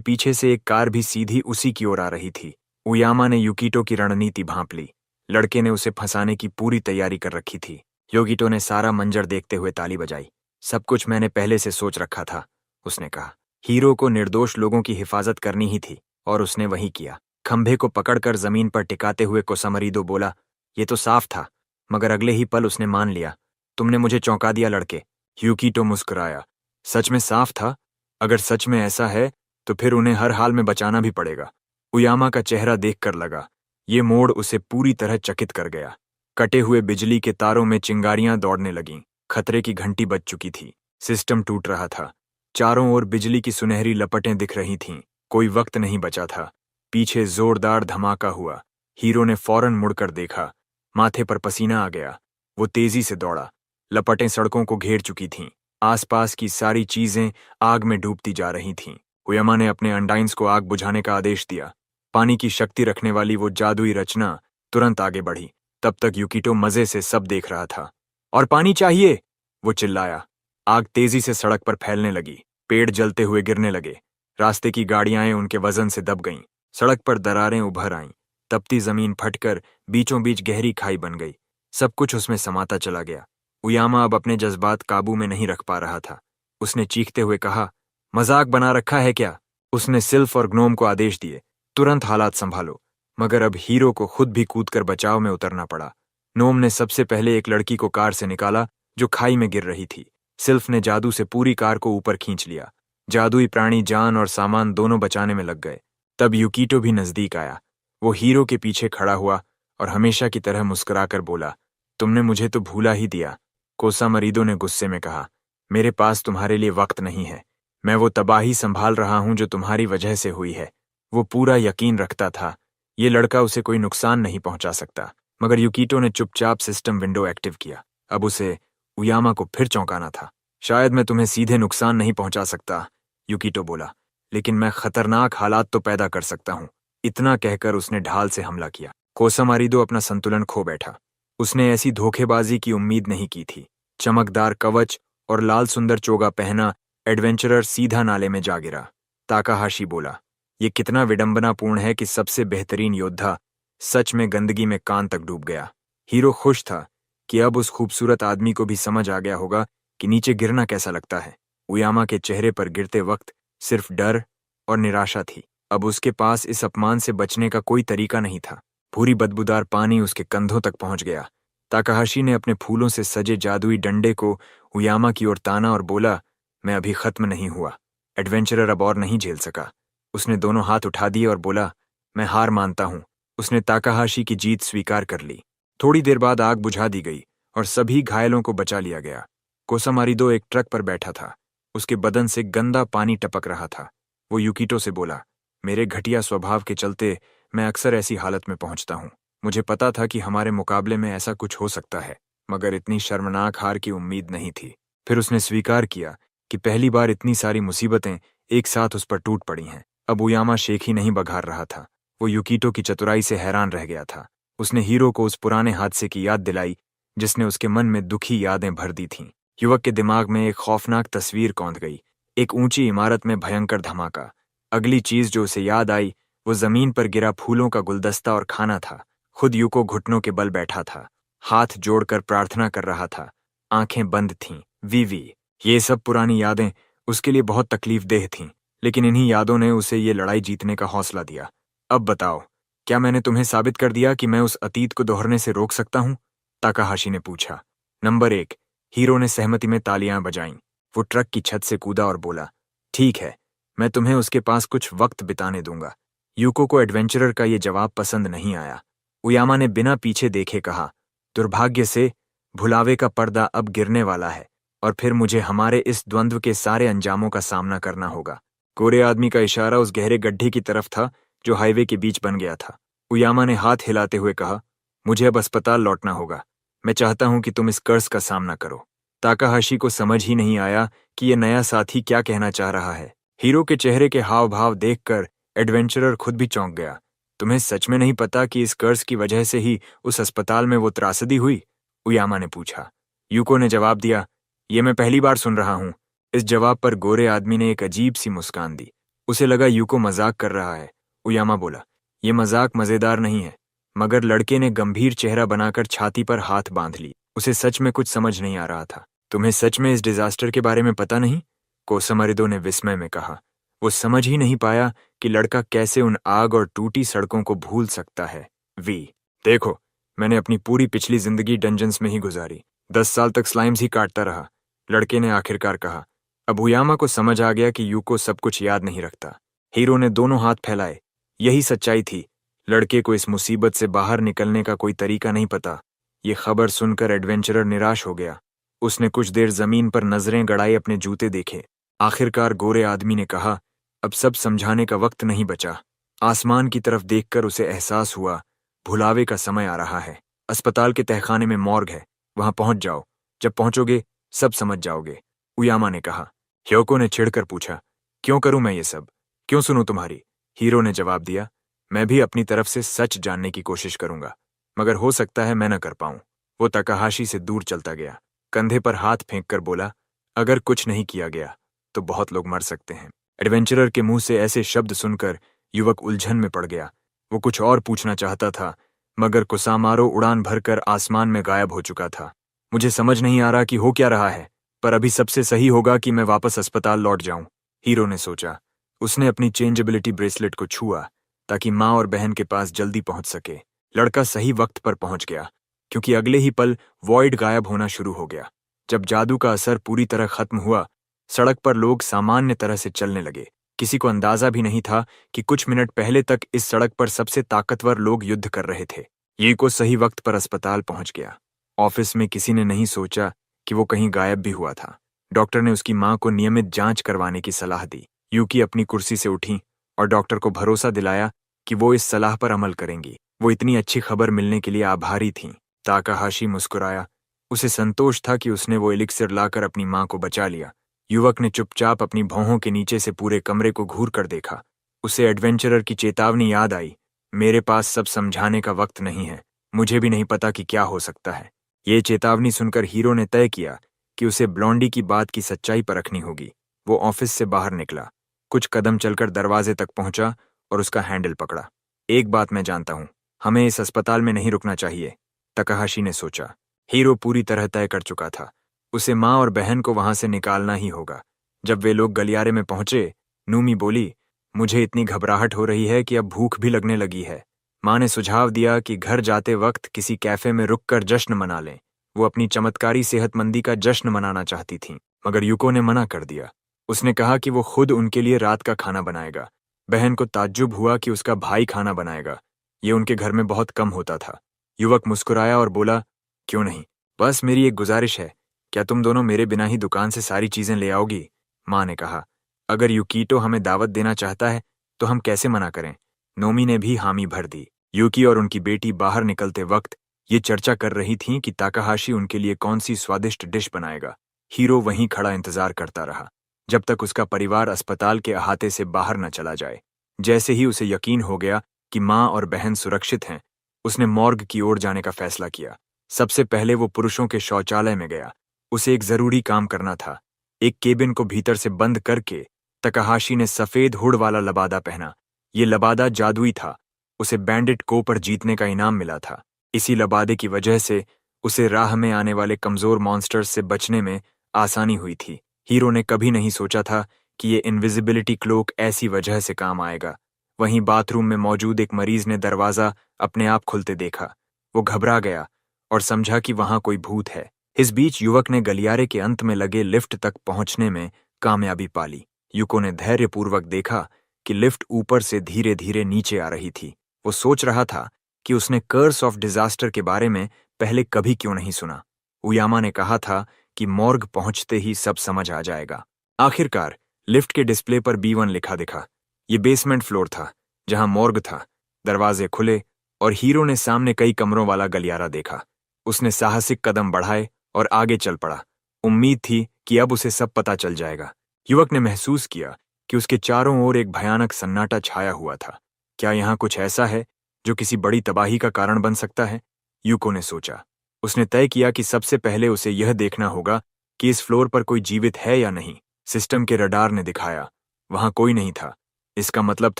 पीछे से एक कार भी सीधी उसी की ओर आ रही थी। उयामा ने यूकिटो की रणनीति भांप ली। लड़के ने उसे फंसाने की पूरी तैयारी कर रखी थी। योगितो ने सारा मंजर देखते हुए ताली बजाई। सब कुछ मैंने पहले से सोच रखा था, उसने कहा। हीरो को निर्दोष लोगों की हिफाजत करनी ही थी और उसने वही किया। खंभे को पकड़कर जमीन पर टिकाते हुए कोसामरीदो बोला, ये तो साफ था। मगर अगले ही पल उसने मान लिया। तुमने मुझे चौंका दिया लड़के। युकितो मुस्कुराया। सच में साफ था? अगर सच में ऐसा है तो फिर उन्हें हर हाल में बचाना भी पड़ेगा। उयामा का चेहरा देखकर लगा, ये मोड़ उसे पूरी तरह चकित कर गया। कटे हुए बिजली के तारों में चिंगारियां दौड़ने लगीं। खतरे की घंटी बज चुकी थी। सिस्टम टूट रहा था। चारों ओर बिजली की सुनहरी लपटें दिख रही थीं। कोई वक्त नहीं बचा था। पीछे जोरदार धमाका हुआ। हीरो ने फौरन मुड़कर देखा। माथे पर पसीना आ गया। वो तेजी से दौड़ा। लपटें सड़कों को घेर चुकी थीं। आसपास की सारी चीजें आग में डूबती जा रही थीं। उयामा ने अपने अंडाइंस को आग बुझाने का आदेश दिया। पानी की शक्ति रखने वाली वो जादुई रचना तुरंत आगे बढ़ी। तब तक युकितो मजे से सब देख रहा था। और पानी चाहिए, वो चिल्लाया। आग तेजी से सड़क पर फैलने लगी। पेड़ जलते हुए गिरने लगे। रास्ते की गाड़ियां उनके वजन से दब गईं। सड़क पर दरारें उभर आईं। तपती जमीन फटकर बीचों बीच गहरी खाई बन गई। सब कुछ उसमें समाता चला गया। उयामा अब अपने जज्बात काबू में नहीं रख पा रहा था। उसने चीखते हुए कहा, मजाक बना रखा है क्या? उसने सिल्फ और ग्नोम को आदेश दिए, तुरंत हालात संभालो। मगर अब हीरो को खुद भी कूदकर बचाव में उतरना पड़ा। नोम ने सबसे पहले एक लड़की को कार से निकाला जो खाई में गिर रही थी। सिल्फ ने जादू से पूरी कार को ऊपर खींच लिया। जादुई प्राणी जान और सामान दोनों बचाने में लग गए। तब युकितो भी नजदीक आया। वो हीरो के पीछे खड़ा हुआ और हमेशा की तरह मुस्कुराकर बोला, तुमने मुझे तो भूला ही दिया। कोसामरीदो ने गुस्से में कहा, मेरे पास तुम्हारे लिए वक्त नहीं है। मैं वो तबाही संभाल रहा हूं जो तुम्हारी वजह से हुई है। वो पूरा यकीन रखता था ये लड़का उसे कोई नुकसान नहीं पहुंचा सकता। मगर युकितो ने चुपचाप सिस्टम विंडो एक्टिव किया। अब उसे उयामा को फिर चौंकाना था। शायद मैं तुम्हें सीधे नुकसान नहीं पहुंचा सकता, युकितो बोला, लेकिन मैं खतरनाक हालात तो पैदा कर सकता हूं। इतना कहकर उसने ढाल से हमला किया। कोसामरीदो अपना संतुलन खो बैठा। उसने ऐसी धोखेबाजी की उम्मीद नहीं की थी। चमकदार कवच और लाल सुंदर चोगा पहना एडवेंचरर सीधा नाले में जा गिरा। ताकाहाशी बोला, ये कितना विडंबनापूर्ण है कि सबसे बेहतरीन योद्धा सच में गंदगी में कान तक डूब गया। हीरो खुश था कि अब उस खूबसूरत आदमी को भी समझ आ गया होगा कि नीचे गिरना कैसा लगता है। उयामा के चेहरे पर गिरते वक्त सिर्फ डर और निराशा थी। अब उसके पास इस अपमान से बचने का कोई तरीका नहीं था। पूरी बदबूदार पानी उसके कंधों तक पहुंच गया। ताकाहाशी ने अपने फूलों से सजे जादुई डंडे को उयामा की ओर ताना और बोला, मैं अभी खत्म नहीं हुआ। एडवेंचरर अब और नहीं झेल सका। उसने दोनों हाथ उठा दिए और बोला, मैं हार मानता हूं। उसने ताकाहाशी की जीत स्वीकार कर ली। थोड़ी देर बाद आग बुझा दी गई और सभी घायलों को बचा लिया गया। कोसामारीदो एक ट्रक पर बैठा था। उसके बदन से गंदा पानी टपक रहा था। वो युकितो से बोला, मेरे घटिया स्वभाव के चलते मैं अक्सर ऐसी हालत में पहुंचता हूं। मुझे पता था कि हमारे मुकाबले में ऐसा कुछ हो सकता है, मगर इतनी शर्मनाक हार की उम्मीद नहीं थी। फिर उसने स्वीकार किया कि पहली बार इतनी सारी मुसीबतें एक साथ उस पर टूट पड़ी हैं। अब उयामा शेख ही नहीं बघार रहा था। वो युकितो की चतुराई से हैरान रह गया था। उसने हीरो को उस पुराने हादसे की याद दिलाई जिसने उसके मन में दुखी यादें भर दी थीं। युवक के दिमाग में एक खौफनाक तस्वीर कौंध गई। एक ऊंची इमारत में भयंकर धमाका। अगली चीज जो उसे याद आई वो जमीन पर गिरा फूलों का गुलदस्ता और खाना था। खुद युको घुटनों के बल बैठा था, हाथ जोड़कर प्रार्थना कर रहा था। आंखें बंद थीं। वीवी, ये सब पुरानी यादें उसके लिए बहुत तकलीफदेह थीं, लेकिन इन्हीं यादों ने उसे ये लड़ाई जीतने का हौसला दिया। अब बताओ, क्या मैंने तुम्हें साबित कर दिया कि मैं उस अतीत को दोहरने से रोक सकता हूं? ताकाहाशी ने पूछा। नंबर 1। हीरो ने सहमति में तालियां बजाईं। वो ट्रक की छत से कूदा और बोला, ठीक है, मैं तुम्हें उसके पास कुछ वक्त बिताने दूंगा। युको को एडवेंचरर का ये जवाब पसंद नहीं आया। उयामा ने बिना पीछे देखे कहा, दुर्भाग्य से भुलावे का पर्दा अब गिरने वाला है और फिर मुझे हमारे इस द्वंद्व के सारे अंजामों का सामना करना होगा। गोरे आदमी का इशारा उस गहरे गड्ढे की तरफ था जो हाईवे के बीच बन गया था। उयामा ने हाथ हिलाते हुए कहा, मुझे अब अस्पताल लौटना होगा। मैं चाहता हूं कि तुम इस कर्ज का सामना करो। ताकाहाशी को समझ ही नहीं आया कि यह नया साथी क्या कहना चाह रहा है। हीरो के चेहरे के हाव भाव देखकर एडवेंचरर खुद भी चौंक गया। तुम्हें सच में नहीं पता कि इस कर्ज की वजह से ही उस अस्पताल में वो त्रासदी हुई? उयामा ने पूछा। युको ने जवाब दिया, ये मैं पहली बार सुन रहा हूं। इस जवाब पर गोरे आदमी ने एक अजीब सी मुस्कान दी। उसे लगा युको मजाक कर रहा है। उयामा बोला, ये मजाक मजेदार नहीं है। मगर लड़के ने गंभीर चेहरा बनाकर छाती पर हाथ बांध ली। उसे सच में कुछ समझ नहीं आ रहा था। तुम्हें सच में इस डिजास्टर के बारे में पता नहीं? कोसमरिदो ने विस्मय में कहा। वो समझ ही नहीं पाया कि लड़का कैसे उन आग और टूटी सड़कों को भूल सकता है। देखो, मैंने अपनी पूरी पिछली जिंदगी डंजन्स में ही गुजारी। 10 साल तक स्लाइम्स ही काटता रहा, लड़के ने आखिरकार कहा। अब उयामा को समझ आ गया कि यूको सब कुछ याद नहीं रखता। हीरो ने दोनों हाथ फैलाए। यही सच्चाई थी। लड़के को इस मुसीबत से बाहर निकलने का कोई तरीका नहीं पता। ये खबर सुनकर एडवेंचरर निराश हो गया। उसने कुछ देर जमीन पर नजरें गड़ाई, अपने जूते देखे। आखिरकार गोरे आदमी ने कहा, अब सब समझाने का वक्त नहीं बचा। आसमान की तरफ देखकर उसे एहसास हुआ, भुलावे का समय आ रहा है। अस्पताल के तहखाने में मॉर्ग है, वहां पहुंच जाओ। जब पहुंचोगे सब समझ जाओगे, उयामा ने कहा। ह्योको ने चिढ़कर पूछा, क्यों करूं मैं ये सब? क्यों सुनूं तुम्हारी? हीरो ने जवाब दिया, मैं भी अपनी तरफ से सच जानने की कोशिश करूंगा, मगर हो सकता है मैं न कर पाऊं। वो तकाहाशी से दूर चलता गया, कंधे पर हाथ फेंक कर बोला, अगर कुछ नहीं किया गया तो बहुत लोग मर सकते हैं। एडवेंचरर के मुंह से ऐसे शब्द सुनकर युवक उलझन में पड़ गया। वो कुछ और पूछना चाहता था, मगर कुसामारो उड़ान भरकर आसमान में गायब हो चुका था। मुझे समझ नहीं आ रहा कि हो क्या रहा है, पर अभी सबसे सही होगा कि मैं वापस अस्पताल लौट जाऊं, हीरो ने सोचा। उसने अपनी चेंजेबिलिटी ब्रेसलेट को छुआ ताकि माँ और बहन के पास जल्दी पहुंच सके। लड़का सही वक्त पर पहुंच गया, क्योंकि अगले ही पल वॉइड गायब होना शुरू हो गया। जब जादू का असर पूरी तरह खत्म हुआ, सड़क पर लोग सामान्य तरह से चलने लगे। किसी को अंदाजा भी नहीं था कि कुछ मिनट पहले तक इस सड़क पर सबसे ताकतवर लोग युद्ध कर रहे थे। यूको सही वक्त पर अस्पताल पहुंच गया। ऑफिस में किसी ने नहीं सोचा कि वो कहीं गायब भी हुआ था। डॉक्टर ने उसकी मां को नियमित जांच करवाने की सलाह दी। यूकी अपनी कुर्सी से उठी और डॉक्टर को भरोसा दिलाया कि वो इस सलाह पर अमल करेंगी। वो इतनी अच्छी खबर मिलने के लिए आभारी थीं। ताकाहाशी मुस्कुराया। उसे संतोष था कि उसने वो एलिक्सिर लाकर अपनी मां को बचा लिया। युवक ने चुपचाप अपनी भौहों के नीचे से पूरे कमरे को घूर कर देखा। उसे एडवेंचरर की चेतावनी याद आई, मेरे पास सब समझाने का वक्त नहीं है, मुझे भी नहीं पता कि क्या हो सकता है। ये चेतावनी सुनकर हीरो ने तय किया कि उसे ब्लॉन्डी की बात की सच्चाई परखनी होगी। वो ऑफिस से बाहर निकला, कुछ कदम चलकर दरवाजे तक पहुंचा और उसका हैंडल पकड़ा। एक बात मैं जानता हूं, हमें इस अस्पताल में नहीं रुकना चाहिए, तकाहाशी ने सोचा। हीरो पूरी तरह तय कर चुका था, उसे माँ और बहन को वहां से निकालना ही होगा। जब वे लोग गलियारे में पहुंचे, नूमी बोली, मुझे इतनी घबराहट हो रही है कि अब भूख भी लगने लगी है। माँ ने सुझाव दिया कि घर जाते वक्त किसी कैफे में रुककर जश्न मना लें। वो अपनी चमत्कारी सेहतमंदी का जश्न मनाना चाहती थीं, मगर यूको ने मना कर दिया। उसने कहा कि वो खुद उनके लिए रात का खाना बनाएगा। बहन को ताज्जुब हुआ कि उसका भाई खाना बनाएगा, ये उनके घर में बहुत कम होता था। युवक मुस्कुराया और बोला, क्यों नहीं, बस मेरी एक गुजारिश है, क्या तुम दोनों मेरे बिना ही दुकान से सारी चीजें ले आओगी? माँ ने कहा, अगर यूकीटो हमें दावत देना चाहता है तो हम कैसे मना करें? नोमी ने भी हामी भर दी। यूकी और उनकी बेटी बाहर निकलते वक्त ये चर्चा कर रही थीं कि ताकाहाशी उनके लिए कौन सी स्वादिष्ट डिश बनाएगा। हीरो वहीं खड़ा इंतजार करता रहा, जब तक उसका परिवार अस्पताल के अहाते से बाहर न चला जाए। जैसे ही उसे यकीन हो गया कि माँ और बहन सुरक्षित हैं, उसने मॉर्ग की ओर जाने का फैसला किया। सबसे पहले वो पुरुषों के शौचालय में गया। उसे एक जरूरी काम करना था। एक केबिन को भीतर से बंद करके तकाहाशी ने सफेद हुड वाला लबादा पहना। ये लबादा जादुई था, उसे बैंडिट को पर जीतने का इनाम मिला था। इसी लबादे की वजह से उसे राह में आने वाले कमजोर मॉन्स्टर्स से बचने में आसानी हुई थी। हीरो ने कभी नहीं सोचा था कि ये इनविजिबिलिटी क्लोक ऐसी वजह से काम आएगा। वहीं बाथरूम में मौजूद एक मरीज ने दरवाजा अपने आप खुलते देखा। वो घबरा गया और समझा कि वहां कोई भूत है। इस बीच युवक ने गलियारे के अंत में लगे लिफ्ट तक पहुंचने में कामयाबी पाली। यूको ने धैर्यपूर्वक देखा कि लिफ्ट ऊपर से धीरे धीरे नीचे आ रही थी। वो सोच रहा था कि उसने कर्स ऑफ डिजास्टर के बारे में पहले कभी क्यों नहीं सुना। उयामा ने कहा था कि मॉर्ग पहुंचते ही सब समझ आ जाएगा। आखिरकार लिफ्ट के डिस्प्ले पर B1 लिखा दिखा। ये बेसमेंट फ्लोर था जहां मॉर्ग था। दरवाजे खुले और हीरो ने सामने कई कमरों वाला गलियारा देखा। उसने साहसिक कदम बढ़ाए और आगे चल पड़ा। उम्मीद थी कि अब उसे सब पता चल जाएगा। युवक ने महसूस किया कि उसके चारों ओर एक भयानक सन्नाटा छाया हुआ था। क्या यहाँ कुछ ऐसा है जो किसी बड़ी तबाही का कारण बन सकता है? यूको ने सोचा। उसने तय किया कि सबसे पहले उसे यह देखना होगा कि इस फ्लोर पर कोई जीवित है या नहीं। सिस्टम के रडार ने दिखाया, वहां कोई नहीं था। इसका मतलब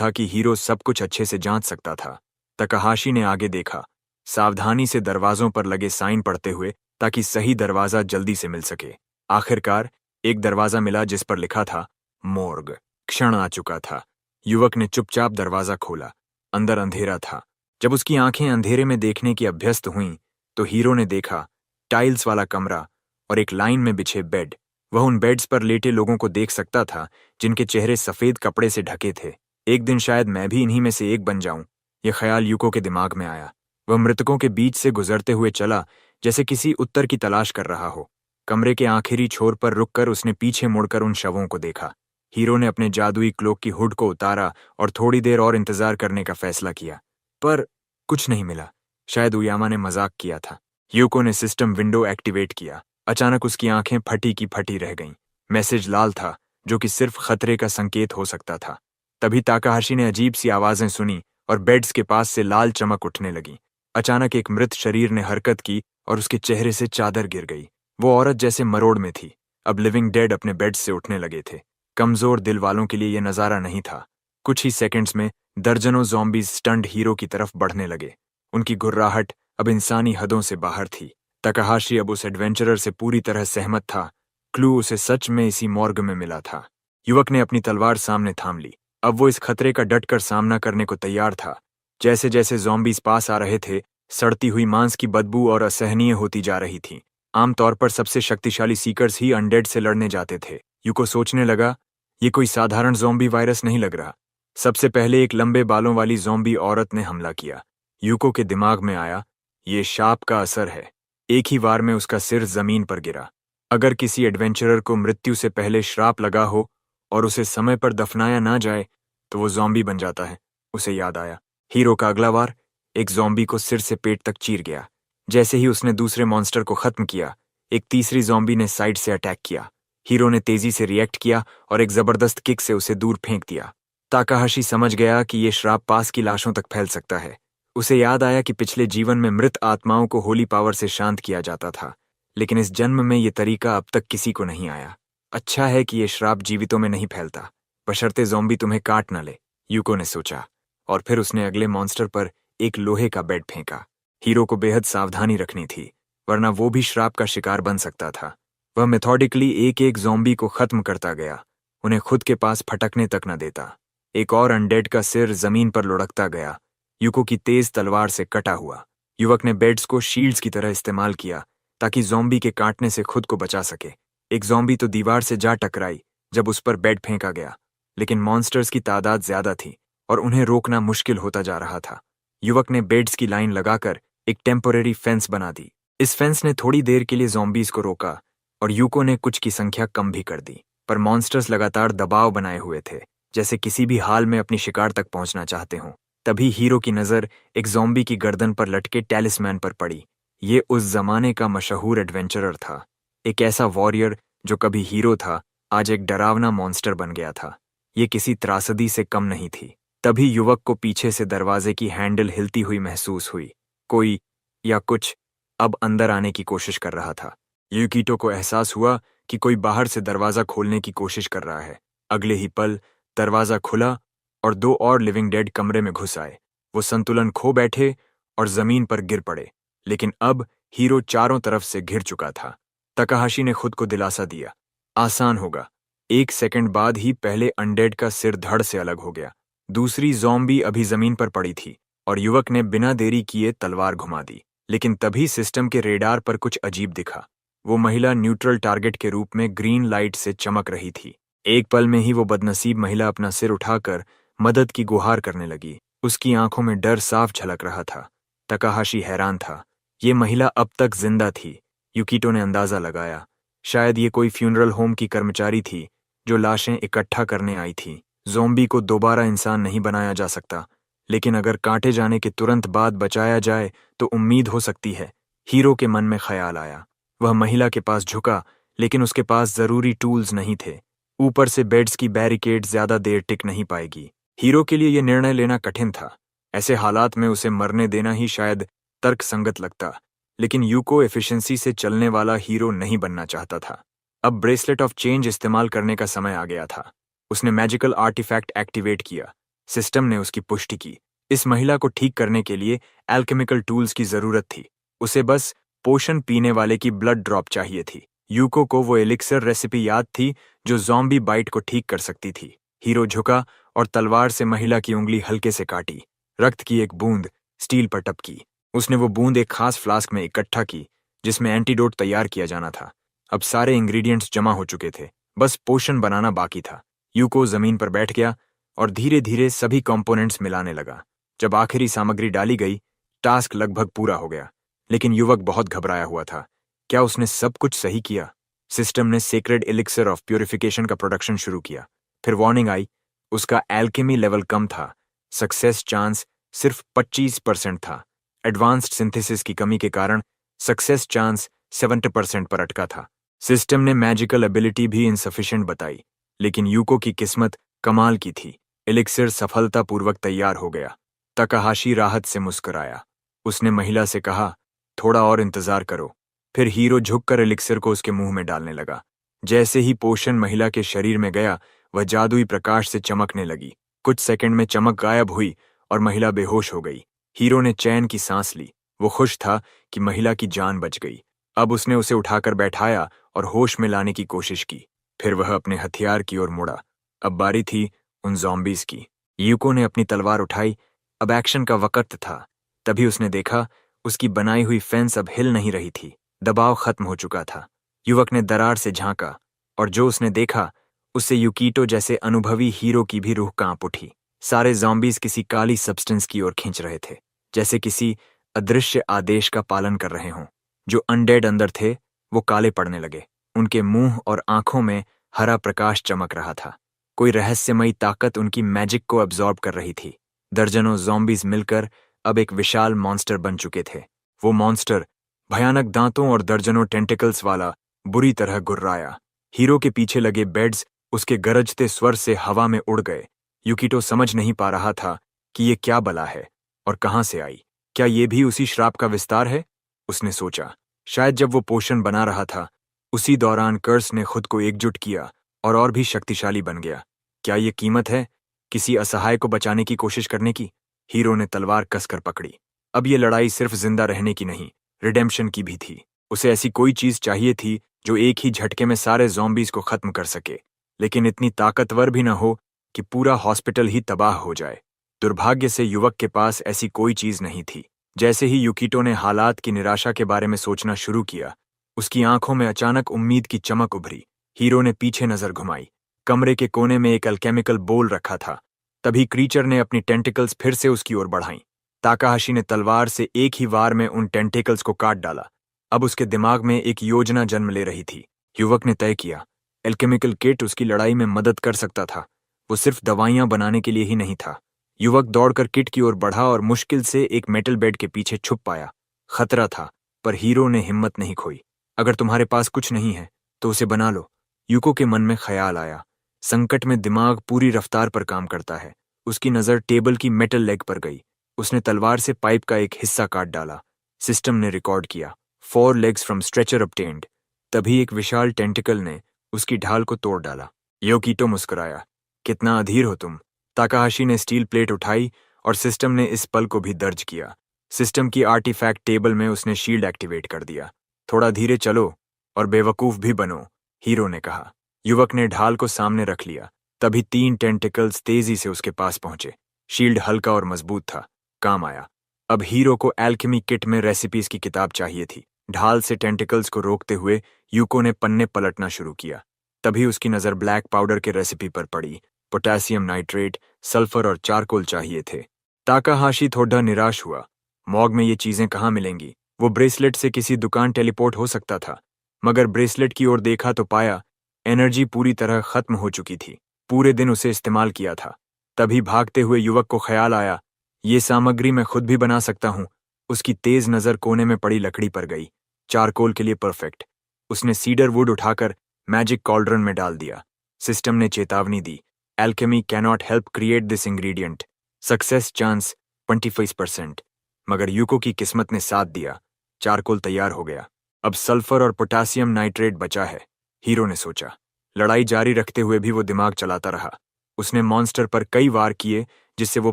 था कि हीरो सब कुछ अच्छे से जांच सकता था। तकाहाशी ने आगे देखा, सावधानी से दरवाजों पर लगे साइन पढ़ते हुए, ताकि सही दरवाजा जल्दी से मिल सके। आखिरकार एक दरवाजा मिला जिस पर लिखा था मोर्ग। क्षण आ चुका था। युवक ने चुपचाप दरवाजा खोला। अंदर अंधेरा था। जब उसकी आंखें अंधेरे में देखने की अभ्यस्त हुईं, तो हीरो ने देखा टाइल्स वाला कमरा और एक लाइन में बिछे बेड। वह उन बेड्स पर लेटे लोगों को देख सकता था जिनके चेहरे सफेद कपड़े से ढके थे। एक दिन शायद मैं भी इन्हीं में से एक बन जाऊं, यह ख्याल यूको के दिमाग में आया। वह मृतकों के बीच से गुजरते हुए चला, जैसे किसी उत्तर की तलाश कर रहा हो। कमरे के आखिरी छोर पर रुककर उसने पीछे मुड़कर उन शवों को देखा। हीरो ने अपने जादुई क्लोक की हुड को उतारा और थोड़ी देर और इंतजार करने का फैसला किया, पर कुछ नहीं मिला। शायद उयामा ने मजाक किया था। यूको ने सिस्टम विंडो एक्टिवेट किया। अचानक उसकी आंखें फटी की फटी रह गईं। मैसेज लाल था, जो कि सिर्फ खतरे का संकेत हो सकता था। तभी ताकाहाशी ने अजीब सी आवाजें सुनी और बेड्स के पास से लाल चमक उठने लगी। अचानक एक मृत शरीर ने हरकत की और उसके चेहरे से चादर गिर गई। वो औरत जैसे मरोड़ में थी। अब लिविंग डेड अपने बेड से उठने लगे थे। कमजोर दिल वालों के लिए यह नजारा नहीं था। कुछ ही सेकंड्स में दर्जनों ज़ॉम्बीज स्टंड हीरो की तरफ बढ़ने लगे। उनकी गुर्राहट अब इंसानी हदों से बाहर थी। तकाहाशी अब उस एडवेंचरर से पूरी तरह सहमत था। क्लू उसे सच में इसी मॉर्ग में मिला था। युवक ने अपनी तलवार सामने थाम ली। अब वो इस खतरे का डटकर सामना करने को तैयार था। जैसे जैसे ज़ॉम्बीज पास आ रहे थे, सड़ती हुई मांस की बदबू और असहनीय होती जा रही थी। आमतौर पर सबसे शक्तिशाली सीकर्स ही अनडेड से लड़ने जाते थे। यूको सोचने लगा, ये कोई साधारण ज़ॉम्बी वायरस नहीं लग रहा। सबसे पहले एक लंबे बालों वाली ज़ॉम्बी औरत ने हमला किया। यूको के दिमाग में आया, ये शाप का असर है। एक ही वार में उसका सिर जमीन पर गिरा। अगर किसी एडवेंचरर को मृत्यु से पहले श्राप लगा हो और उसे समय पर दफनाया ना जाए, तो वो ज़ॉम्बी बन जाता है। उसे याद आया। हीरो का अगला वार एक ज़ॉम्बी को सिर से पेट तक चीर गया। जैसे ही उसने दूसरे मॉन्स्टर को खत्म किया, एक तीसरी ज़ॉम्बी ने साइड से अटैक किया। हीरो ने तेजी से रिएक्ट किया और एक जबरदस्त किक से उसे दूर फेंक दिया। ताकाहाशी समझ गया कि ये श्राप पास की लाशों तक फैल सकता है। उसे याद आया कि पिछले जीवन में मृत आत्माओं को होली पावर से शांत किया जाता था, लेकिन इस जन्म में ये तरीका अब तक किसी को नहीं आया। अच्छा है कि ये श्राप जीवितों में नहीं फैलता, बशर्ते ज़ॉम्बी तुम्हें काट न ले, यूको ने सोचा। और फिर उसने अगले मॉन्स्टर पर एक लोहे का बेड फेंका। हीरो को बेहद सावधानी रखनी थी, वरना वो भी श्राप का शिकार बन सकता था। वह मेथोडिकली एक एक ज़ॉम्बी को खत्म करता गया, उन्हें खुद के पास फटकने तक न देता। एक और अनडेड का सिर जमीन पर लुढ़कता गया, यूको की तेज तलवार से कटा हुआ। युवक ने बेड्स को शील्ड्स की तरह इस्तेमाल किया ताकि ज़ॉम्बी के काटने से खुद को बचा सके। एक ज़ॉम्बी तो दीवार से जा टकराई जब उस पर बेड फेंका गया, लेकिन मॉन्स्टर्स की तादाद ज्यादा थी और उन्हें रोकना मुश्किल होता जा रहा था। युवक ने बेड्स की लाइन लगाकर एक टेम्परेरी फेंस बना दी। इस फेंस ने थोड़ी देर के लिए ज़ॉम्बीज को रोका और यूको ने कुछ की संख्या कम भी कर दी, पर मॉन्स्टर्स लगातार दबाव बनाए हुए थे, जैसे किसी भी हाल में अपनी शिकार तक पहुंचना चाहते हों। तभी हीरो की नज़र एक ज़ॉम्बी की गर्दन पर लटके टैलिस्मैन पर पड़ी। ये उस जमाने का मशहूर एडवेंचरर था, एक ऐसा वॉरियर जो कभी हीरो था, आज एक डरावना मॉन्स्टर बन गया था। ये किसी त्रासदी से कम नहीं थी। तभी युवक को पीछे से दरवाजे की हैंडल हिलती हुई महसूस हुई। कोई या कुछ अब अंदर आने की कोशिश कर रहा था। यूकिटो को एहसास हुआ कि कोई बाहर से दरवाजा खोलने की कोशिश कर रहा है। अगले ही पल दरवाजा खुला और दो और लिविंग डेड कमरे में घुस आए। वो संतुलन खो बैठे और जमीन पर गिर पड़े, लेकिन अब हीरो चारों तरफ से घिर चुका था। तकाहाशी ने खुद को दिलासा दिया, आसान होगा। 1 सेकंड बाद ही पहले अनडेड का सिर धड़ से अलग हो गया। दूसरी ज़ॉम्बी अभी जमीन पर पड़ी थी और युवक ने बिना देरी किए तलवार घुमा दी। लेकिन तभी सिस्टम के रेडार पर कुछ अजीब दिखा। वो महिला न्यूट्रल टारगेट के रूप में ग्रीन लाइट से चमक रही थी। एक पल में ही वो बदनसीब महिला अपना सिर उठाकर मदद की गुहार करने लगी। उसकी आंखों में डर साफ झलक रहा था। तकाहाशी हैरान था, ये महिला अब तक जिंदा थी। यूकिटो ने अंदाजा लगाया, शायद ये कोई फ्यूनरल होम की कर्मचारी थी जो लाशें इकट्ठा करने आई थी। ज़ॉम्बी को दोबारा इंसान नहीं बनाया जा सकता, लेकिन अगर काटे जाने के तुरंत बाद बचाया जाए तो उम्मीद हो सकती है। हीरो के मन में ख्याल आया। वह महिला के पास झुका, लेकिन उसके पास जरूरी टूल्स नहीं थे। ऊपर से बेड्स की बैरिकेड ज्यादा देर टिक नहीं पाएगी। हीरो के लिए यह निर्णय लेना कठिन था। ऐसे हालात में उसे मरने देना ही शायद तर्कसंगत लगता, लेकिन यूको एफिशिएंसी से चलने वाला हीरो नहीं बनना चाहता था। अब ब्रेसलेट ऑफ चेंज इस्तेमाल करने का समय आ गया था। उसने मैजिकल आर्टिफैक्ट एक्टिवेट किया। सिस्टम ने उसकी पुष्टि की। इस महिला को ठीक करने के लिए एल्केमिकल टूल्स की जरूरत थी। उसे बस पोषण पीने वाले की ब्लड ड्रॉप चाहिए थी। यूको को वो एलिक्सर रेसिपी याद थी जो ज़ॉम्बी बाइट को ठीक कर सकती थी। हीरो झुका और तलवार से महिला की उंगली हल्के से काटी। रक्त की एक बूंद स्टील पर टपकी। उसने वो बूंद एक खास फ्लास्क में इकट्ठा की जिसमें एंटीडोट तैयार किया जाना था। अब सारे इंग्रेडिएंट्स जमा हो चुके थे, बस पोषण बनाना बाकी था। यूको जमीन पर बैठ गया और धीरे धीरे सभी कंपोनेंट्स मिलाने लगा। जब आखिरी सामग्री डाली गई, टास्क लगभग पूरा हो गया, लेकिन युवक बहुत घबराया हुआ था। क्या उसने सब कुछ सही किया? सिस्टम ने सेक्रेड एलिक्सर ऑफ प्यूरिफिकेशन का प्रोडक्शन शुरू किया। फिर वार्निंग आई, उसका एल्केमी लेवल कम था, सक्सेस चांस सिर्फ 25% था। एडवांस्ड सिंथेसिस की कमी के कारण सक्सेस चांस 70% पर अटका था। सिस्टम ने मैजिकल एबिलिटी भी इनसफिशिएंट बताई, लेकिन यूको की किस्मत कमाल की थी। एलिक्सर सफलतापूर्वक तैयार हो गया। तकाहाशी राहत से मुस्कुराया। उसने महिला से कहा, थोड़ा और इंतजार करो। फिर हीरो झुककर एलिक्सर को उसके मुंह में डालने लगा। जैसे ही पोषण महिला के शरीर में गया, वह जादुई प्रकाश से चमकने लगी। कुछ सेकंड में चमक गायब हुई और महिला बेहोश हो गई। हीरो ने चैन की सांस ली। वो खुश था कि महिला की जान बच गई। अब उसने उसे उठाकर बैठाया और होश में लाने की कोशिश की। फिर वह अपने हथियार की ओर मुड़ा। अब बारी थी उन ज़ॉम्बीज की। यूको ने अपनी तलवार उठाई। अब एक्शन का वक्त था। तभी उसने देखा, उसकी बनाई हुई फेंस अब हिल नहीं रही थी। दबाव खत्म हो चुका था। युवक ने दरार से झांका और जो उसने देखा, उससे यूकीटो जैसे अनुभवी हीरो की भी रूह कांप उठी। सारे ज़ॉम्बीज किसी काली सब्सटेंस की ओर खींच रहे थे, जैसे किसी अदृश्य आदेश का पालन कर रहे हों। जो अनडेड अंदर थे, वो काले पड़ने लगे। उनके मुंह और आंखों में हरा प्रकाश चमक रहा था। कोई रहस्यमयी ताकत उनकी मैजिक को अब्जॉर्ब कर रही थी। दर्जनों ज़ॉम्बीज मिलकर अब एक विशाल मॉन्स्टर बन चुके थे। वो मॉन्स्टर भयानक दांतों और दर्जनों टेंटिकल्स वाला बुरी तरह गुर्राया। हीरो के पीछे लगे बेड्स उसके गरजते स्वर से हवा में उड़ गए। यूकिटो समझ नहीं पा रहा था कि ये क्या बला है और कहां से आई। क्या ये भी उसी श्राप का विस्तार है? उसने सोचा। शायद जब वो पोषण बना रहा था, उसी दौरान कर्स ने खुद को एकजुट किया और भी शक्तिशाली बन गया। क्या ये कीमत है किसी असहाय को बचाने की कोशिश करने की? हीरो ने तलवार कसकर पकड़ी। अब ये लड़ाई सिर्फ जिंदा रहने की नहीं, रिडेम्पशन की भी थी। उसे ऐसी कोई चीज चाहिए थी जो एक ही झटके में सारे ज़ॉम्बीज को खत्म कर सके, लेकिन इतनी ताकतवर भी न हो कि पूरा हॉस्पिटल ही तबाह हो जाए। दुर्भाग्य से युवक के पास ऐसी कोई चीज नहीं थी। जैसे ही यूकिटो ने हालात की निराशा के बारे में सोचना शुरू किया, उसकी आंखों में अचानक उम्मीद की चमक उभरी। हीरो ने पीछे नजर घुमाई। कमरे के कोने में एक अल्केमिकल बोल रखा था। तभी क्रीचर ने अपनी टेंटिकल्स फिर से उसकी ओर बढ़ाईं। ताकाहाशी ने तलवार से एक ही वार में उन टेंटिकल्स को काट डाला। अब उसके दिमाग में एक योजना जन्म ले रही थी। युवक ने तय किया, एल्केमिकल किट उसकी लड़ाई में मदद कर सकता था। वो सिर्फ दवाइयां बनाने के लिए ही नहीं था। युवक दौड़कर किट की ओर बढ़ा और मुश्किल से एक मेटल बेड के पीछे छुप पाया। खतरा था, पर हीरो ने हिम्मत नहीं खोई। अगर तुम्हारे पास कुछ नहीं है तो उसे बना लो। यूको के मन में ख्याल आया। संकट में दिमाग पूरी रफ्तार पर काम करता है। उसकी नजर टेबल की मेटल लेग पर गई। उसने तलवार से पाइप का एक हिस्सा काट डाला। सिस्टम ने रिकॉर्ड किया, 4 legs फ्रॉम स्ट्रेचर obtained। तभी एक विशाल टेंटिकल ने उसकी ढाल को तोड़ डाला। योकीटो मुस्कुराया, कितना अधीर हो तुम। ताकाहाशी ने स्टील प्लेट उठाई और सिस्टम ने इस पल को भी दर्ज किया। सिस्टम की आर्टिफैक्ट टेबल में उसने शील्ड एक्टिवेट कर दिया। थोड़ा धीरे चलो और बेवकूफ भी बनो, हीरो ने कहा। युवक ने ढाल को सामने रख लिया। तभी 3 टेंटिकल्स तेजी से उसके पास पहुंचे। शील्ड हल्का और मजबूत था, काम आया। अब हीरो को एल्केमी किट में रेसिपीज की किताब चाहिए थी। ढाल से टेंटिकल्स को रोकते हुए यूको ने पन्ने पलटना शुरू किया। तभी उसकी नजर ब्लैक पाउडर के रेसिपी पर पड़ी। पोटेशियम नाइट्रेट, सल्फर और चारकोल चाहिए थे। ताकाहाशी थोड़ा निराश हुआ। मॉग में ये चीजें कहाँ मिलेंगी? वो ब्रेसलेट से किसी दुकान टेलीपोर्ट हो सकता था, मगर ब्रेसलेट की ओर देखा तो पाया एनर्जी पूरी तरह खत्म हो चुकी थी। पूरे दिन उसे इस्तेमाल किया था। तभी भागते हुए युवक को ख्याल आया, ये सामग्री मैं खुद भी बना सकता हूँ। उसकी तेज नजर कोने में पड़ी लकड़ी पर गई। चारकोल के लिए परफेक्ट। उसने सीडर वुड उठाकर मैजिक कॉल्ड्रन में डाल दिया। सिस्टम ने चेतावनी दी, alchemy cannot help create this ingredient, success chance 25%। मगर यूको की किस्मत ने साथ दिया। चारकोल तैयार हो गया। अब सल्फर और पोटेशियम नाइट्रेट बचा है, हीरो ने सोचा। लड़ाई जारी रखते हुए भी वो दिमाग चलाता रहा। उसने मॉन्स्टर पर कई वार किए, जिससे वो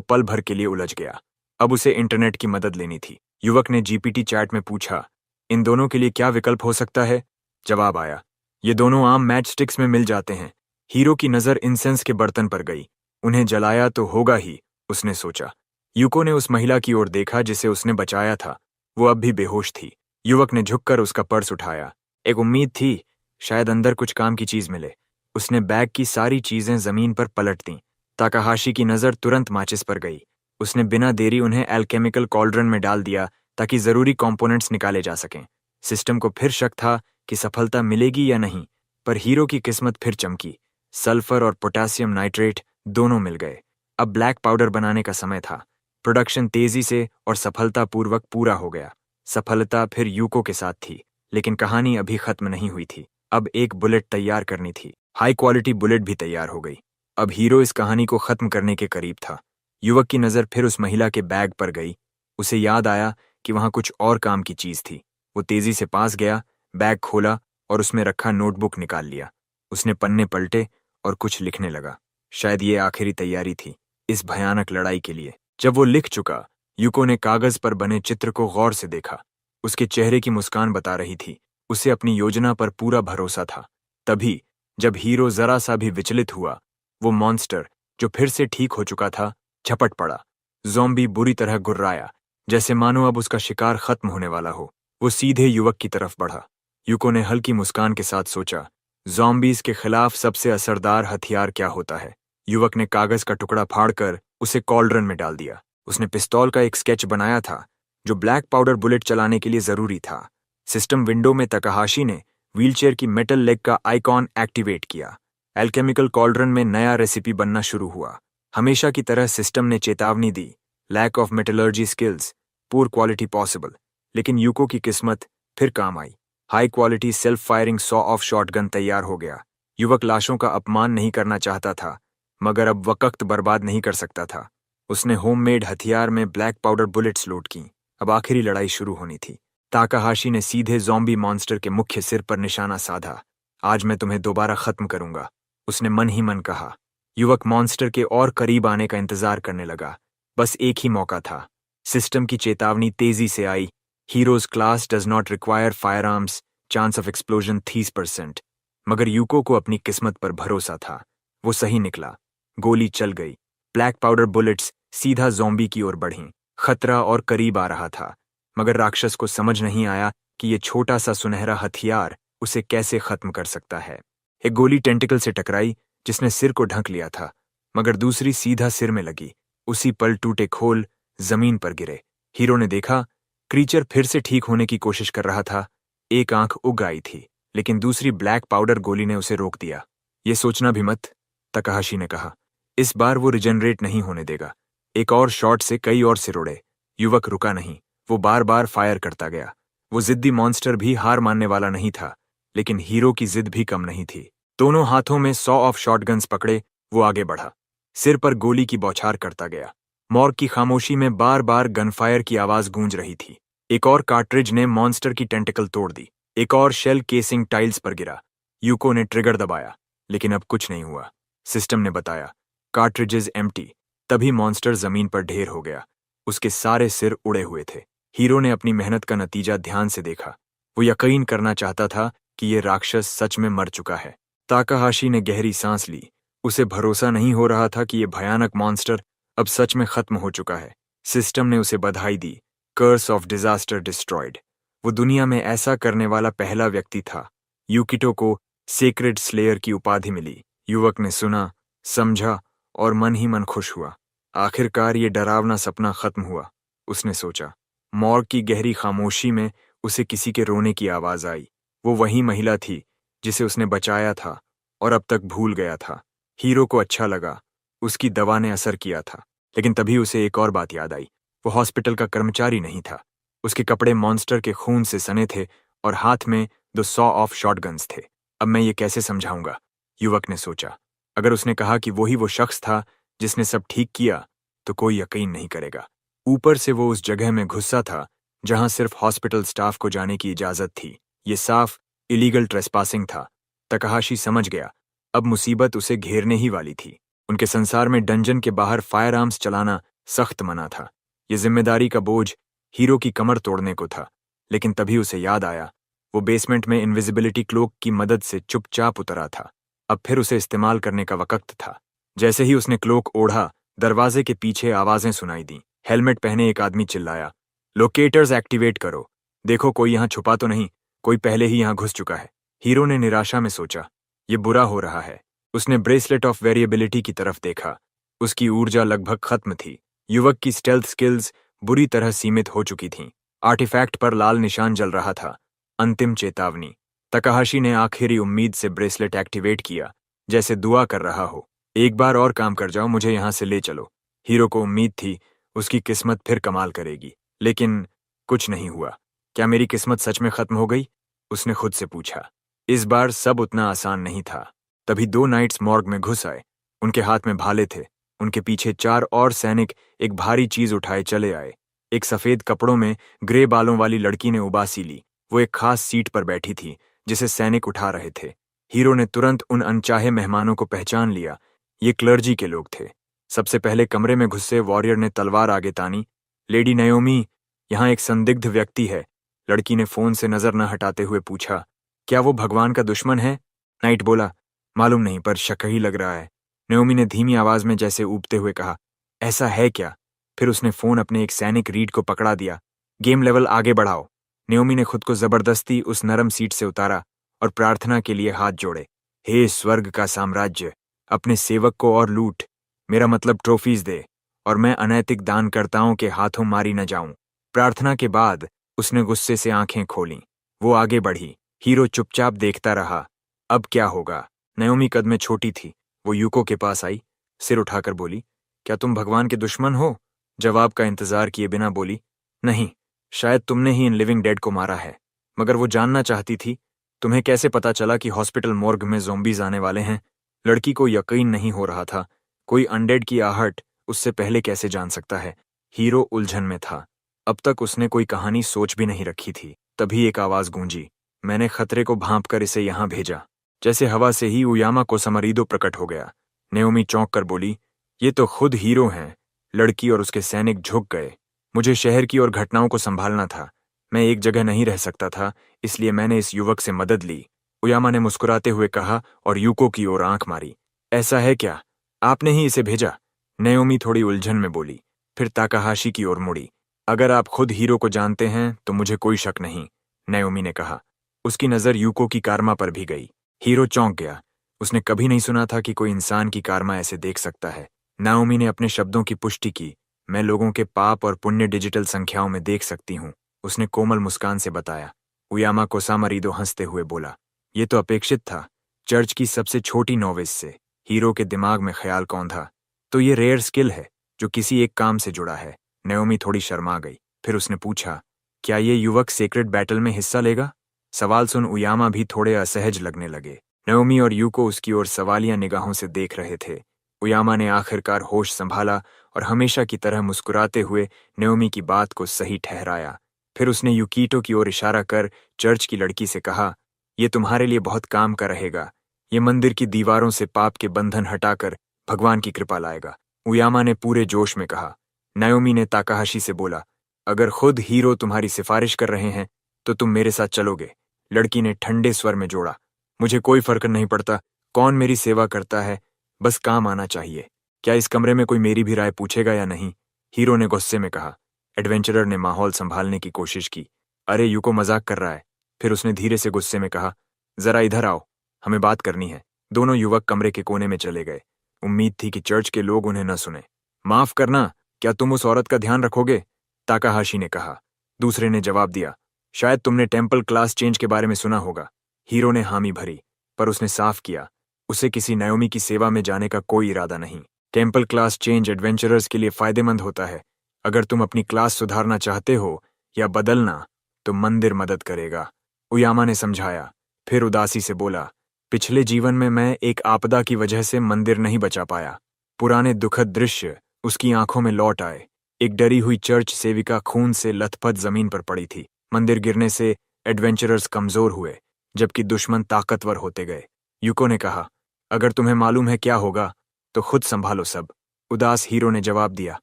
पल भर के लिए उलझ गया। अब उसे इंटरनेट की मदद लेनी थी। युवक ने जीपीटी चैट में पूछा, इन दोनों के लिए क्या विकल्प हो सकता है? जवाब आया, ये दोनों आम मैच स्टिक्स में मिल जाते हैं। हीरो की नज़र इंसेंस के बर्तन पर गई। उन्हें जलाया तो होगा ही, उसने सोचा। यूको ने उस महिला की ओर देखा जिसे उसने बचाया था। वो अब भी बेहोश थी। युवक ने झुककर उसका पर्स उठाया। एक उम्मीद थी, शायद अंदर कुछ काम की चीज मिले। उसने बैग की सारी चीजें जमीन पर पलट दीं। ताकाहाशी की नज़र तुरंत माचिस पर गई। उसने बिना देरी उन्हें एल्केमिकल कॉल्ड्रन में डाल दिया ताकि जरूरी कंपोनेंट्स निकाले जा सकें। सिस्टम को फिर शक था कि सफलता मिलेगी या नहीं, पर हीरो की किस्मत फिर चमकी। सल्फर और पोटेशियम नाइट्रेट दोनों मिल गए। अब ब्लैक पाउडर बनाने का समय था। प्रोडक्शन तेजी से और सफलतापूर्वक पूरा हो गया। सफलता फिर यूको के साथ थी, लेकिन कहानी अभी खत्म नहीं हुई थी। अब एक बुलेट तैयार करनी थी। हाई क्वालिटी बुलेट भी तैयार हो गई। अब हीरो इस कहानी को खत्म करने के करीब था। युवक की नज़र फिर उस महिला के बैग पर गई। उसे याद आया कि वहां कुछ और काम की चीज थी। वो तेजी से पास गया, बैग खोला और उसमें रखा नोटबुक निकाल लिया। उसने पन्ने पलटे और कुछ लिखने लगा। शायद ये आखिरी तैयारी थी इस भयानक लड़ाई के लिए। जब वो लिख चुका, यूको ने कागज पर बने चित्र को गौर से देखा। उसके चेहरे की मुस्कान बता रही थी उसे अपनी योजना पर पूरा भरोसा था। तभी जब हीरो जरा सा भी विचलित हुआ, वो मॉन्स्टर जो फिर से ठीक हो चुका था झपट पड़ा। ज़ॉम्बी बुरी तरह गुर्राया, जैसे मानो अब उसका शिकार खत्म होने वाला हो। वो सीधे युवक की तरफ बढ़ा। यूको ने हल्की मुस्कान के साथ सोचा, ज़ॉम्बीज के खिलाफ सबसे असरदार हथियार क्या होता है? युवक ने कागज का टुकड़ा फाड़कर उसे कॉल्ड्रन में डाल दिया। उसने पिस्तौल का एक स्केच बनाया था जो ब्लैक पाउडर बुलेट चलाने के लिए जरूरी था। सिस्टम विंडो में तकाहाशी ने व्हीलचेयर की मेटल लेग का आइकॉन एक्टिवेट किया। एल्केमिकल कॉल्ड्रन में नया रेसिपी बनना शुरू हुआ। हमेशा की तरह सिस्टम ने चेतावनी दी, lack of metallurgy skills, poor quality possible. लेकिन यूको की किस्मत फिर काम आई। High quality self firing saw off shotgun तैयार हो गया। युवक लाशों का अपमान नहीं करना चाहता था, मगर अब वक्त बर्बाद नहीं कर सकता था। उसने होममेड हथियार में ब्लैक पाउडर बुलेट्स लोड की। अब आखिरी लड़ाई शुरू होनी थी। ताकाहाशी ने सीधे ज़ॉम्बी मॉन्स्टर के मुख्य सिर पर निशाना साधा। आज मैं तुम्हें दोबारा खत्म करूंगा, उसने मन ही मन कहा। युवक मॉन्स्टर के और करीब आने का इंतजार करने लगा। बस एक ही मौका था। सिस्टम की चेतावनी तेजी से आई, heroes class does not require fire arms, chance of explosion 30%। मगर यूको को अपनी किस्मत पर भरोसा था। वो सही निकला। गोली चल गई। ब्लैक पाउडर बुलेट्स सीधा ज़ॉम्बी की ओर बढ़ीं। खतरा और करीब आ रहा था, मगर राक्षस को समझ नहीं आया कि ये छोटा सा सुनहरा हथियार उसे कैसे खत्म कर सकता है। एक गोली टेंटिकल से टकराई जिसने सिर को ढक लिया था, मगर दूसरी सीधा सिर में लगी। उसी पल टूटे खोल जमीन पर गिरे। हीरो ने देखा, क्रीचर फिर से ठीक होने की कोशिश कर रहा था। एक आंख उग आई थी, लेकिन दूसरी ब्लैक पाउडर गोली ने उसे रोक दिया। ये सोचना भी मत, तकाहाशी ने कहा। इस बार वो रिजनरेट नहीं होने देगा। एक और शॉट से कई और सिर उड़े। युवक रुका नहीं, वो बार बार फायर करता गया। वो जिद्दी मॉन्स्टर भी हार मानने वाला नहीं था, लेकिन हीरो की जिद भी कम नहीं थी। दोनों हाथों में सॉ ऑफ शॉटगन्स पकड़े वो आगे बढ़ा। सिर पर गोली की बौछार करता गया। मॉर्ग की खामोशी में बार बार गनफायर की आवाज गूंज रही थी। एक और कार्ट्रिज ने मॉन्स्टर की टेंटिकल तोड़ दी। एक और शेल केसिंग टाइल्स पर गिरा। यूको ने ट्रिगर दबाया, लेकिन अब कुछ नहीं हुआ। सिस्टम ने बताया, कार्ट्रिजेज एम्प्टी। तभी मॉन्स्टर जमीन पर ढेर हो गया। उसके सारे सिर उड़े हुए थे। हीरो ने अपनी मेहनत का नतीजा ध्यान से देखा। वो यकीन करना चाहता था कि ये राक्षस सच में मर चुका है। ताकाहाशी ने गहरी सांस ली। उसे भरोसा नहीं हो रहा था कि ये भयानक मॉन्स्टर अब सच में खत्म हो चुका है। सिस्टम ने उसे बधाई दी। Curse of disaster destroyed. वो दुनिया में ऐसा करने वाला पहला व्यक्ति था। यूकिटो को सेक्रेड स्लेयर की उपाधि मिली। युवक ने सुना, समझा और मन ही मन खुश हुआ। आखिरकार ये डरावना सपना खत्म हुआ, उसने सोचा। मॉर्ग की गहरी खामोशी में उसे किसी के रोने की आवाज आई। वो वही महिला थी जिसे उसने बचाया था और अब तक भूल गया था। हीरो को अच्छा लगा, उसकी दवा ने असर किया था। लेकिन तभी उसे एक और बात याद आई। वो हॉस्पिटल का कर्मचारी नहीं था। उसके कपड़े मॉन्स्टर के खून से सने थे और हाथ में 2 सॉ ऑफ शॉटगन्स थे। अब मैं ये कैसे समझाऊंगा, युवक ने सोचा। अगर उसने कहा कि वही वो शख्स था जिसने सब ठीक किया, तो कोई यकीन नहीं करेगा। ऊपर से वो उस जगह में घुसा था जहां सिर्फ हॉस्पिटल स्टाफ को जाने की इजाजत थी। ये साफ इलीगल ट्रेसपासिंग था। तकाहाशी समझ गया, अब मुसीबत उसे घेरने ही वाली थी। उनके संसार में डंजन के बाहर फायर आर्म्स चलाना सख्त मना था। ये जिम्मेदारी का बोझ हीरो की कमर तोड़ने को था, लेकिन तभी उसे याद आया वो बेसमेंट में इनविजिबिलिटी क्लोक की मदद से चुपचाप उतरा था। अब फिर उसे इस्तेमाल करने का वक्त था। जैसे ही उसने क्लोक ओढ़ा, दरवाजे के पीछे आवाजें सुनाई दी। हेलमेट पहने एक आदमी चिल्लाया, लोकेटर्स एक्टिवेट करो, देखो कोई यहाँ छुपा तो नहीं, कोई पहले ही यहाँ घुस चुका है। हीरो ने निराशा में सोचा, ये बुरा हो रहा है। उसने ब्रेसलेट ऑफ वेरिएबिलिटी की तरफ देखा। उसकी ऊर्जा लगभग खत्म थी। युवक की स्टेल्थ स्किल्स बुरी तरह सीमित हो चुकी थीं। आर्टिफैक्ट पर लाल निशान जल रहा था, अंतिम चेतावनी। तकाहाशी ने आखिरी उम्मीद से ब्रेसलेट एक्टिवेट किया, जैसे दुआ कर रहा हो, एक बार और काम कर जाओ, मुझे यहां से ले चलो। हीरो को उम्मीद थी उसकी किस्मत फिर कमाल करेगी, लेकिन कुछ नहीं हुआ। क्या मेरी किस्मत सच में खत्म हो गई? उसने खुद से पूछा। इस बार सब उतना आसान नहीं था। तभी दो नाइट्स मॉर्ग में घुस आए। उनके हाथ में भाले थे। उनके पीछे 4 और सैनिक एक भारी चीज उठाए चले आए। एक सफेद कपड़ों में ग्रे बालों वाली लड़की ने उबासी ली। वो एक खास सीट पर बैठी थी जिसे सैनिक उठा रहे थे। हीरो ने तुरंत उन अनचाहे मेहमानों को पहचान लिया। ये क्लर्जी के लोग थे। सबसे पहले कमरे में घुसे वॉरियर ने तलवार आगे तानी। लेडी नयोमी, यहाँ एक संदिग्ध व्यक्ति है। लड़की ने फोन से नजर न हटाते हुए पूछा, क्या वो भगवान का दुश्मन है? नाइट बोला, मालूम नहीं, पर शक ही लग रहा है। नयोमी ने धीमी आवाज में जैसे ऊबते हुए कहा, ऐसा है क्या? फिर उसने फोन अपने एक सैनिक रीड को पकड़ा दिया। गेम लेवल आगे बढ़ाओ। नयोमी ने खुद को जबरदस्ती उस नरम सीट से उतारा और प्रार्थना के लिए हाथ जोड़े। हे स्वर्ग का साम्राज्य, अपने सेवक को और लूट, मेरा मतलब ट्रॉफीज दे, और मैं अनैतिक दानकर्ताओं के हाथों मारी न जाऊं। प्रार्थना के बाद उसने गुस्से से आंखें खोलीं। वो आगे बढ़ी। हीरो चुपचाप देखता रहा। अब क्या होगा? नयोमी कद में छोटी थी। वो यूको के पास आई, सिर उठाकर बोली, क्या तुम भगवान के दुश्मन हो? जवाब का इंतजार किए बिना बोली, नहीं, शायद तुमने ही इन लिविंग डेड को मारा है। मगर वो जानना चाहती थी, तुम्हें कैसे पता चला कि हॉस्पिटल मॉर्ग में ज़ॉम्बीज आने वाले हैं? लड़की को यकीन नहीं हो रहा था। कोई अनडेड की आहट उससे पहले कैसे जान सकता है? हीरो उलझन में था। अब तक उसने कोई कहानी सोच भी नहीं रखी थी। तभी एक आवाज गूंजी, मैंने खतरे को भांपकर इसे यहां भेजा। जैसे हवा से ही उयामा को समरीदो प्रकट हो गया। नेओमी चौंक कर बोली, ये तो खुद हीरो हैं। लड़की और उसके सैनिक झुक गए। मुझे शहर की और घटनाओं को संभालना था। मैं एक जगह नहीं रह सकता था, इसलिए मैंने इस युवक से मदद ली। उयामा ने मुस्कुराते हुए कहा और यूको की ओर आंख मारी। ऐसा है क्या? आपने ही इसे भेजा? नेओमी थोड़ी उलझन में बोली, फिर ताकाहाशी की ओर मुड़ी। अगर आप खुद हीरो को जानते हैं तो मुझे कोई शक नहीं, नेओमी ने कहा। उसकी नजर यूको की कारमा पर भी गई। हीरो चौंक गया। उसने कभी नहीं सुना था कि कोई इंसान की कारमा ऐसे देख सकता है। नाओमी ने अपने शब्दों की पुष्टि की, मैं लोगों के पाप और पुण्य डिजिटल संख्याओं में देख सकती हूँ। उसने कोमल मुस्कान से बताया। उयामा को सामरीदो हंसते हुए बोला, ये तो अपेक्षित था। चर्च की सबसे छोटी नोविस से हीरो के दिमाग में ख्याल कौंधा। तो ये रेयर स्किल है जो किसी एक काम से जुड़ा है। नेओमी थोड़ी शर्मा गई। फिर उसने पूछा, क्या ये युवक सेक्रेट बैटल में हिस्सा लेगा? सवाल सुन उयामा भी थोड़े असहज लगने लगे। नेओमी और यूको उसकी ओर सवालिया निगाहों से देख रहे थे। उयामा ने आखिरकार होश संभाला और हमेशा की तरह मुस्कुराते हुए नेओमी की बात को सही ठहराया। फिर उसने यूकीटो की ओर इशारा कर चर्च की लड़की से कहा, ये तुम्हारे लिए बहुत काम का रहेगा। ये मंदिर की दीवारों से पाप के बंधन हटाकर भगवान की कृपा लाएगा। उयामा ने पूरे जोश में कहा। नायोमी ने ताकाहाशी से बोला, अगर खुद हीरो तुम्हारी सिफारिश कर रहे हैं तो तुम मेरे साथ चलोगे? लड़की ने ठंडे स्वर में जोड़ा, मुझे कोई फर्क नहीं पड़ता कौन मेरी सेवा करता है, बस काम आना चाहिए। क्या इस कमरे में कोई मेरी भी राय पूछेगा या नहीं? हीरो ने गुस्से में कहा। एडवेंचरर ने माहौल संभालने की कोशिश की। अरे यूको मजाक कर रहा है। फिर उसने धीरे से गुस्से में कहा, जरा इधर आओ, हमें बात करनी है। दोनों युवक कमरे के कोने में चले गए। उम्मीद थी कि चर्च के लोग उन्हें न सुने। माफ करना, क्या तुम उस औरत का ध्यान रखोगे? ताकाहाशी ने कहा। दूसरे ने जवाब दिया, शायद तुमने टेम्पल क्लास चेंज के बारे में सुना होगा। हीरो ने हामी भरी, पर उसने साफ किया, उसे किसी नायोमी की सेवा में जाने का कोई इरादा नहीं। टेम्पल क्लास चेंज एडवेंचरर्स के लिए फायदेमंद होता है। अगर तुम अपनी क्लास सुधारना चाहते हो या बदलना, तो मंदिर मदद करेगा, उयामा ने समझाया। फिर उदासी से बोला, पिछले जीवन में मैं एक आपदा की वजह से मंदिर नहीं बचा पाया। पुराने दुखद दृश्य उसकी आंखों में लौट आए। एक डरी हुई चर्च सेविका खून से लथपथ जमीन पर पड़ी थी। मंदिर गिरने से एडवेंचरर्स कमजोर हुए, जबकि दुश्मन ताकतवर होते गए। यूको ने कहा, अगर तुम्हें मालूम है क्या होगा तो खुद संभालो सब। उदास हीरो ने जवाब दिया,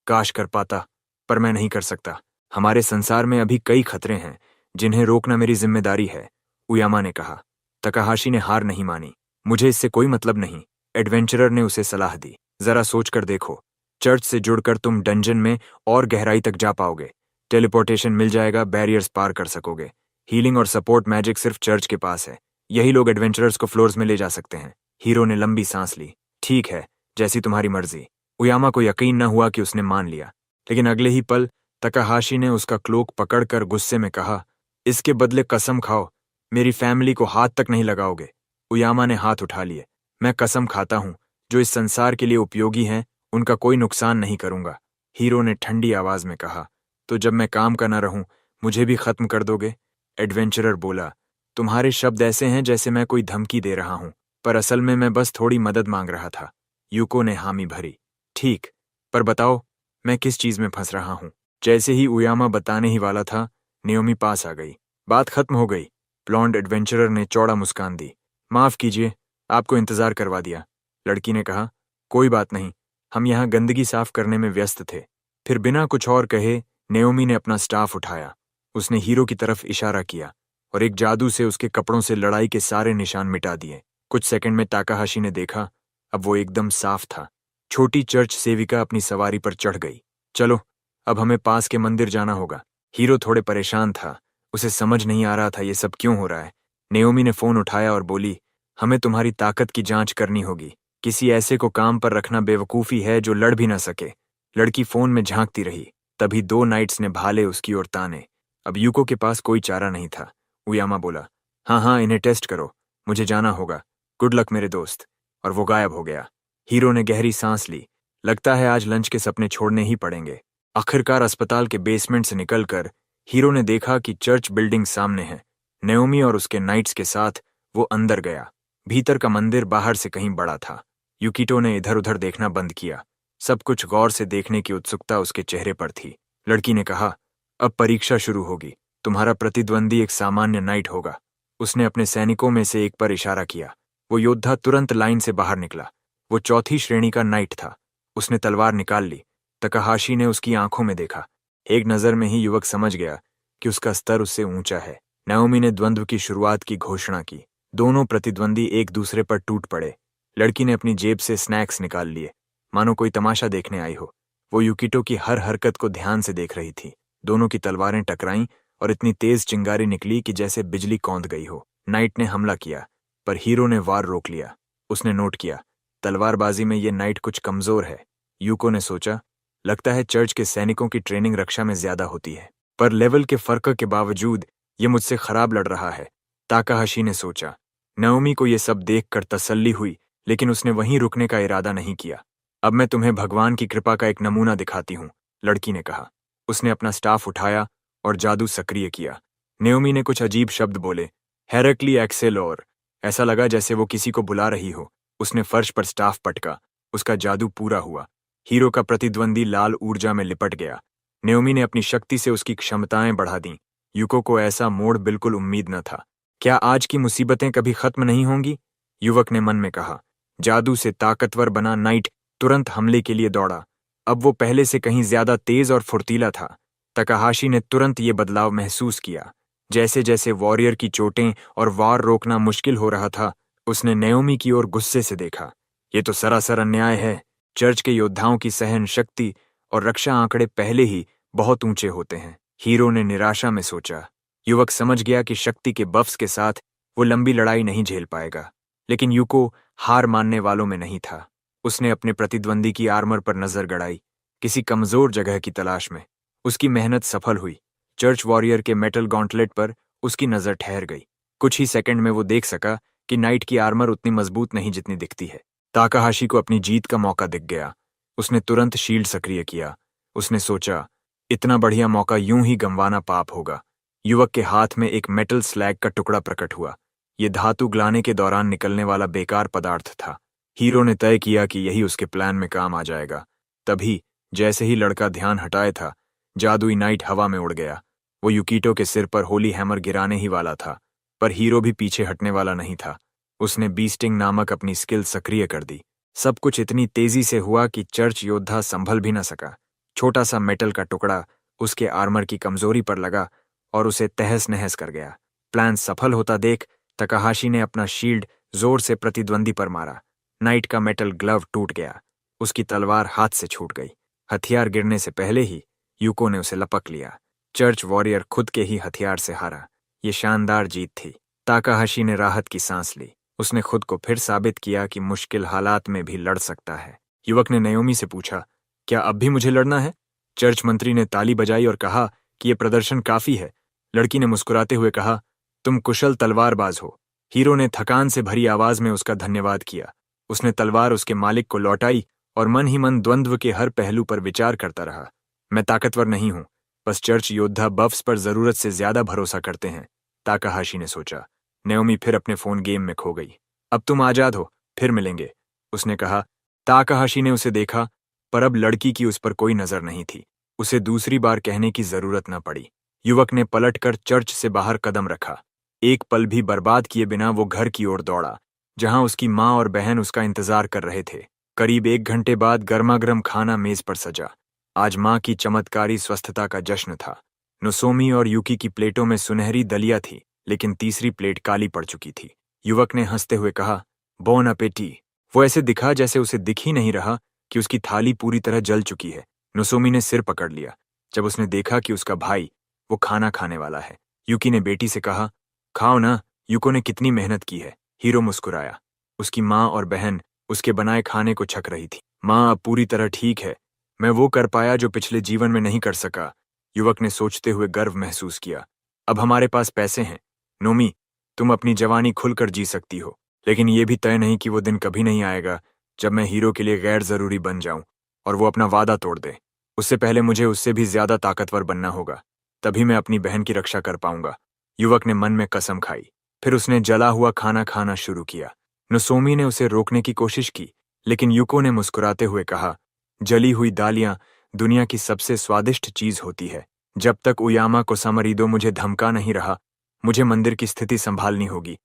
काश कर पाता। पर मैं नहीं कर सकता। हमारे संसार में अभी कई खतरे हैं जिन्हें रोकना मेरी जिम्मेदारी है, उयामा ने कहा। तकाहाशी ने हार नहीं मानी। मुझे इससे कोई मतलब नहीं, एडवेंचरर ने उसे सलाह दी। जरा सोच कर देखो, चर्च से जुड़कर तुम डंजन में और गहराई तक जा पाओगे। टेलीपोर्टेशन मिल जाएगा, बैरियर्स पार कर सकोगे। हीलिंग और सपोर्ट मैजिक सिर्फ चर्च के पास है। यही लोग एडवेंचरर्स को फ्लोर्स में ले जा सकते हैं। हीरो ने लंबी सांस ली। ठीक है, जैसी तुम्हारी मर्जी। उयामा को यकीन न हुआ कि उसने मान लिया, लेकिन अगले ही पल तकाहाशी ने उसका क्लोक पकड़कर गुस्से में कहा, इसके बदले कसम खाओ, मेरी फैमिली को हाथ तक नहीं लगाओगे। उयामा ने हाथ उठा लिए। मैं कसम खाता हूं, जो इस संसार के लिए उपयोगी हैं, उनका कोई नुकसान नहीं करूंगा। हीरो ने ठंडी आवाज में कहा, तो जब मैं काम का न रहूं, मुझे भी खत्म कर दोगे? एडवेंचरर बोला, तुम्हारे शब्द ऐसे हैं जैसे मैं कोई धमकी दे रहा हूं, पर असल में मैं बस थोड़ी मदद मांग रहा था। यूको ने हामी भरी। ठीक, पर बताओ, मैं किस चीज में फंस रहा हूं? जैसे ही उयामा बताने ही वाला था, नेओमी पास आ गई। बात खत्म हो गई। ब्लॉन्ड एडवेंचरर ने चौड़ा मुस्कान दी। माफ कीजिए, आपको इंतजार करवा दिया। लड़की ने कहा, कोई बात नहीं, हम यहाँ गंदगी साफ करने में व्यस्त थे। फिर बिना कुछ और कहे नेओमी ने अपना स्टाफ उठाया। उसने हीरो की तरफ इशारा किया और एक जादू से उसके कपड़ों से लड़ाई के सारे निशान मिटा दिए। कुछ सेकंड में ताकाहाशी ने देखा, अब वो एकदम साफ था। छोटी चर्च सेविका अपनी सवारी पर चढ़ गई। चलो, अब हमें पास के मंदिर जाना होगा। हीरो थोड़े परेशान था। उसे समझ नहीं आ रहा था ये सब क्यों हो रहा है। नेओमी ने फोन उठाया और बोली, हमें तुम्हारी ताकत की जांच करनी होगी। किसी ऐसे को काम पर रखना बेवकूफ़ी है जो लड़ भी न सके। लड़की फोन में झांकती रही। तभी 2 नाइट्स ने भाले उसकी ओर ताने। अब यूको के पास कोई चारा नहीं था। उयामा बोला, हाँ हाँ, इन्हें टेस्ट करो, मुझे जाना होगा। गुड लक मेरे दोस्त। और वो गायब हो गया। हीरो ने गहरी सांस ली। लगता है आज लंच के सपने छोड़ने ही पड़ेंगे। आखिरकार अस्पताल के बेसमेंट से निकलकर हीरो ने देखा कि चर्च बिल्डिंग सामने है। नेओमी और उसके नाइट्स के साथ वो अंदर गया। भीतर का मंदिर बाहर से कहीं बड़ा था। यूकिटो ने इधर उधर देखना बंद किया। सब कुछ गौर से देखने की उत्सुकता उसके चेहरे पर थी। लड़की ने कहा, अब परीक्षा शुरू होगी। तुम्हारा प्रतिद्वंदी एक सामान्य नाइट होगा। उसने अपने सैनिकों में से एक पर इशारा किया। वो योद्धा तुरंत लाइन से बाहर निकला। वो 4थी श्रेणी का नाइट था। उसने तलवार निकाल ली। तकाहाशी ने उसकी आंखों में देखा। एक नजर में ही युवक समझ गया कि उसका स्तर उससे ऊंचा है। नाओमी ने द्वंद्व की शुरुआत की घोषणा की। दोनों प्रतिद्वंदी एक दूसरे पर टूट पड़े। लड़की ने अपनी जेब से स्नैक्स निकाल लिए, मानो कोई तमाशा देखने आई हो। वो यूकिटो की हर हरकत को ध्यान से देख रही थी। दोनों की तलवारें टकराईं और इतनी तेज चिंगारी निकली कि जैसे बिजली कौंध गई हो। नाइट ने हमला किया, पर हीरो ने वार रोक लिया। उसने नोट किया, तलवारबाजी में ये नाइट कुछ कमजोर है। यूको ने सोचा, लगता है चर्च के सैनिकों की ट्रेनिंग रक्षा में ज्यादा होती है, पर लेवल के फर्क के बावजूद ये मुझसे खराब लड़ रहा है। ताकाहाशी ने सोचा। नाओमी को ये सब देखकर तसल्ली हुई, लेकिन उसने वहीं रुकने का इरादा नहीं किया। अब मैं तुम्हें भगवान की कृपा का एक नमूना दिखाती हूँ, लड़की ने कहा। उसने अपना स्टाफ उठाया और जादू सक्रिय किया। नाओमी ने कुछ अजीब शब्द बोले, हेरक्ली एक्सेल, और ऐसा लगा जैसे वो किसी को बुला रही हो। उसने फर्श पर स्टाफ पटका। उसका जादू पूरा हुआ। हीरो का प्रतिद्वंदी लाल ऊर्जा में लिपट गया। नाओमी ने अपनी शक्ति से उसकी क्षमताएं बढ़ा दीं। यूको को ऐसा मोड़ बिल्कुल उम्मीद न था। क्या आज की मुसीबतें कभी खत्म नहीं होंगी? युवक ने मन में कहा। जादू से ताकतवर बना नाइट तुरंत हमले के लिए दौड़ा। अब वो पहले से कहीं ज्यादा तेज और फुर्तीला था। तकाहाशी ने तुरंत ये बदलाव महसूस किया। जैसे जैसे वॉरियर की चोटें और वार रोकना मुश्किल हो रहा था, उसने नाओमी की ओर गुस्से से देखा। ये तो सरासर अन्याय है। चर्च के योद्धाओं की सहन शक्ति और रक्षा आंकड़े पहले ही बहुत ऊंचे होते हैं। हीरो ने निराशा में सोचा। युवक समझ गया कि शक्ति के बफ्स के साथ वो लंबी लड़ाई नहीं झेल पाएगा। लेकिन यूको हार मानने वालों में नहीं था। उसने अपने प्रतिद्वंदी की आर्मर पर नजर गड़ाई, किसी कमजोर जगह की तलाश में। उसकी मेहनत सफल हुई। चर्च वॉरियर के मेटल गॉन्टलेट पर उसकी नजर ठहर गई। कुछ ही सेकंड में वो देख सका कि नाइट की आर्मर उतनी मजबूत नहीं जितनी दिखती है। ताकाहाशी को अपनी जीत का मौका दिख गया। उसने तुरंत शील्ड सक्रिय किया। उसने सोचा, इतना बढ़िया मौका यूं ही गंवाना पाप होगा। युवक के हाथ में एक मेटल स्लैग का टुकड़ा प्रकट हुआ। ये धातु गलाने के दौरान निकलने वाला बेकार पदार्थ था। हीरो ने तय किया कि यही उसके प्लान में काम आ जाएगा। तभी जैसे ही लड़का ध्यान हटाए था, जादुई नाइट हवा में उड़ गया। वो यूकिटो के सिर पर होली हैमर गिराने ही वाला था, पर हीरो भी पीछे हटने वाला नहीं था। उसने बीस्टिंग नामक अपनी स्किल सक्रिय कर दी। सब कुछ इतनी तेजी से हुआ कि चर्च योद्धा संभल भी न सका। छोटा सा मेटल का टुकड़ा उसके आर्मर की कमजोरी पर लगा और उसे तहस नहस कर गया। प्लान सफल होता देख तकाहाशी ने अपना शील्ड जोर से प्रतिद्वंदी पर मारा। नाइट का मेटल ग्लव टूट गया। उसकी तलवार हाथ से छूट गई। हथियार गिरने से पहले ही यूको ने उसे लपक लिया। चर्च वॉरियर खुद के ही हथियार से हारा। ये शानदार जीत थी। ताकाहाशी ने राहत की सांस ली। उसने खुद को फिर साबित किया कि मुश्किल हालात में भी लड़ सकता है। युवक ने नाओमी से पूछा, क्या अब भी मुझे लड़ना है? चर्च मंत्री ने ताली बजाई और कहा कि यह प्रदर्शन काफी है। लड़की ने मुस्कुराते हुए कहा, तुम कुशल तलवारबाज हो। हीरो ने थकान से भरी आवाज में उसका धन्यवाद किया। उसने तलवार उसके मालिक को लौटाई और मन ही मन द्वंद्व के हर पहलू पर विचार करता रहा। मैं ताकतवर नहीं हूं, बस चर्च योद्धा बफ्स पर जरूरत से ज्यादा भरोसा करते हैं, ताकाहाशी ने सोचा। नाओमी फिर अपने फोन गेम में खो गई। अब तुम आजाद हो, फिर मिलेंगे, उसने कहा। ताकाहाशी ने उसे देखा, पर अब लड़की की उस पर कोई नजर नहीं थी। उसे दूसरी बार कहने की जरूरत न पड़ी। युवक ने पलटकर चर्च से बाहर कदम रखा। एक पल भी बर्बाद किए बिना वो घर की ओर दौड़ा, जहां उसकी माँ और बहन उसका इंतजार कर रहे थे। करीब 1 घंटे बाद गर्मागर्म खाना मेज पर सजा। आज माँ की चमत्कारी स्वस्थता का जश्न था। नोसोमी और यूकी की प्लेटों में सुनहरी दलिया थी, लेकिन तीसरी प्लेट काली पड़ चुकी थी। युवक ने हंसते हुए कहा, बोन अपेटी। वो ऐसे दिखा जैसे उसे दिख ही नहीं रहा कि उसकी थाली पूरी तरह जल चुकी है। नोसोमी ने सिर पकड़ लिया जब उसने देखा कि उसका भाई वो खाना खाने वाला है। यूकी ने बेटी से कहा, खाओ ना, यूको ने कितनी मेहनत की है। हीरो मुस्कुराया। उसकी माँ और बहन उसके बनाए खाने को छक रही थी। माँ अब पूरी तरह ठीक है। मैं वो कर पाया जो पिछले जीवन में नहीं कर सका, युवक ने सोचते हुए गर्व महसूस किया। अब हमारे पास पैसे हैं। नोमी, तुम अपनी जवानी खुलकर जी सकती हो, लेकिन ये भी तय नहीं कि वो दिन कभी नहीं आएगा जब मैं हीरो के लिए गैर जरूरी बन जाऊं और वो अपना वादा तोड़ दे। उससे पहले मुझे उससे भी ज्यादा ताकतवर बनना होगा, तभी मैं अपनी बहन की रक्षा कर पाऊंगा। युवक ने मन में कसम खाई। फिर उसने जला हुआ खाना खाना शुरू किया। नोसोमी ने उसे रोकने की कोशिश की, लेकिन यूको ने मुस्कुराते हुए कहा, जली हुई दालियां दुनिया की सबसे स्वादिष्ट चीज होती है। जब तक उयामा को समरीदो मुझे धमका नहीं रहा, मुझे मंदिर की स्थिति संभालनी होगी।